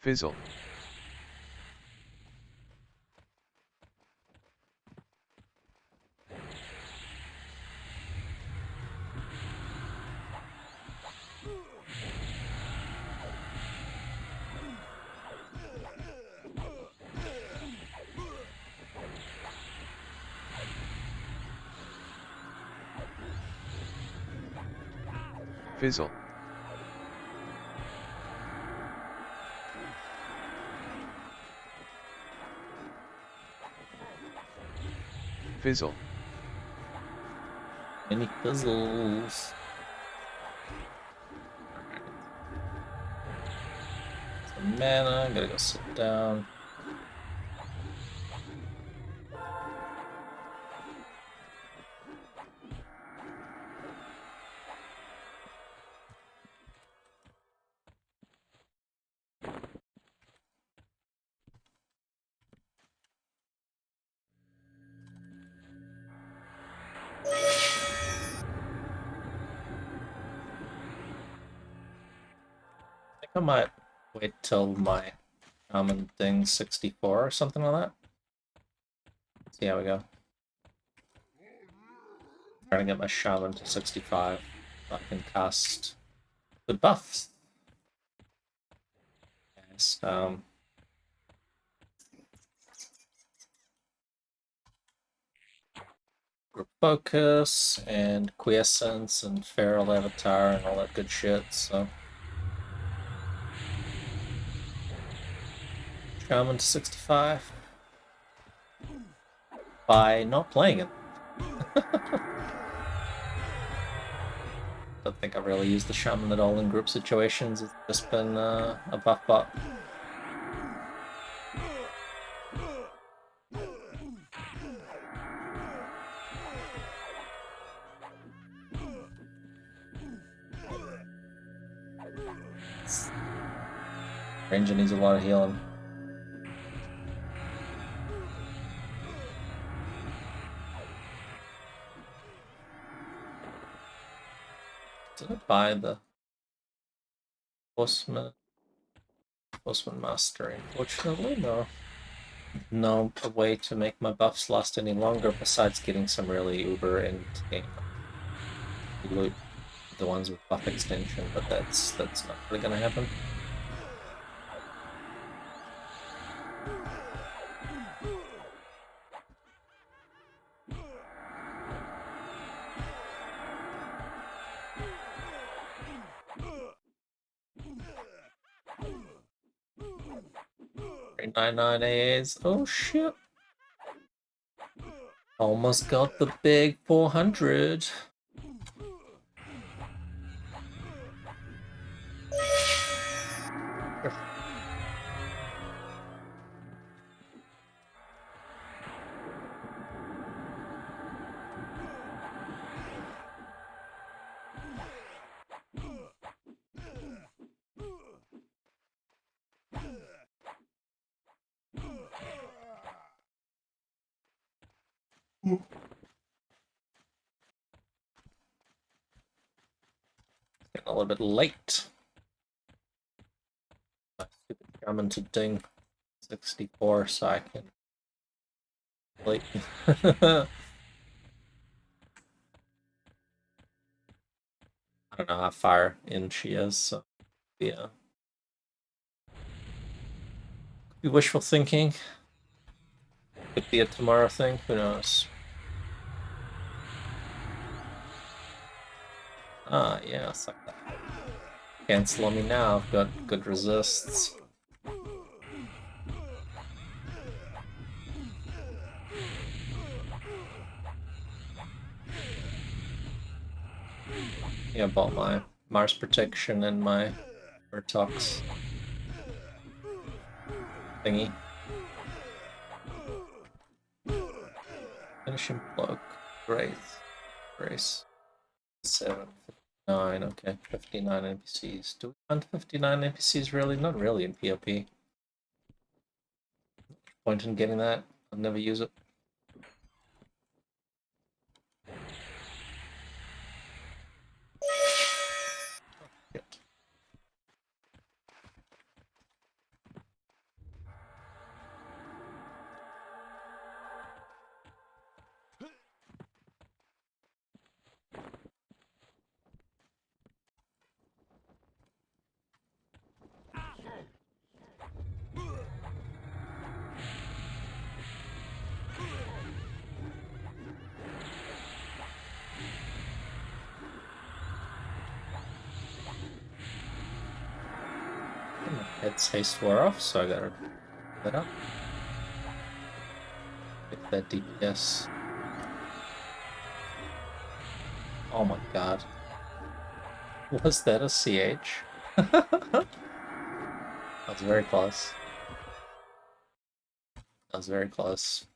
Fizzle. Fizzle. Fizzle. Any fizzles? Some mana, gotta go sit down. I might wait till my common thing 64 or something like that. See how we go. Trying to get my shaman to 65 so I can cast good buffs. Yes, group focus and quiescence and feral avatar and all that good shit, so shaman to 65 by not playing it. Don't think I've really used the shaman at all in group situations. It's just been a buff bot. Ranger needs a lot of healing. Did I buy the Postman Mastery? Unfortunately, no. No way to make my buffs last any longer besides getting some really uber end game loot, the ones with buff extension, but that's not really gonna happen. $399 AAs. Oh shit. Almost got the big 400. Getting a little bit late. My stupid shaman to ding 64 so I can late. I don't know how far in she is, so yeah. Could be wishful thinking. Could be a tomorrow thing, who knows? Ah, yeah, suck that. Cancel on me now, I've got good resists. Yeah, bought my Mars protection and my Murtox thingy. Finishing block. Great. Grace. 759, okay. 59 NPCs. Do we hunt 59 NPCs really? Not really in PoP. Point in getting that. I'll never use it. Shit. Head's haste wore off, so I gotta that up. Get that DPS. Oh my god. Was that a CH? That was very close. That was very close.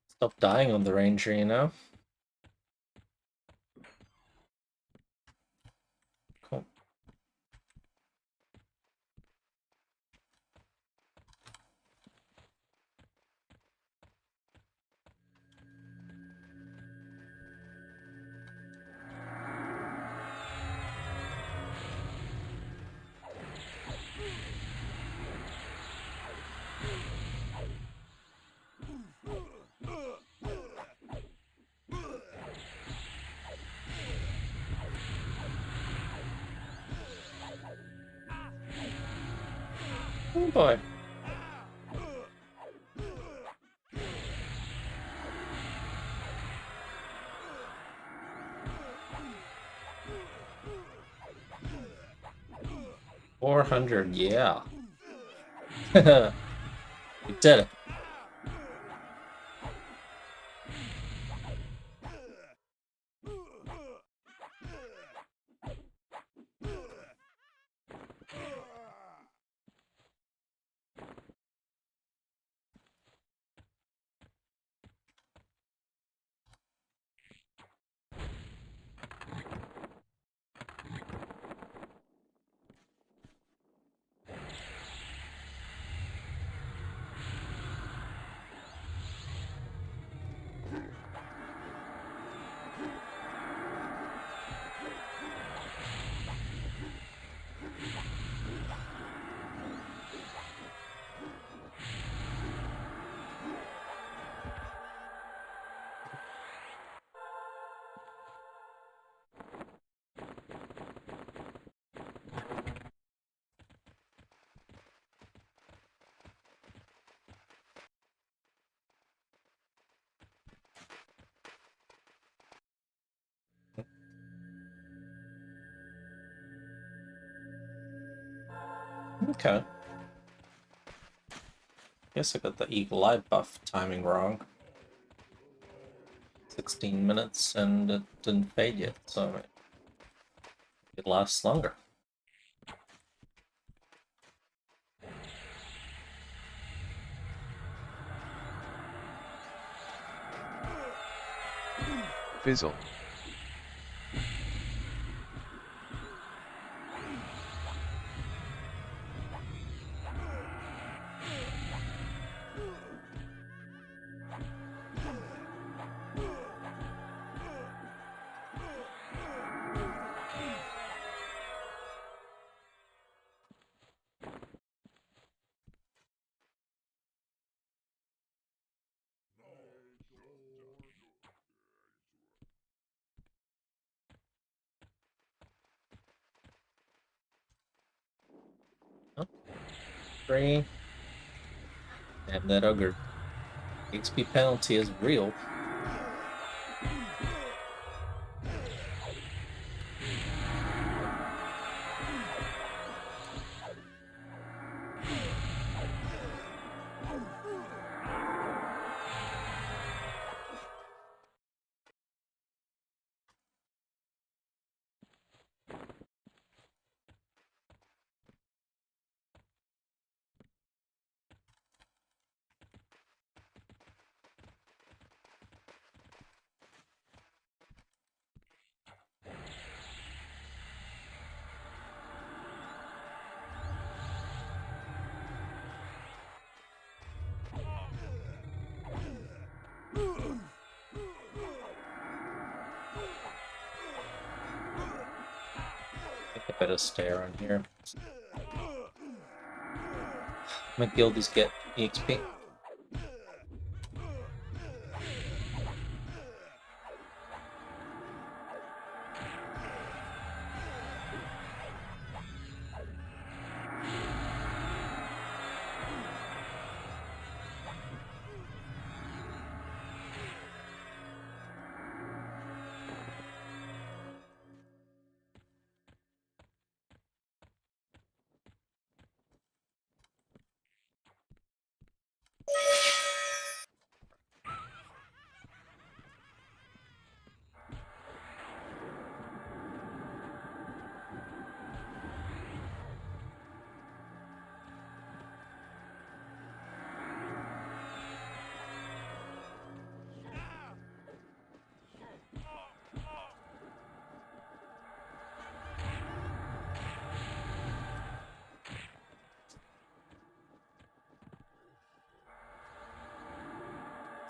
Stop dying on the ranger, you know? Cool. Oh boy. $400, yeah. We did it. Okay. Guess I got the eagle eye buff timing wrong. 16 minutes and it didn't fade yet, so it lasts longer. Fizzle. Oh, 3. And that ogre. XP penalty is real. I think I better stay around here. My guildies get EXP.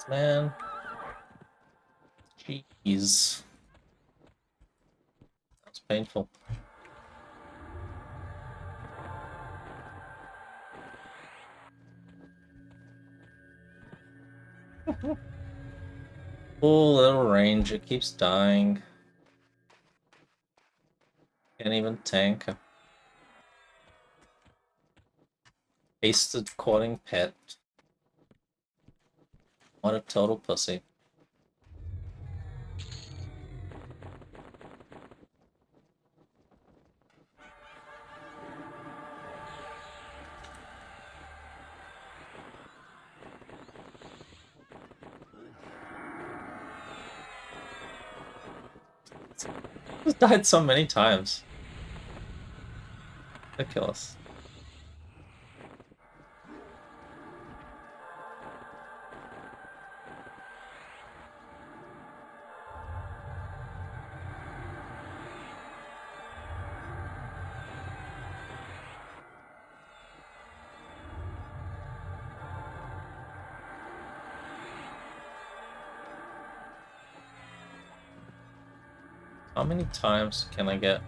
Man. Jeez. That's painful. Full little range, it keeps dying. Can't even tank. Wasted courting pet. What a total pussy. Just died so many times. Ridiculous. How many times can I get?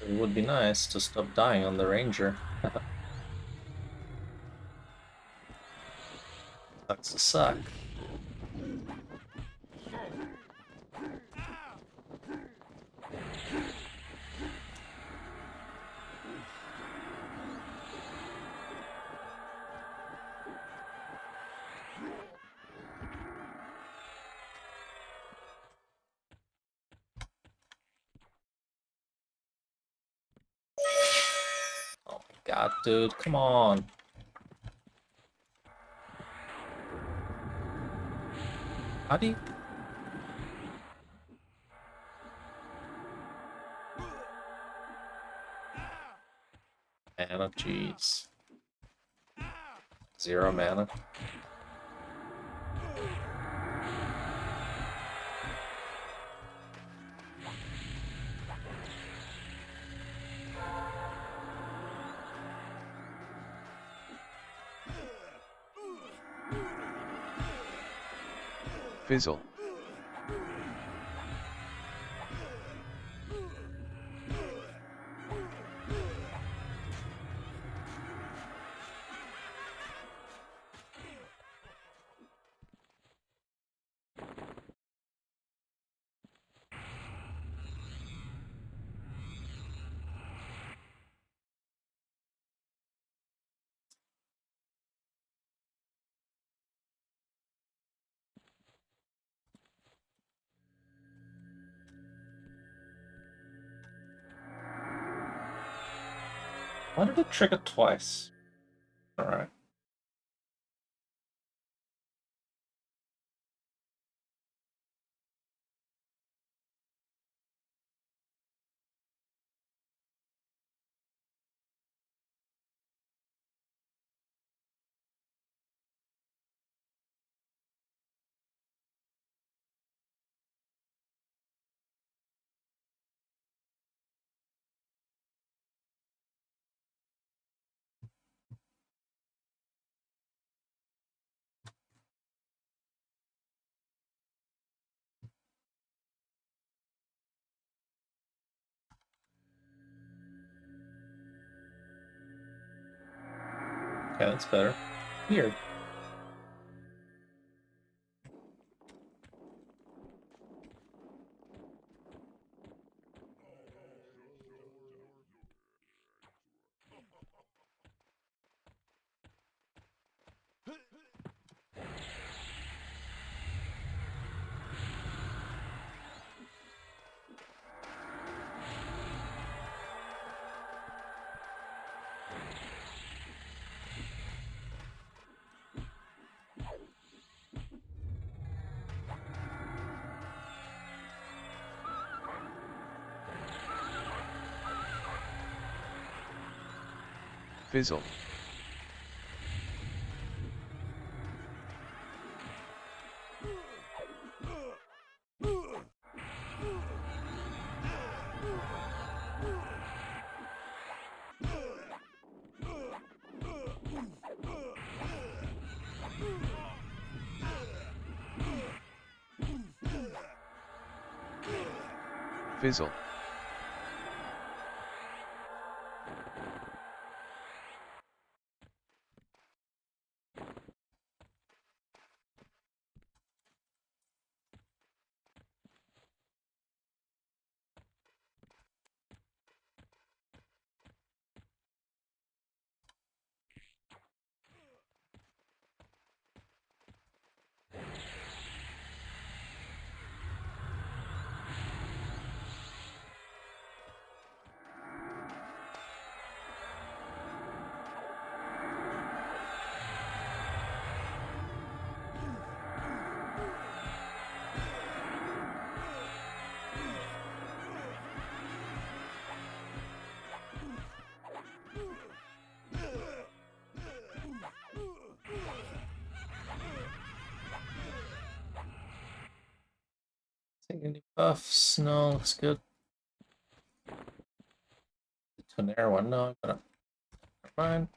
It would be nice to stop dying on the ranger. Sucks to suck. Oh my god, dude, come on. How do you... Mana, jeez. 0 mana. Fizzle. Why did it trigger twice? Alright. Okay, that's better. Weird. Fizzle. Fizzle. Take any buffs? No, looks good. Tonera one, no, I gotta. Never mind.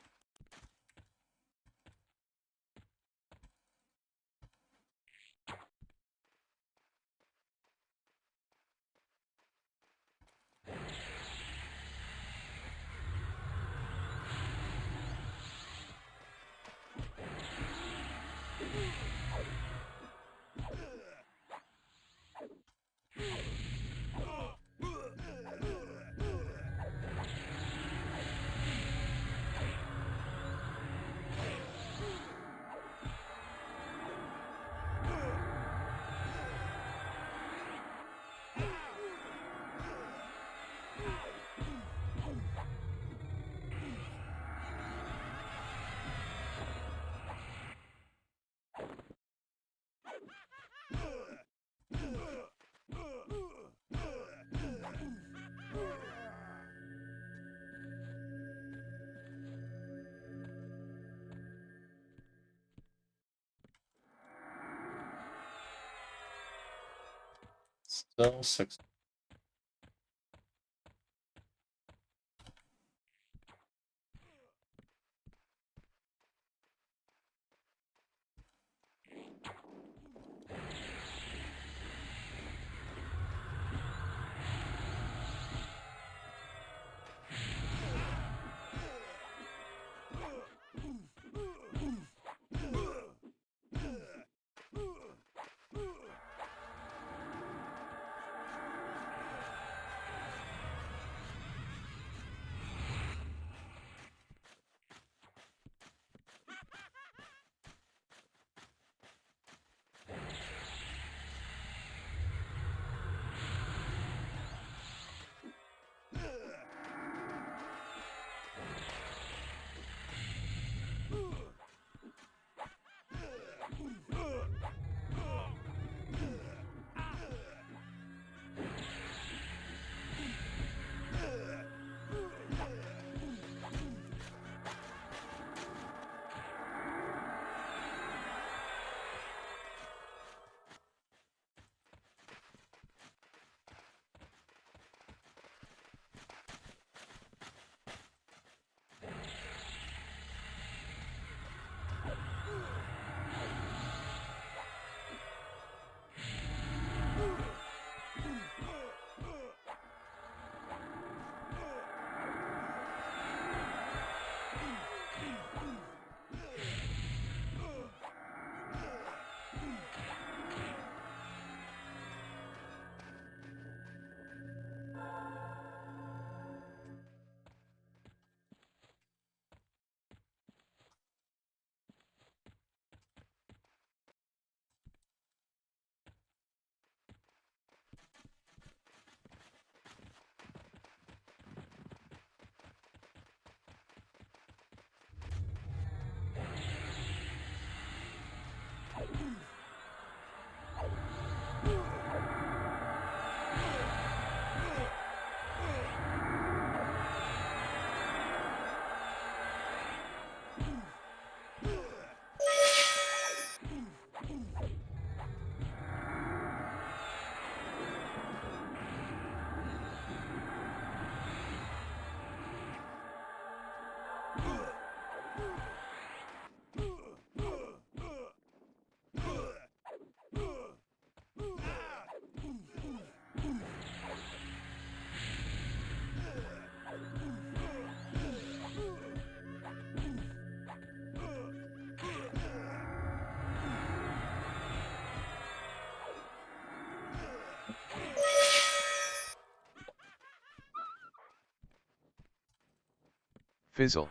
Still 6. Fizzle.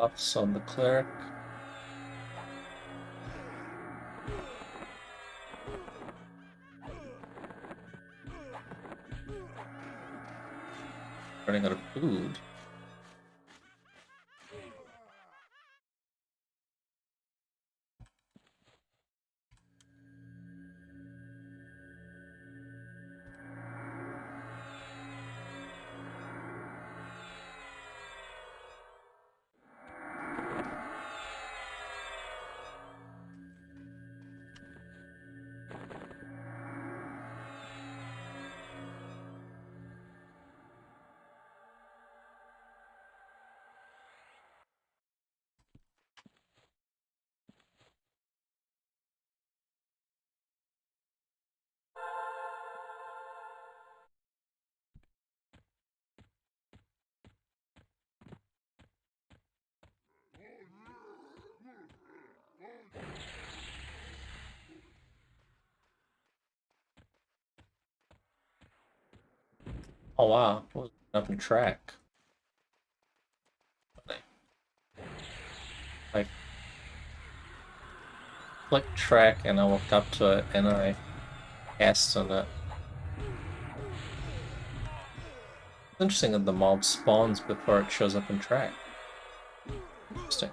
Buffs on the cleric. Running out of food. Oh wow, what was up in track? I clicked track and I walked up to it and I cast on it. It's interesting that the mob spawns before it shows up in track. Interesting.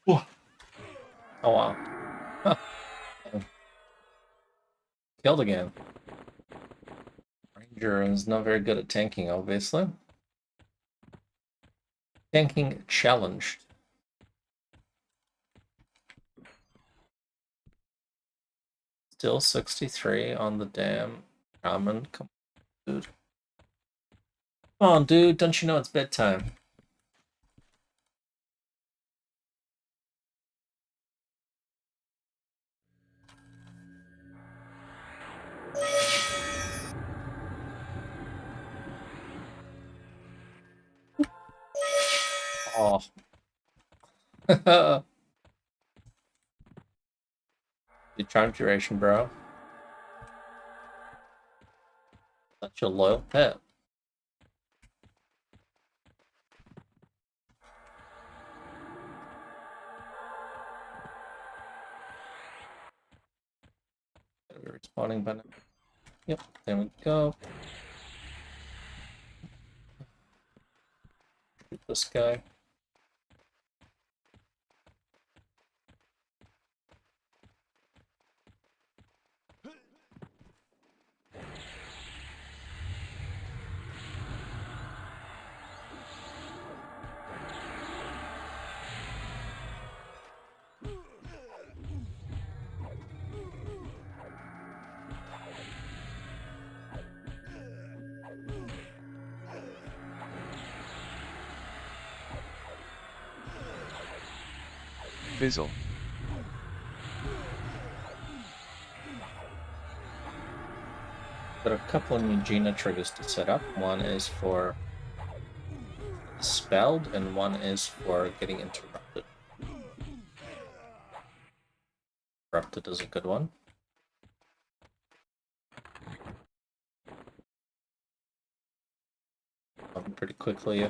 Whoa. Oh wow. Huh. Killed again. Ranger is not very good at tanking, obviously. Tanking challenged. Still 63 on the damn common. Come on, dude. Come on, dude. Don't you know it's bedtime? Oh. The charm duration, bro. Such a loyal pet. Gotta be respawning by now. Yep, there we go. Shoot this guy. Fizzle. There are a couple of new Gina triggers to set up. One is for spelled, and one is for getting interrupted. Interrupted is a good one. Pretty quickly.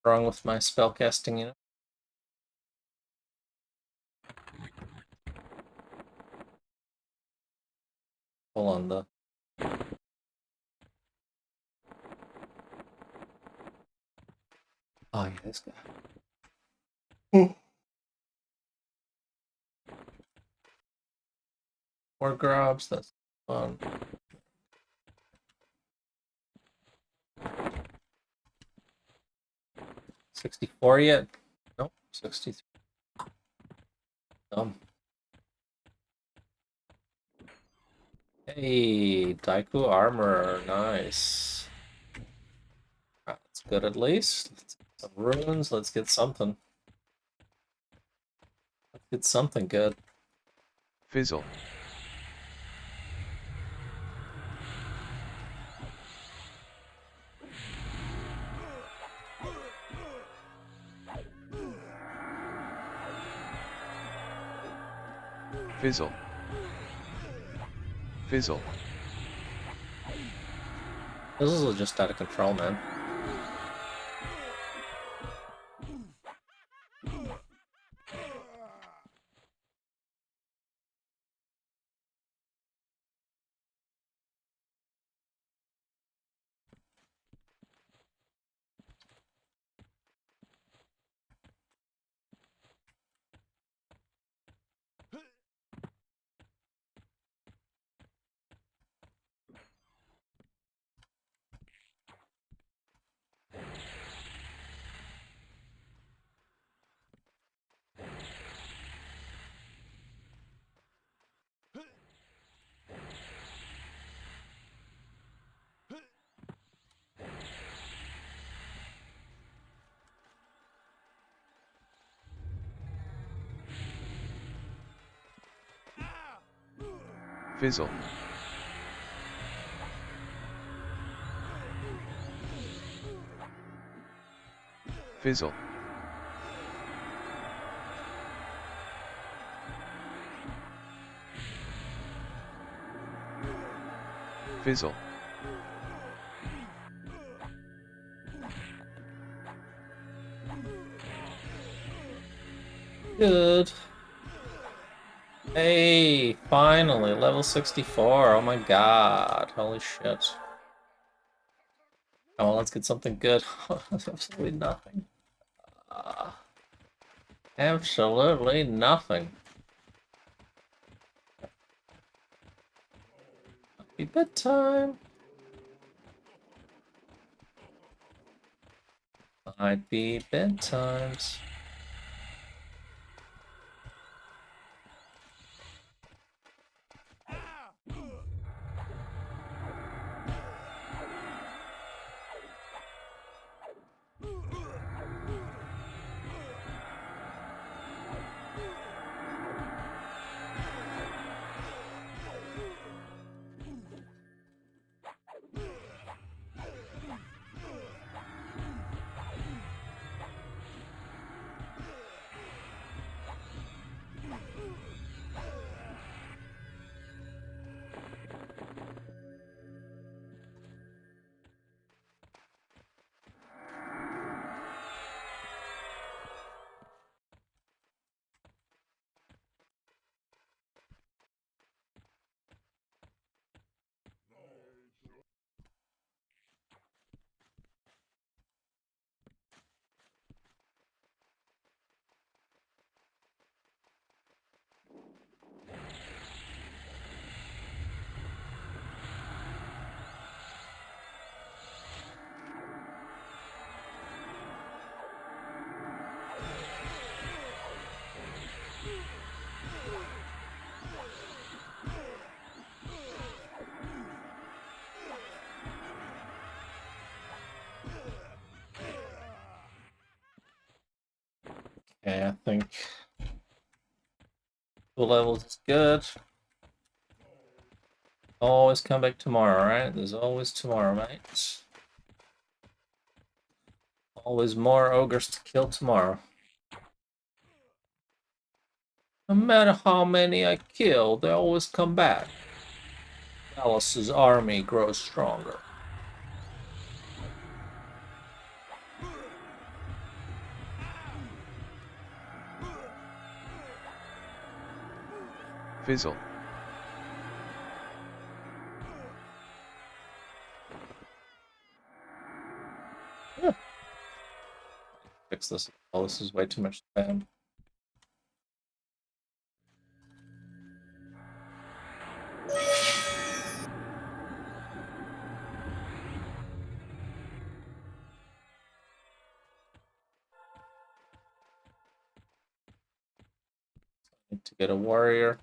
Wrong with my spellcasting, you know. Hold on, the oh yeah, this guy. More grabs, that's fun. $64 yet? Nope, 63. Hey, Daiku armor, nice. That's good at least. Let's get some runes, let's get something. Let's get something good. Fizzle. Fizzle. Fizzle. This is just out of control, man. Fizzle. Fizzle. Fizzle. Good. Hey, finally, level 64. Oh my god. Holy shit. Oh, let's get something good. Absolutely nothing. Absolutely nothing. Be bedtime. Might be bedtimes. Okay, I think 2 levels is good. Always come back tomorrow, right? There's always tomorrow, mate. Always more ogres to kill tomorrow. No matter how many I kill, they always come back. Alice's army grows stronger. Fizzle. Fix this. Oh, this is way too much spam. Need to get a warrior.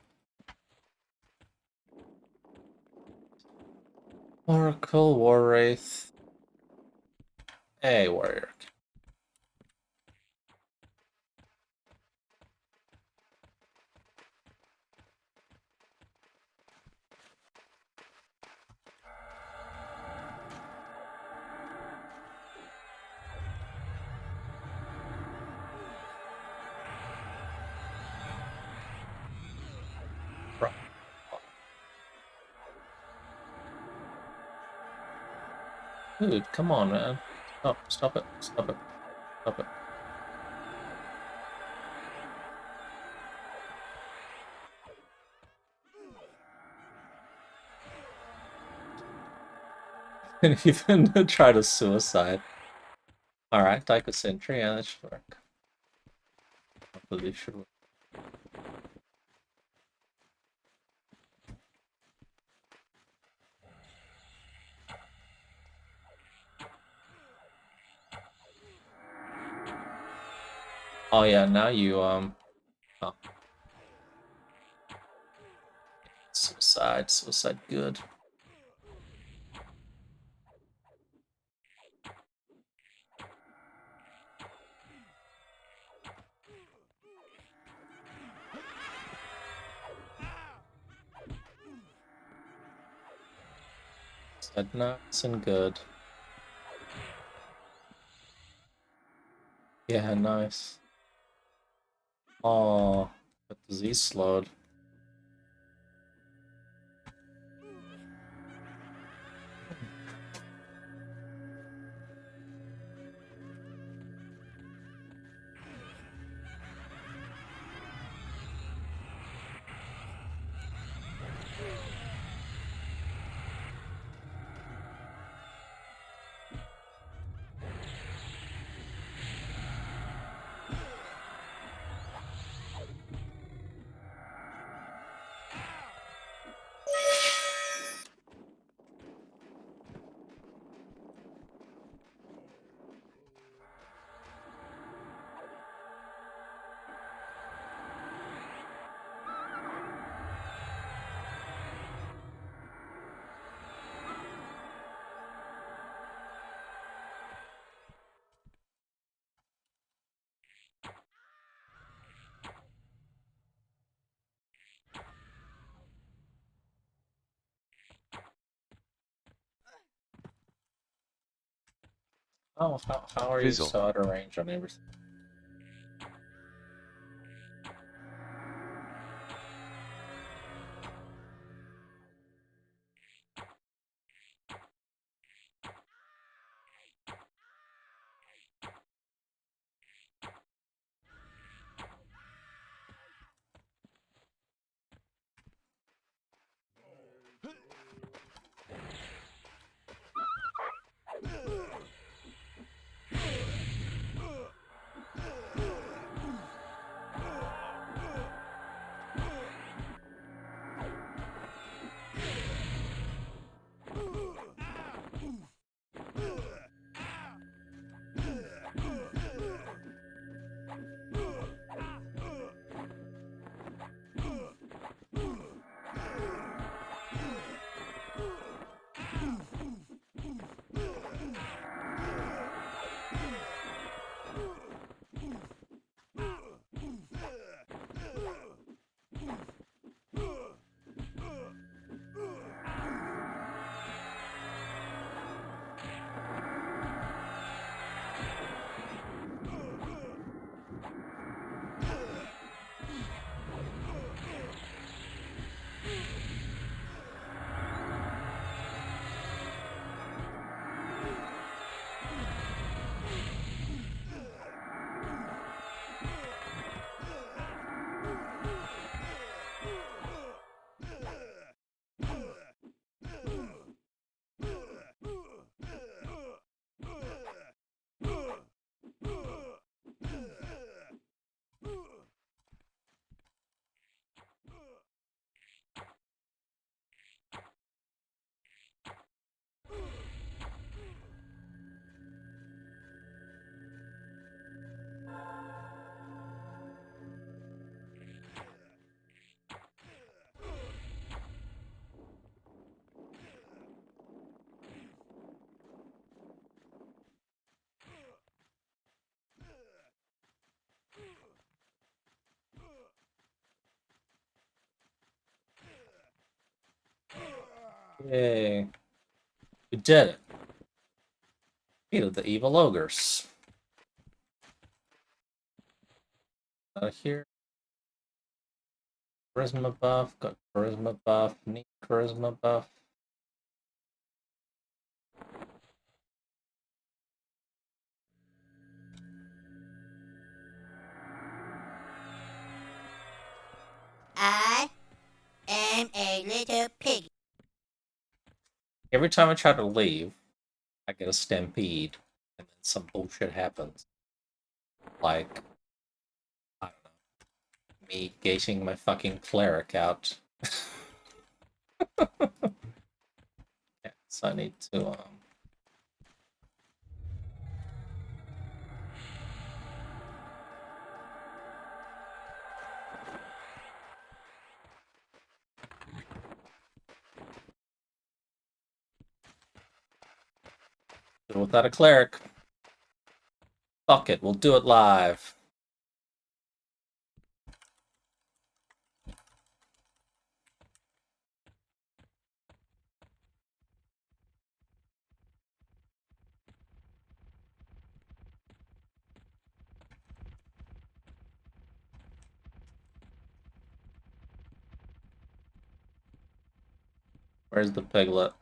Oracle, War Wraith. A warrior. Dude, come on, man. Stop it. Stop it. Stop it. And even try to suicide. Alright, Taiko Sentry, yeah, that should work. Hopefully, should work. Oh yeah, now you oh. Suicide good. Suicide nice and good. Yeah, nice. Oh, but disease slowed. Oh, how are you Fizzle. so out of range on everything? Yay. We did it. Defeated the evil ogres. Out of here. Charisma buff, got charisma buff, need charisma buff. I am a little pig. Every time I try to leave, I get a stampede, and then some bullshit happens. Like, I don't know, me gating my fucking cleric out. Yeah, so I need to, do it without a cleric. Fuck it, we'll do it live. Where's the piglet?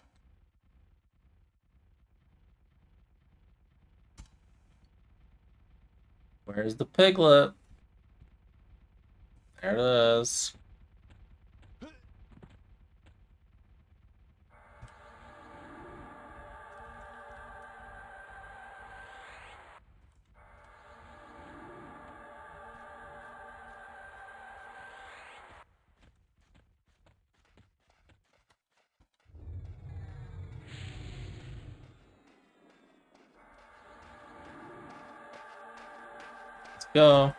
Where's the piglet? There it is. Let's go.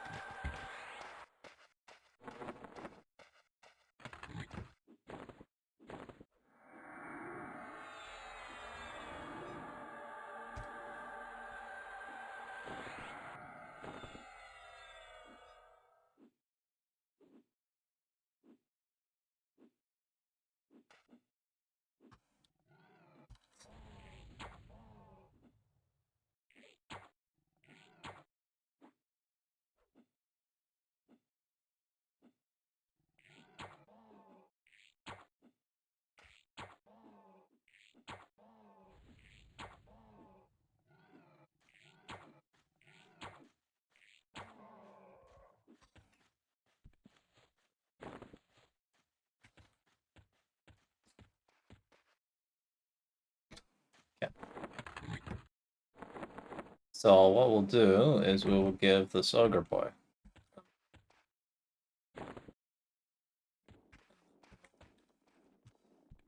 So what we'll do is we will give this ogre boy.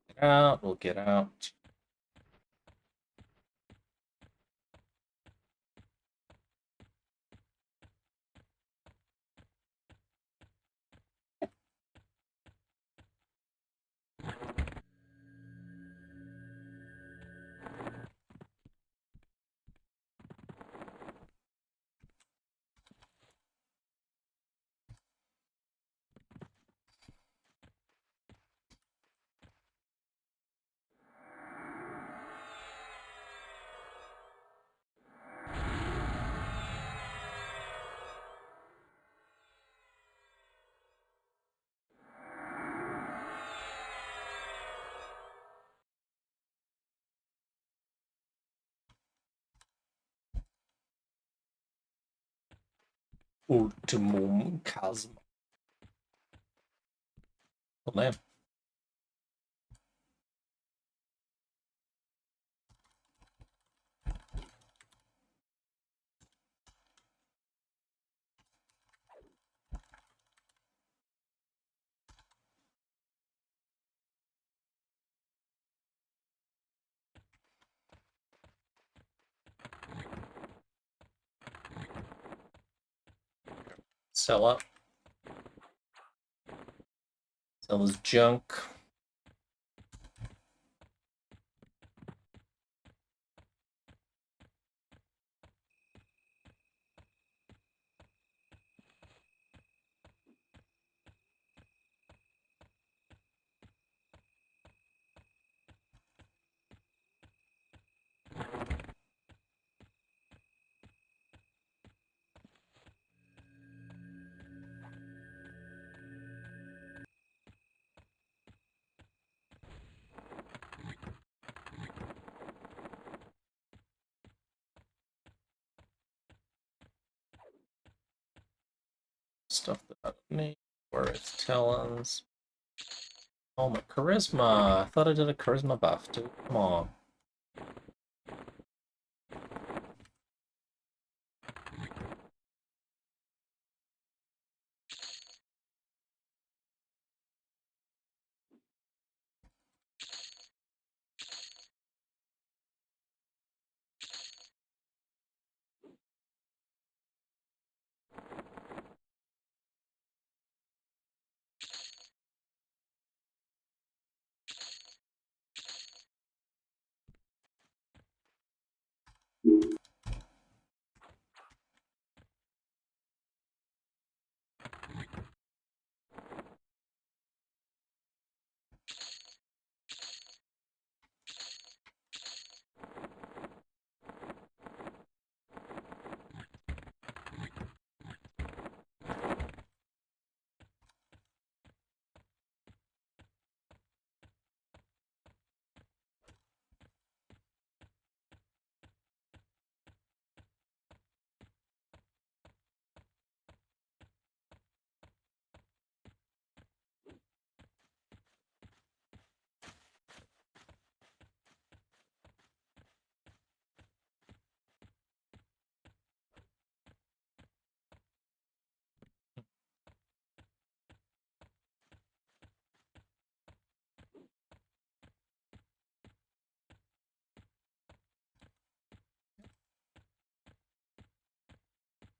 Get out, we'll get out. Ultimum Chasm. Oh man. Sell up. Sell his junk. stuff that I don't need. Where it's talents. Oh, my charisma. I thought I did a charisma buff, dude. Come on.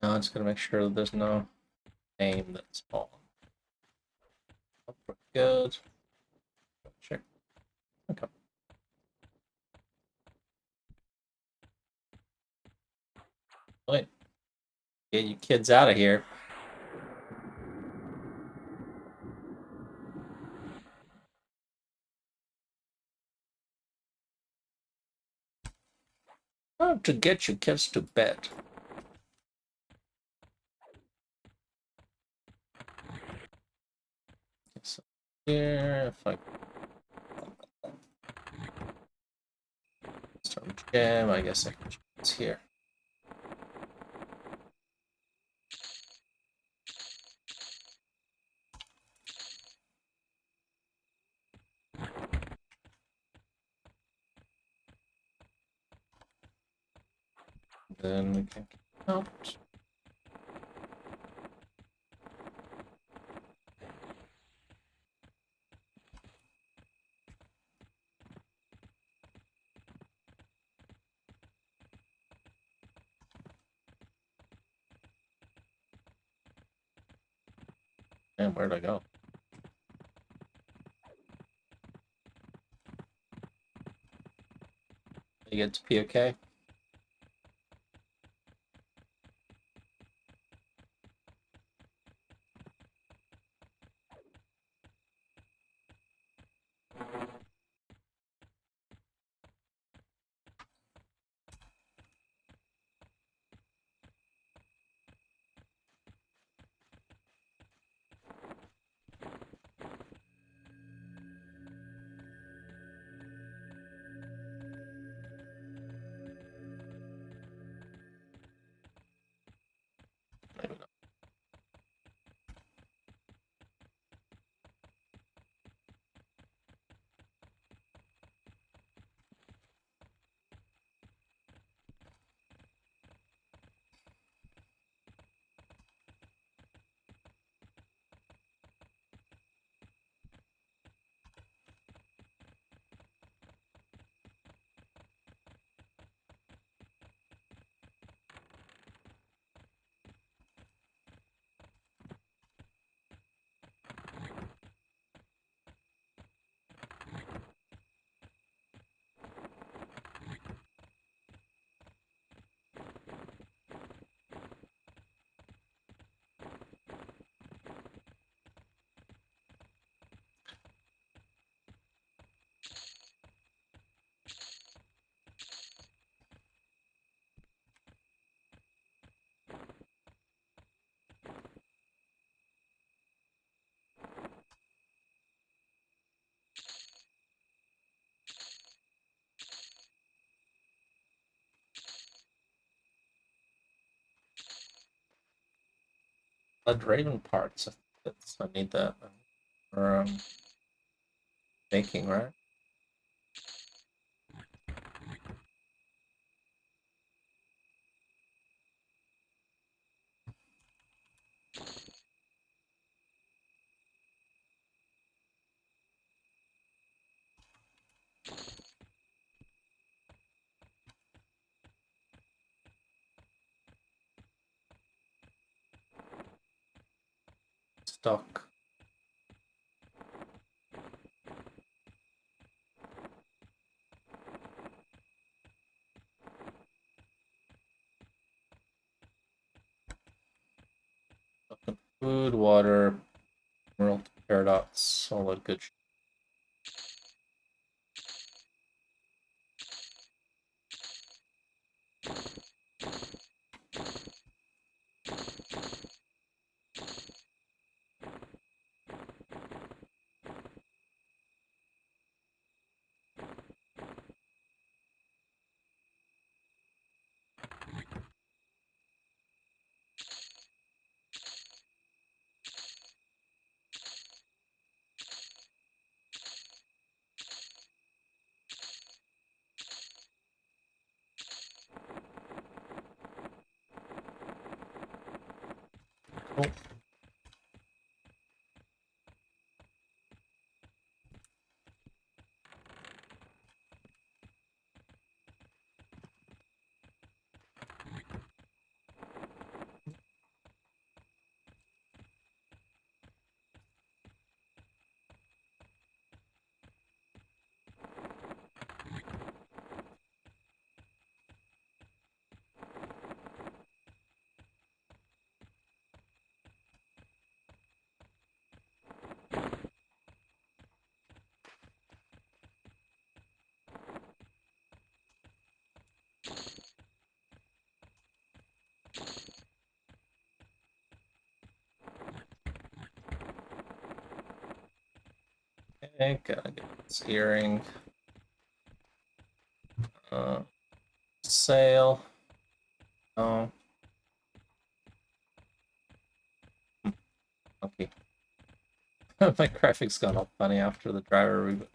Now I'm just gonna make sure that there's no name that's fallen. Good. Check. Okay. Wait. Get you kids out of here. Time to get your kids to bed. So here, if I start gym, I guess I can choose here. Then we can count. And where'd I go? You get to POK. Blood Raven parts. I need that for baking, right? Stock. Food, water, emerald paradox, all that good shit. Cool. Okay, gotta get this earring. Sail. Oh. Okay. My graphics got all funny after the driver reboot.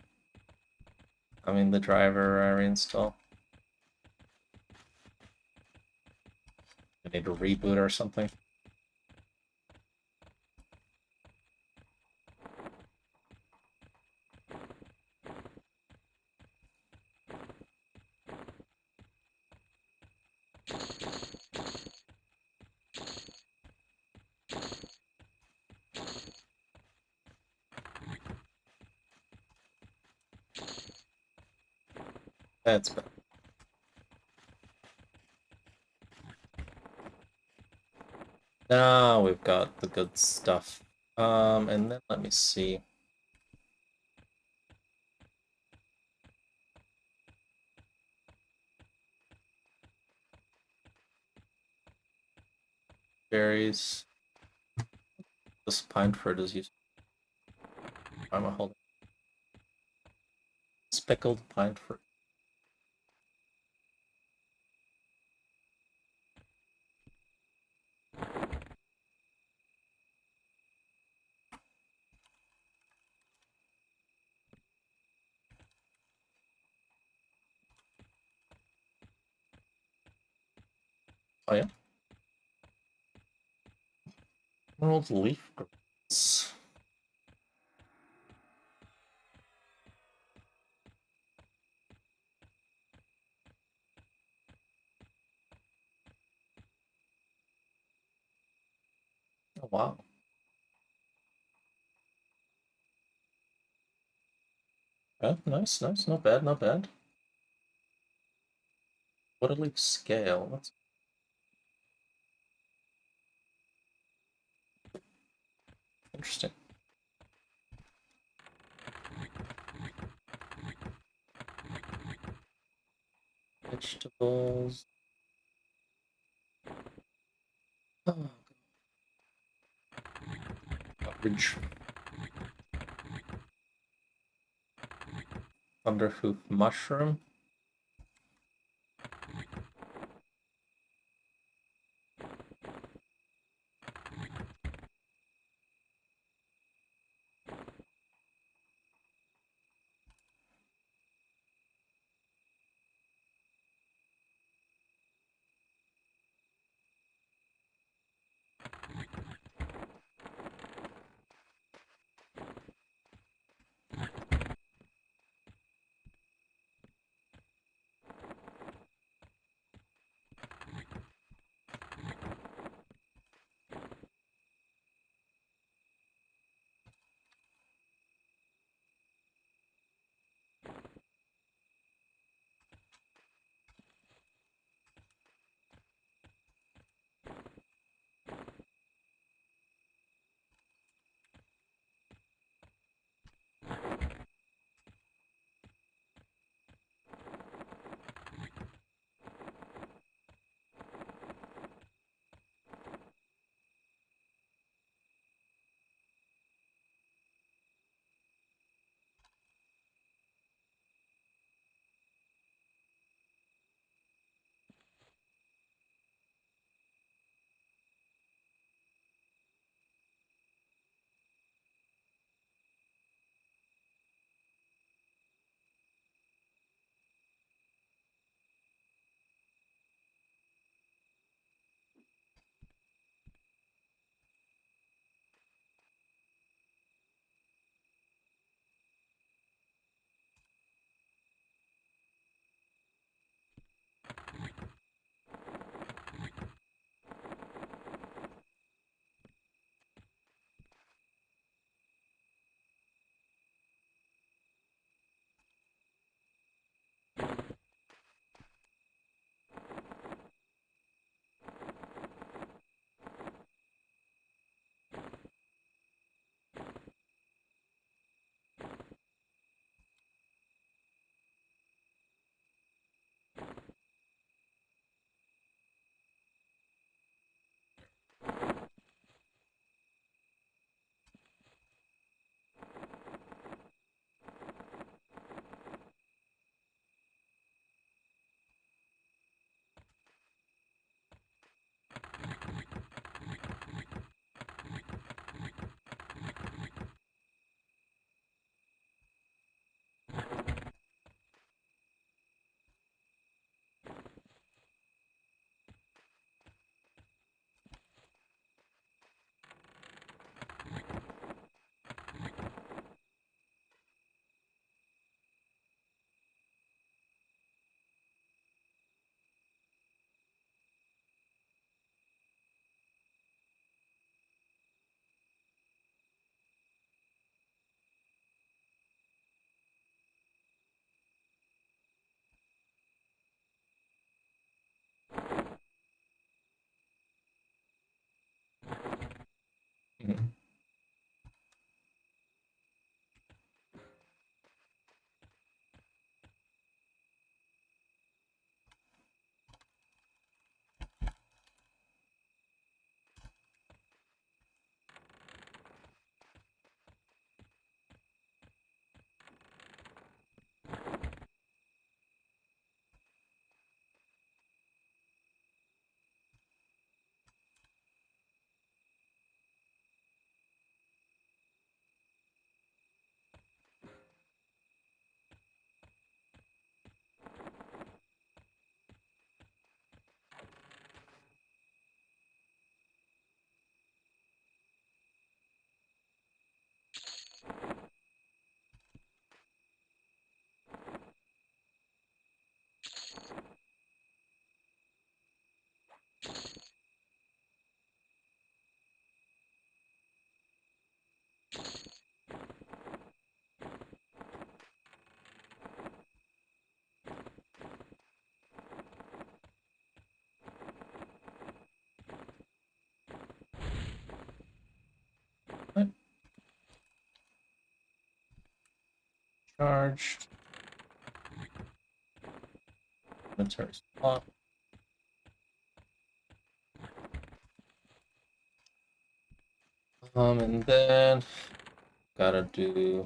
I mean, the driver reinstall. I need to reboot or something. That's bad. Now we've got the good stuff. And then let me see. Berries. This pine fruit is used. I'm a holding. Speckled pine fruit. Oh yeah. Emerald leaf greens. Oh wow. Yeah, nice, nice, not bad, not bad. What a leaf scale. That's interesting. Vegetables. Oh, garbage. Thunderhoof mushroom. charged. Inventory spot. And then gotta do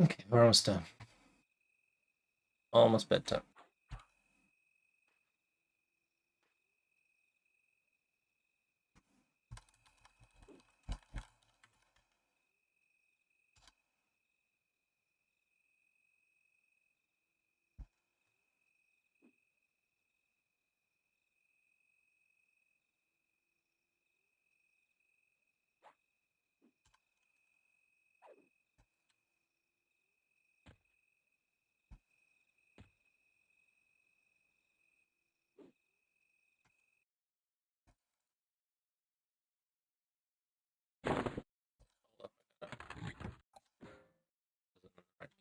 okay, we're almost done. Almost bedtime.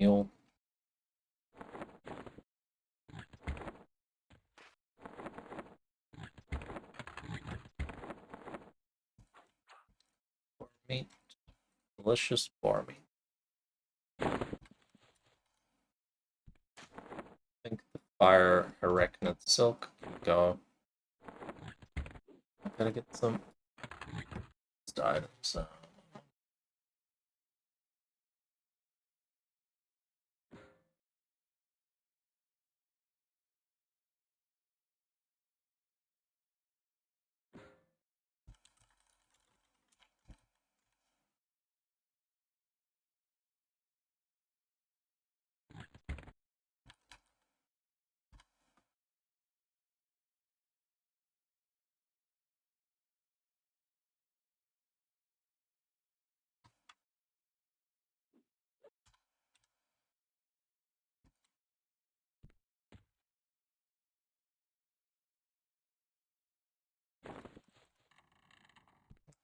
Mule. Boar meat. Delicious boar meat. I think the fire arachnid silk can go. I gotta get some items.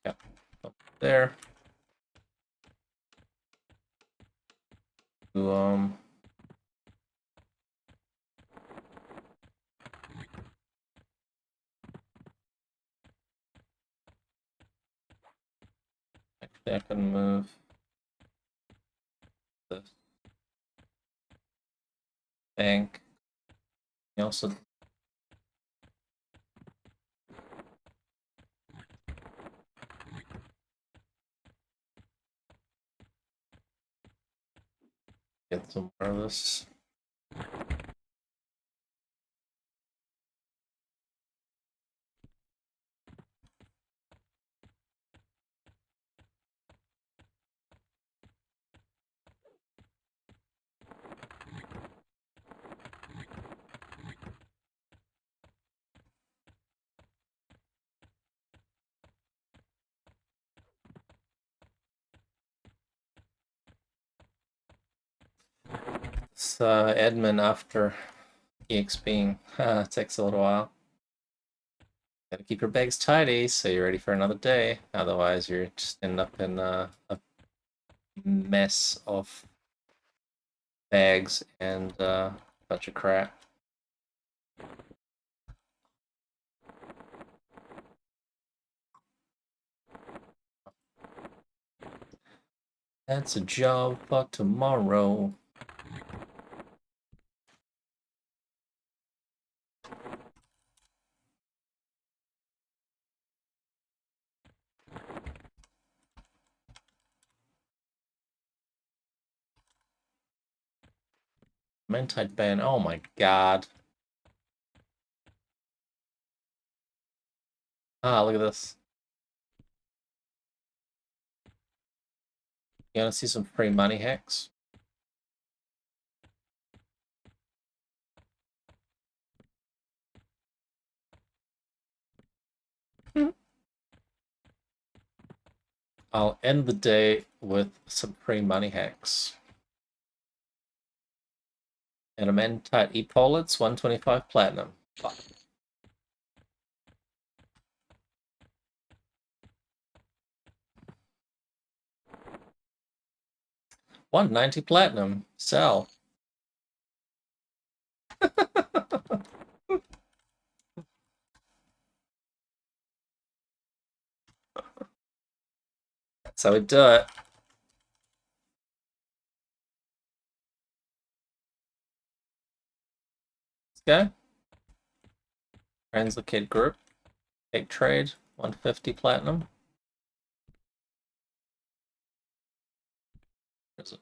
Yeah, up there. To, actually, I can move the bank. You also get some more of this. This admin after exping takes a little while. Gotta keep your bags tidy so you're ready for another day. Otherwise, you're just end up in a mess of bags and a bunch of crap. That's a job for tomorrow. Mentite ban. Oh my god. Ah, look at this. You wanna see some free money hacks? I'll end the day with some free money hacks. And Adamantite Epaulets, 125 platinum. Fuck. 190 platinum. Sell. That's how we do it. Let's go. Translocate group. Take trade. 150 platinum. Is it?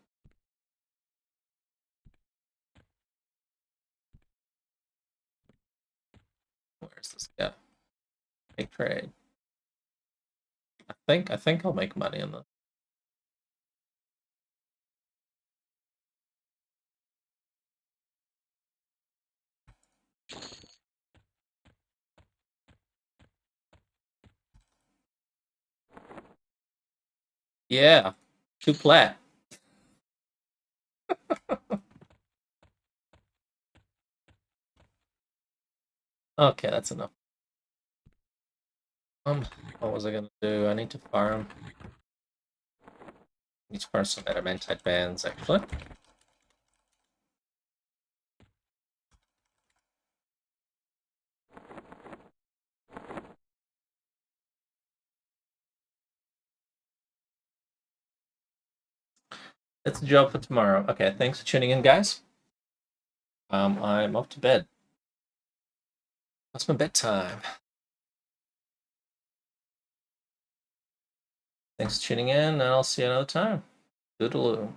Where's this guy? Take trade. I think I'll make money in this. Yeah, 2 plat. Okay, that's enough. What was I gonna do? I need to farm. Need to farm some adamantite bands, actually. That's a job for tomorrow. Okay, thanks for tuning in, guys. I'm off to bed. That's my bedtime. Thanks for tuning in, and I'll see you another time. Toodaloo.